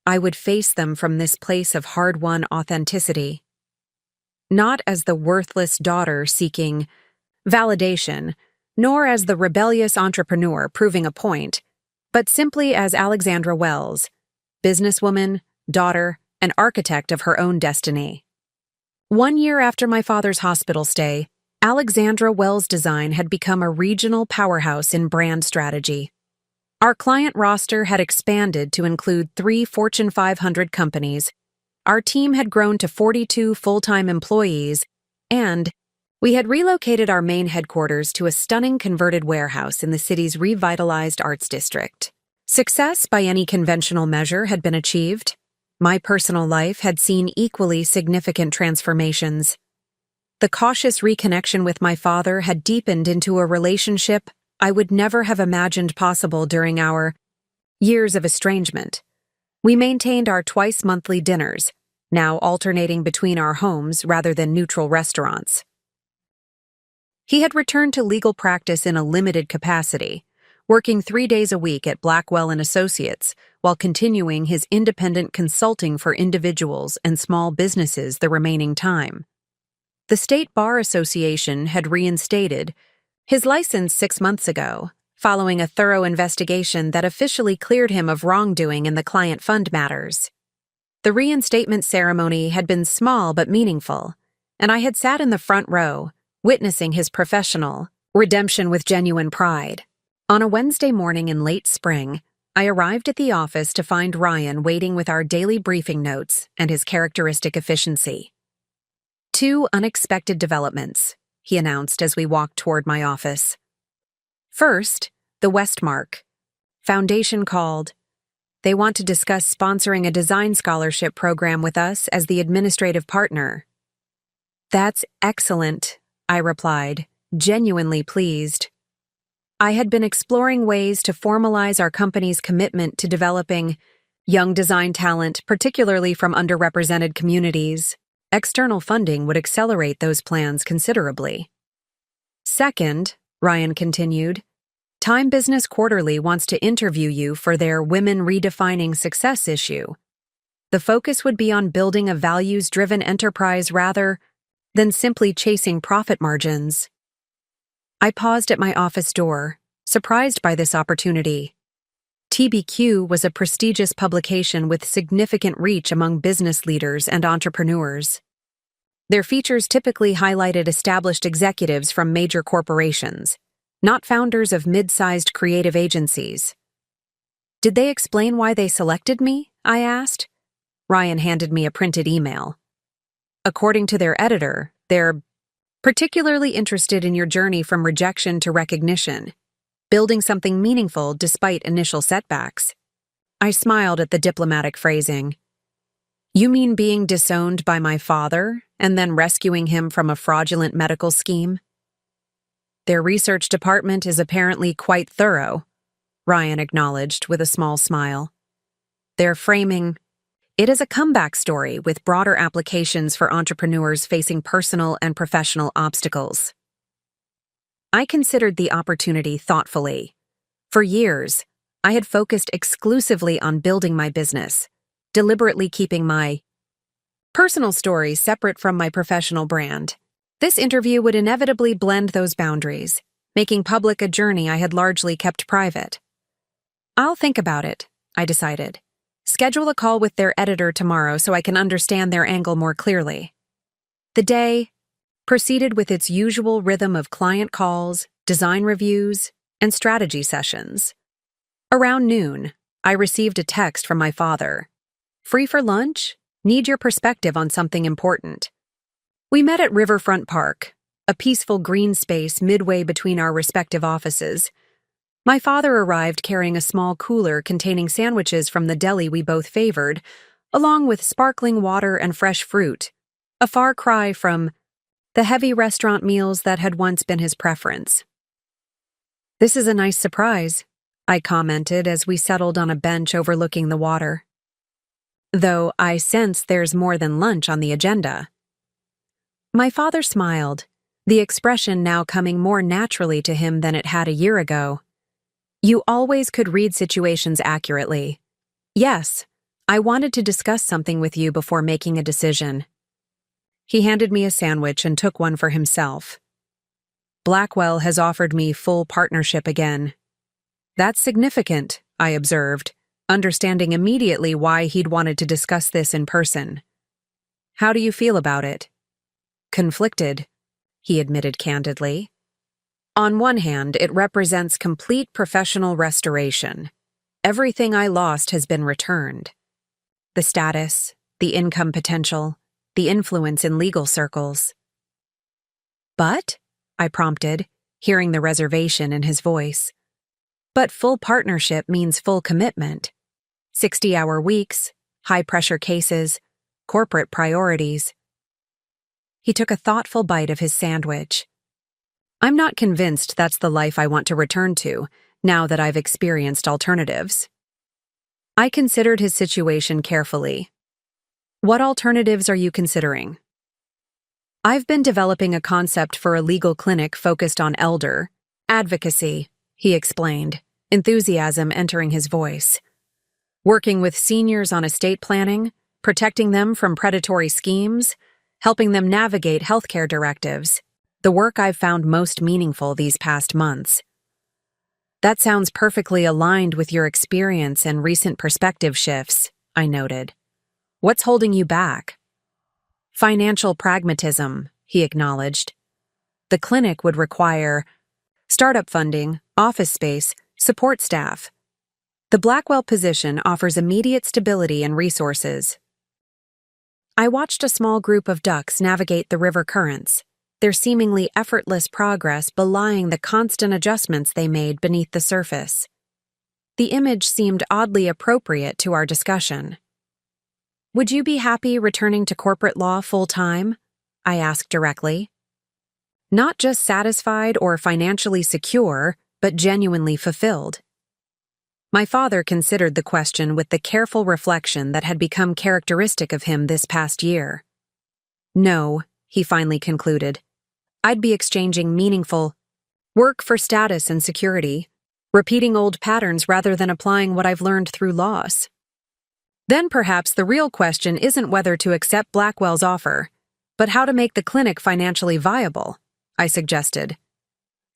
I would face them from this place of hard-won authenticity. Not as the worthless daughter seeking validation, nor as the rebellious entrepreneur proving a point, but simply as Alexandra Wells, businesswoman, daughter, and architect of her own destiny. 1 year after my father's hospital stay, Alexandra Wells Design had become a regional powerhouse in brand strategy. Our client roster had expanded to include 3 Fortune 500 companies. Our team had grown to 42 full-time employees, and we had relocated our main headquarters to a stunning converted warehouse in the city's revitalized arts district. Success by any conventional measure had been achieved. My personal life had seen equally significant transformations. The cautious reconnection with my father had deepened into a relationship I would never have imagined possible during our years of estrangement. We maintained our twice-monthly dinners, now alternating between our homes rather than neutral restaurants. He had returned to legal practice in a limited capacity, working 3 days a week at Blackwell & Associates while continuing his independent consulting for individuals and small businesses the remaining time. The State Bar Association had reinstated his license 6 months ago, following a thorough investigation that officially cleared him of wrongdoing in the client fund matters. The reinstatement ceremony had been small but meaningful, and I had sat in the front row, witnessing his professional redemption with genuine pride. On a Wednesday morning in late spring, I arrived at the office to find Ryan waiting with our daily briefing notes and his characteristic efficiency. 2 unexpected developments, he announced as we walked toward my office. First, the Westmark Foundation called. They want to discuss sponsoring a design scholarship program with us as the administrative partner. That's excellent, I replied, genuinely pleased. I had been exploring ways to formalize our company's commitment to developing young design talent, particularly from underrepresented communities. External funding would accelerate those plans considerably. Second, Ryan continued, Time Business Quarterly wants to interview you for their Women Redefining Success issue. The focus would be on building a values-driven enterprise rather than simply chasing profit margins. I paused at my office door, surprised by this opportunity. TBQ was a prestigious publication with significant reach among business leaders and entrepreneurs. Their features typically highlighted established executives from major corporations, not founders of mid-sized creative agencies. Did they explain why they selected me? I asked. Ryan handed me a printed email. According to their editor, they're particularly interested in your journey from rejection to recognition, building something meaningful despite initial setbacks. I smiled at the diplomatic phrasing. You mean being disowned by my father and then rescuing him from a fraudulent medical scheme? Their research department is apparently quite thorough, Ryan acknowledged with a small smile. They're framing it as a comeback story with broader applications for entrepreneurs facing personal and professional obstacles. I considered the opportunity thoughtfully. For years, I had focused exclusively on building my business, deliberately keeping my personal story separate from my professional brand. This interview would inevitably blend those boundaries, making public a journey I had largely kept private. I'll think about it, I decided. Schedule a call with their editor tomorrow so I can understand their angle more clearly. The day proceeded with its usual rhythm of client calls, design reviews, and strategy sessions. Around noon, I received a text from my father. Free for lunch? Need your perspective on something important. We met at Riverfront Park, a peaceful green space midway between our respective offices. My father arrived carrying a small cooler containing sandwiches from the deli we both favored, along with sparkling water and fresh fruit, a far cry from the heavy restaurant meals that had once been his preference. This is a nice surprise, I commented as we settled on a bench overlooking the water. though I sense there's more than lunch on the agenda. My father smiled, the expression now coming more naturally to him than it had a year ago. You always could read situations accurately. Yes, I wanted to discuss something with you before making a decision. He handed me a sandwich and took one for himself. Blackwell has offered me full partnership again. That's significant, I observed, understanding immediately why he'd wanted to discuss this in person. How do you feel about it? Conflicted, he admitted candidly. On one hand, it represents complete professional restoration. Everything I lost has been returned. The status, the income potential, the influence in legal circles. But, I prompted, hearing the reservation in his voice. But full partnership means full commitment. 60-hour weeks, high-pressure cases, corporate priorities. He took a thoughtful bite of his sandwich. I'm not convinced that's the life I want to return to, now that I've experienced alternatives. I considered his situation carefully. What alternatives are you considering? I've been developing a concept for a legal clinic focused on elder advocacy, he explained, enthusiasm entering his voice. Working with seniors on estate planning, protecting them from predatory schemes, helping them navigate healthcare directives, the work I've found most meaningful these past months. That sounds perfectly aligned with your experience and recent perspective shifts, I noted. What's holding you back? Financial pragmatism, he acknowledged. The clinic would require startup funding, office space, support staff. The Blackwell position offers immediate stability and resources. I watched a small group of ducks navigate the river currents, their seemingly effortless progress belying the constant adjustments they made beneath the surface. The image seemed oddly appropriate to our discussion. Would you be happy returning to corporate law full-time? I asked directly. Not just satisfied or financially secure, but genuinely fulfilled. My father considered the question with the careful reflection that had become characteristic of him this past year. No, he finally concluded. I'd be exchanging meaningful work for status and security, repeating old patterns rather than applying what I've learned through loss. Then perhaps the real question isn't whether to accept Blackwell's offer, but how to make the clinic financially viable, I suggested.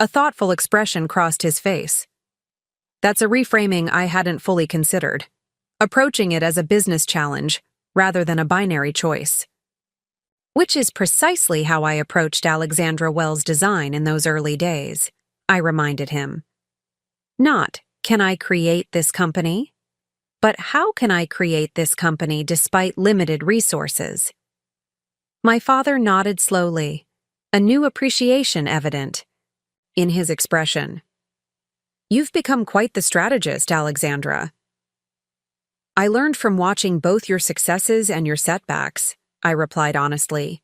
A thoughtful expression crossed his face. That's a reframing I hadn't fully considered, approaching it as a business challenge rather than a binary choice. Which is precisely how I approached Alexandra Wells' design in those early days, I reminded him. Not, can I create this company? But how can I create this company despite limited resources? My father nodded slowly, a new appreciation evident in his expression. You've become quite the strategist, Alexandra. I learned from watching both your successes and your setbacks, I replied honestly,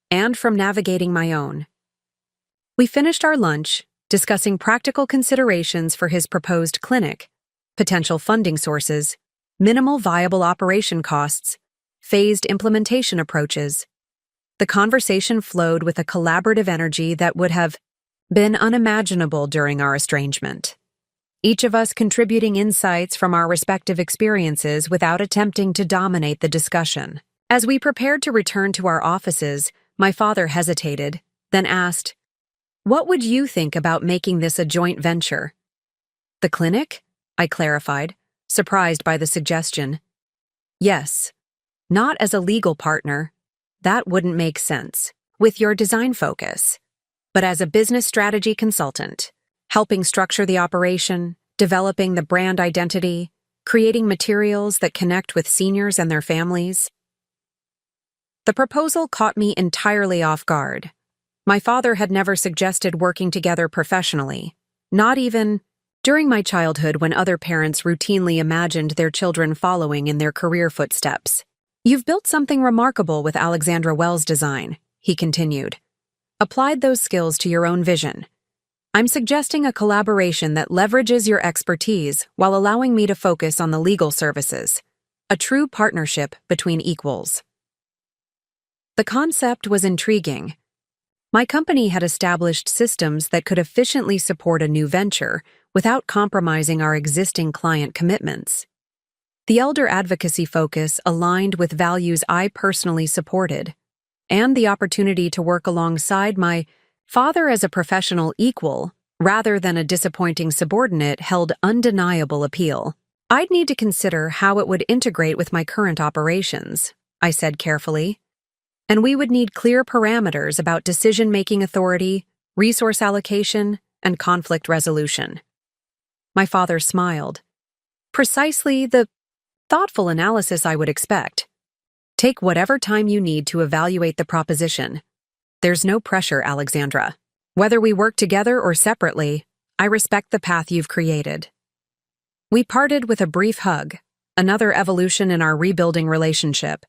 and from navigating my own. We finished our lunch, discussing practical considerations for his proposed clinic, potential funding sources, minimal viable operation costs, phased implementation approaches. The conversation flowed with a collaborative energy that would have been unimaginable during our estrangement. Each of us contributing insights from our respective experiences without attempting to dominate the discussion. As we prepared to return to our offices, my father hesitated, then asked, "What would you think about making this a joint venture?" "The clinic?" I clarified, surprised by the suggestion. "Yes. Not as a legal partner. That wouldn't make sense, with your design focus. But as a business strategy consultant, helping structure the operation, developing the brand identity, creating materials that connect with seniors and their families." The proposal caught me entirely off guard. My father had never suggested working together professionally, not even during my childhood when other parents routinely imagined their children following in their career footsteps. "You've built something remarkable with Alexandra Wells' design," he continued. "Applied those skills to your own vision. I'm suggesting a collaboration that leverages your expertise while allowing me to focus on the legal services. a true partnership between equals. The concept was intriguing. My company had established systems that could efficiently support a new venture without compromising our existing client commitments. The elder advocacy focus aligned with values I personally supported, and the opportunity to work alongside my father as a professional equal rather than a disappointing subordinate held undeniable appeal. I'd need to consider how it would integrate with my current operations, I said carefully, and we would need clear parameters about decision-making authority, resource allocation, and conflict resolution. My father smiled. Precisely the thoughtful analysis I would expect. Take whatever time you need to evaluate the proposition. There's no pressure, Alexandra. Whether we work together or separately, I respect the path you've created. We parted with a brief hug, another evolution in our rebuilding relationship,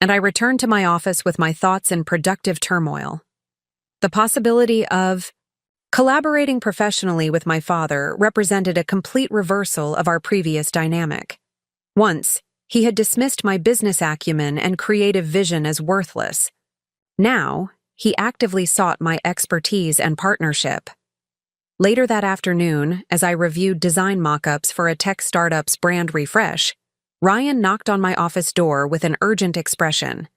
and I returned to my office with my thoughts in productive turmoil. The possibility of collaborating professionally with my father represented a complete reversal of our previous dynamic. Once, he had dismissed my business acumen and creative vision as worthless. Now, he actively sought my expertise and partnership. Later that afternoon, as I reviewed design mock-ups for a tech startup's brand refresh, Ryan knocked on my office door with an urgent expression.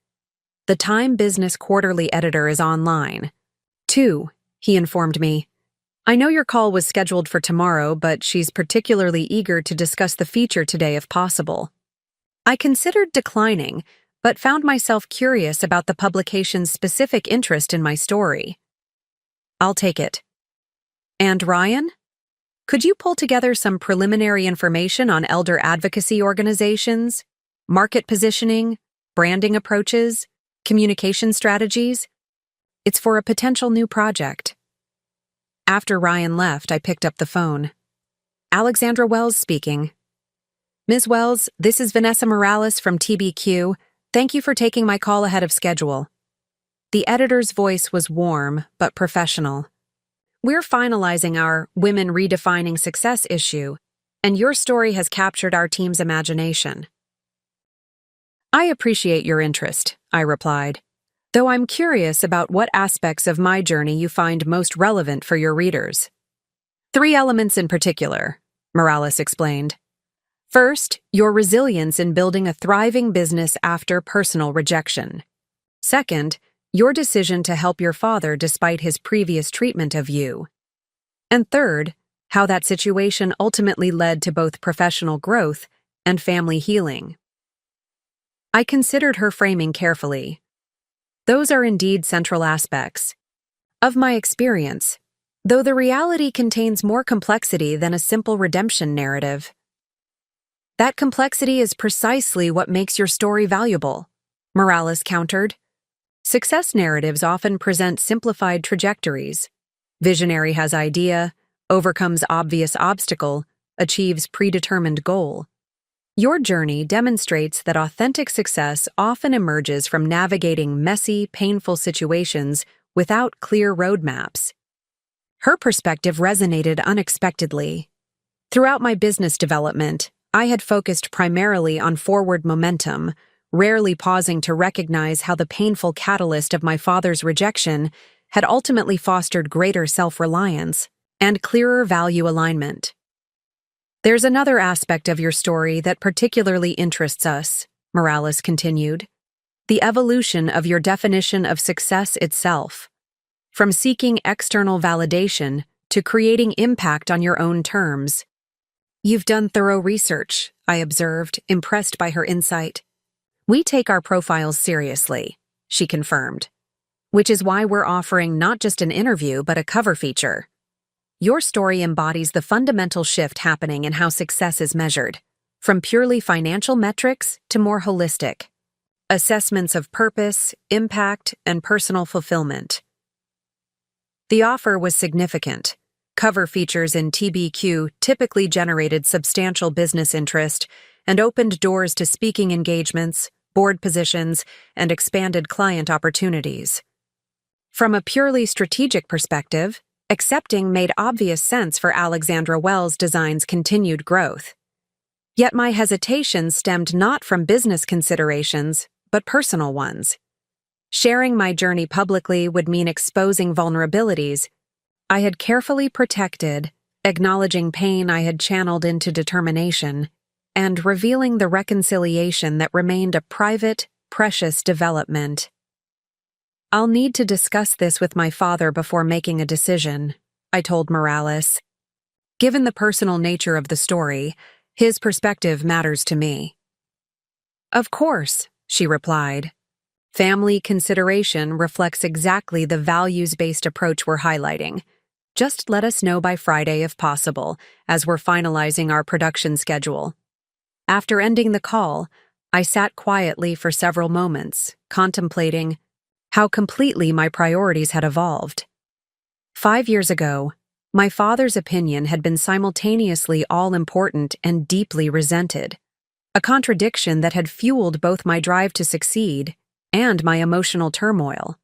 The Time Business Quarterly editor is online. 2, he informed me. I know your call was scheduled for tomorrow, but she's particularly eager to discuss the feature today if possible. I considered declining, but found myself curious about the publication's specific interest in my story. I'll take it. And Ryan? Could you pull together some preliminary information on elder advocacy organizations, market positioning, branding approaches, communication strategies? It's for a potential new project. After Ryan left, I picked up the phone. Alexandra Wells speaking. Ms. Wells, this is Vanessa Morales from TBQ. Thank you for taking my call ahead of schedule. The editor's voice was warm but professional. We're finalizing our Women Redefining Success issue, and your story has captured our team's imagination. I appreciate your interest, I replied, though I'm curious about what aspects of my journey you find most relevant for your readers. 3 elements in particular, Morales explained. First, your resilience in building a thriving business after personal rejection. Second, your decision to help your father despite his previous treatment of you. And third, how that situation ultimately led to both professional growth and family healing. I considered her framing carefully. Those are indeed central aspects of my experience, though the reality contains more complexity than a simple redemption narrative. That complexity is precisely what makes your story valuable, Morales countered. Success narratives often present simplified trajectories. Visionary has idea, overcomes obvious obstacle, achieves predetermined goal. Your journey demonstrates that authentic success often emerges from navigating messy, painful situations without clear roadmaps. Her perspective resonated unexpectedly. Throughout my business development, I had focused primarily on forward momentum, rarely pausing to recognize how the painful catalyst of my father's rejection had ultimately fostered greater self-reliance and clearer value alignment. There's another aspect of your story that particularly interests us, Morales continued. The evolution of your definition of success itself. From seeking external validation to creating impact on your own terms. You've done thorough research, I observed, impressed by her insight. We take our profiles seriously, she confirmed, which is why we're offering not just an interview but a cover feature. Your story embodies the fundamental shift happening in how success is measured, from purely financial metrics to more holistic assessments of purpose, impact, and personal fulfillment. The offer was significant. Cover features in TBQ typically generated substantial business interest and opened doors to speaking engagements, board positions, and expanded client opportunities. From a purely strategic perspective, accepting made obvious sense for Alexandra Wells Design's continued growth. Yet my hesitation stemmed not from business considerations, but personal ones. Sharing my journey publicly would mean exposing vulnerabilities I had carefully protected, acknowledging pain I had channeled into determination, and revealing the reconciliation that remained a private, precious development. I'll need to discuss this with my father before making a decision, I told Morales. Given the personal nature of the story, his perspective matters to me. Of course, she replied. Family consideration reflects exactly the values-based approach we're highlighting. Just let us know by Friday if possible, as we're finalizing our production schedule. After ending the call, I sat quietly for several moments, contemplating how completely my priorities had evolved. 5 years ago, my father's opinion had been simultaneously all-important and deeply resented, a contradiction that had fueled both my drive to succeed and my emotional turmoil.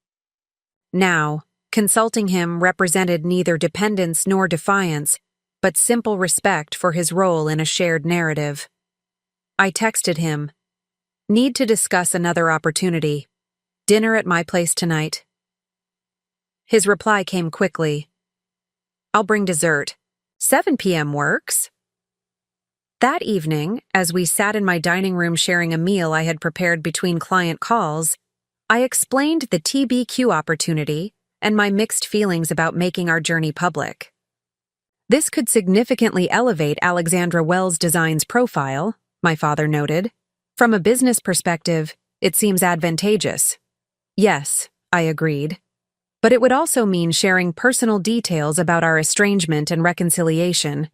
Now, consulting him represented neither dependence nor defiance, but simple respect for his role in a shared narrative. I texted him, "Need to discuss another opportunity. Dinner at my place tonight." His reply came quickly. "I'll bring dessert. 7 p.m. works." That evening, as we sat in my dining room sharing a meal I had prepared between client calls, I explained the TBQ opportunity and my mixed feelings about making our journey public. This could significantly elevate Alexandra Wells' Design's profile, my father noted. From a business perspective, it seems advantageous. Yes, I agreed. But it would also mean sharing personal details about our estrangement and reconciliation.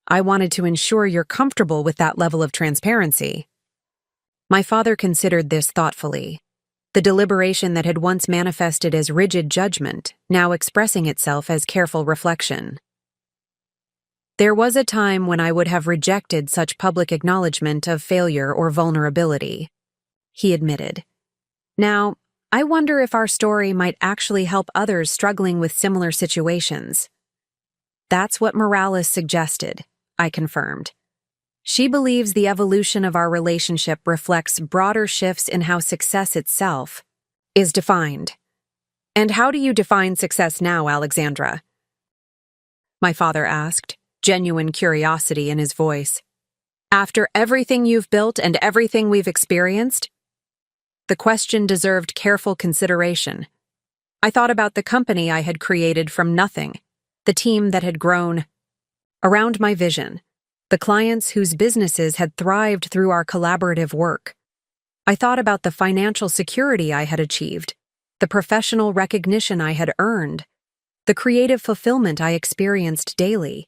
I wanted to ensure you're comfortable with that level of transparency. My father considered this thoughtfully. The deliberation that had once manifested as rigid judgment, now expressing itself as careful reflection. There was a time when I would have rejected such public acknowledgement of failure or vulnerability, he admitted. Now, I wonder if our story might actually help others struggling with similar situations. That's what Morales suggested, I confirmed. She believes the evolution of our relationship reflects broader shifts in how success itself is defined. And how do you define success now, Alexandra? My father asked, genuine curiosity in his voice. After everything you've built and everything we've experienced? The question deserved careful consideration. I thought about the company I had created from nothing, the team that had grown around my vision, the clients whose businesses had thrived through our collaborative work. I thought about the financial security I had achieved, the professional recognition I had earned, the creative fulfillment I experienced daily.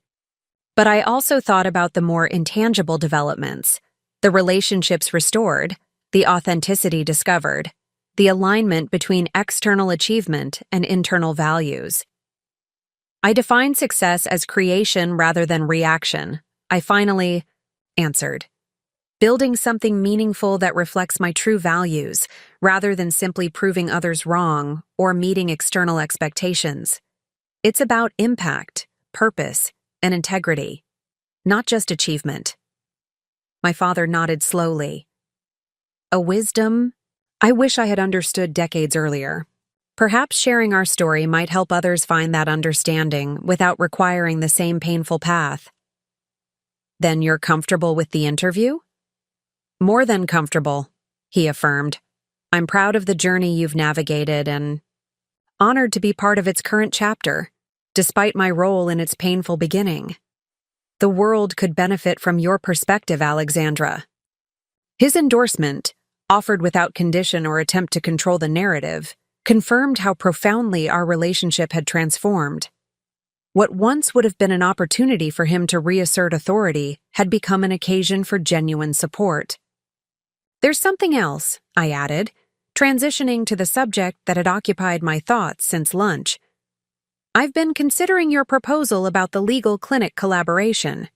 But I also thought about the more intangible developments, the relationships restored, the authenticity discovered, the alignment between external achievement and internal values. I define success as creation rather than reaction, I finally answered. Building something meaningful that reflects my true values, rather than simply proving others wrong or meeting external expectations. It's about impact, purpose, and integrity, not just achievement. My father nodded slowly. A wisdom I wish I had understood decades earlier. Perhaps sharing our story might help others find that understanding without requiring the same painful path. Then you're comfortable with the interview? More than comfortable, he affirmed. I'm proud of the journey you've navigated and honored to be part of its current chapter, despite my role in its painful beginning. The world could benefit from your perspective, Alexandra. His endorsement, offered without condition or attempt to control the narrative, confirmed how profoundly our relationship had transformed. What once would have been an opportunity for him to reassert authority had become an occasion for genuine support. There's something else, I added, transitioning to the subject that had occupied my thoughts since lunch. I've been considering your proposal about the legal clinic collaboration.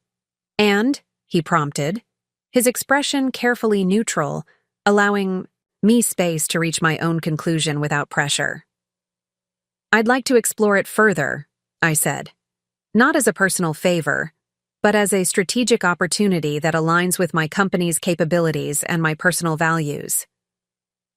And, he prompted, his expression carefully neutral, allowing me space to reach my own conclusion without pressure. I'd like to explore it further, I said. Not as a personal favor, but as a strategic opportunity that aligns with my company's capabilities and my personal values.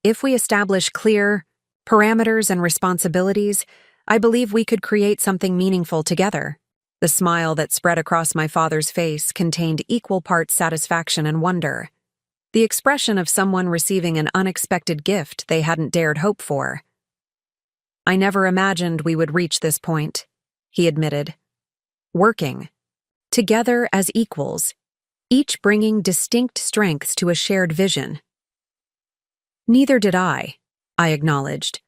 If we establish clear parameters and responsibilities, I believe we could create something meaningful together. The smile that spread across my father's face contained equal parts satisfaction and wonder, the expression of someone receiving an unexpected gift they hadn't dared hope for. "I never imagined we would reach this point," he admitted. "Working together as equals, each bringing distinct strengths to a shared vision." "Neither did I acknowledged.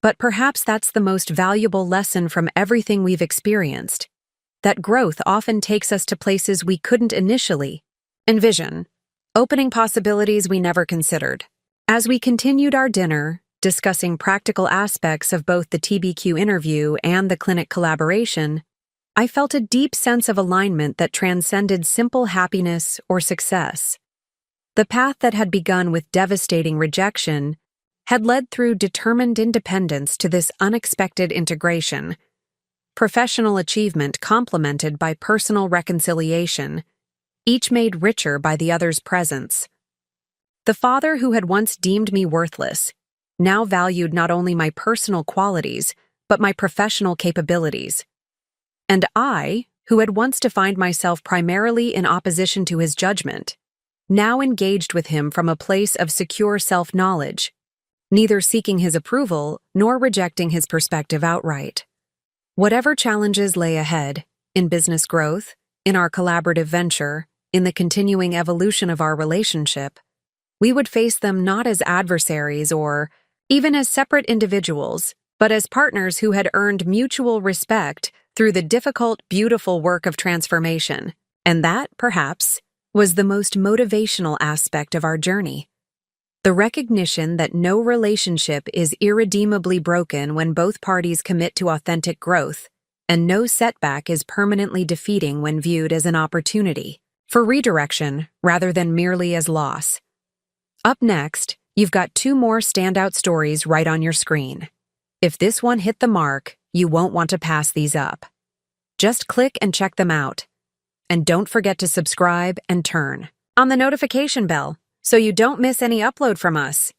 "But perhaps that's the most valuable lesson from everything we've experienced, that growth often takes us to places we couldn't initially envision, opening possibilities we never considered." As we continued our dinner, discussing practical aspects of both the TBQ interview and the clinic collaboration, I felt a deep sense of alignment that transcended simple happiness or success. The path that had begun with devastating rejection had led through determined independence to this unexpected integration. Professional achievement complemented by personal reconciliation, each made richer by the other's presence. The father who had once deemed me worthless now valued not only my personal qualities, but my professional capabilities. And I, who had once defined myself primarily in opposition to his judgment, now engaged with him from a place of secure self-knowledge, neither seeking his approval nor rejecting his perspective outright. Whatever challenges lay ahead, in business growth, in our collaborative venture, in the continuing evolution of our relationship, we would face them not as adversaries or even as separate individuals, but as partners who had earned mutual respect through the difficult, beautiful work of transformation. And that, perhaps, was the most motivational aspect of our journey. The recognition that no relationship is irredeemably broken when both parties commit to authentic growth, and no setback is permanently defeating when viewed as an opportunity for redirection rather than merely as loss. Up next, you've got 2 more standout stories right on your screen. If this one hit the mark, you won't want to pass these up. Just click and check them out. And don't forget to subscribe and turn on the notification bell so you don't miss any upload from us.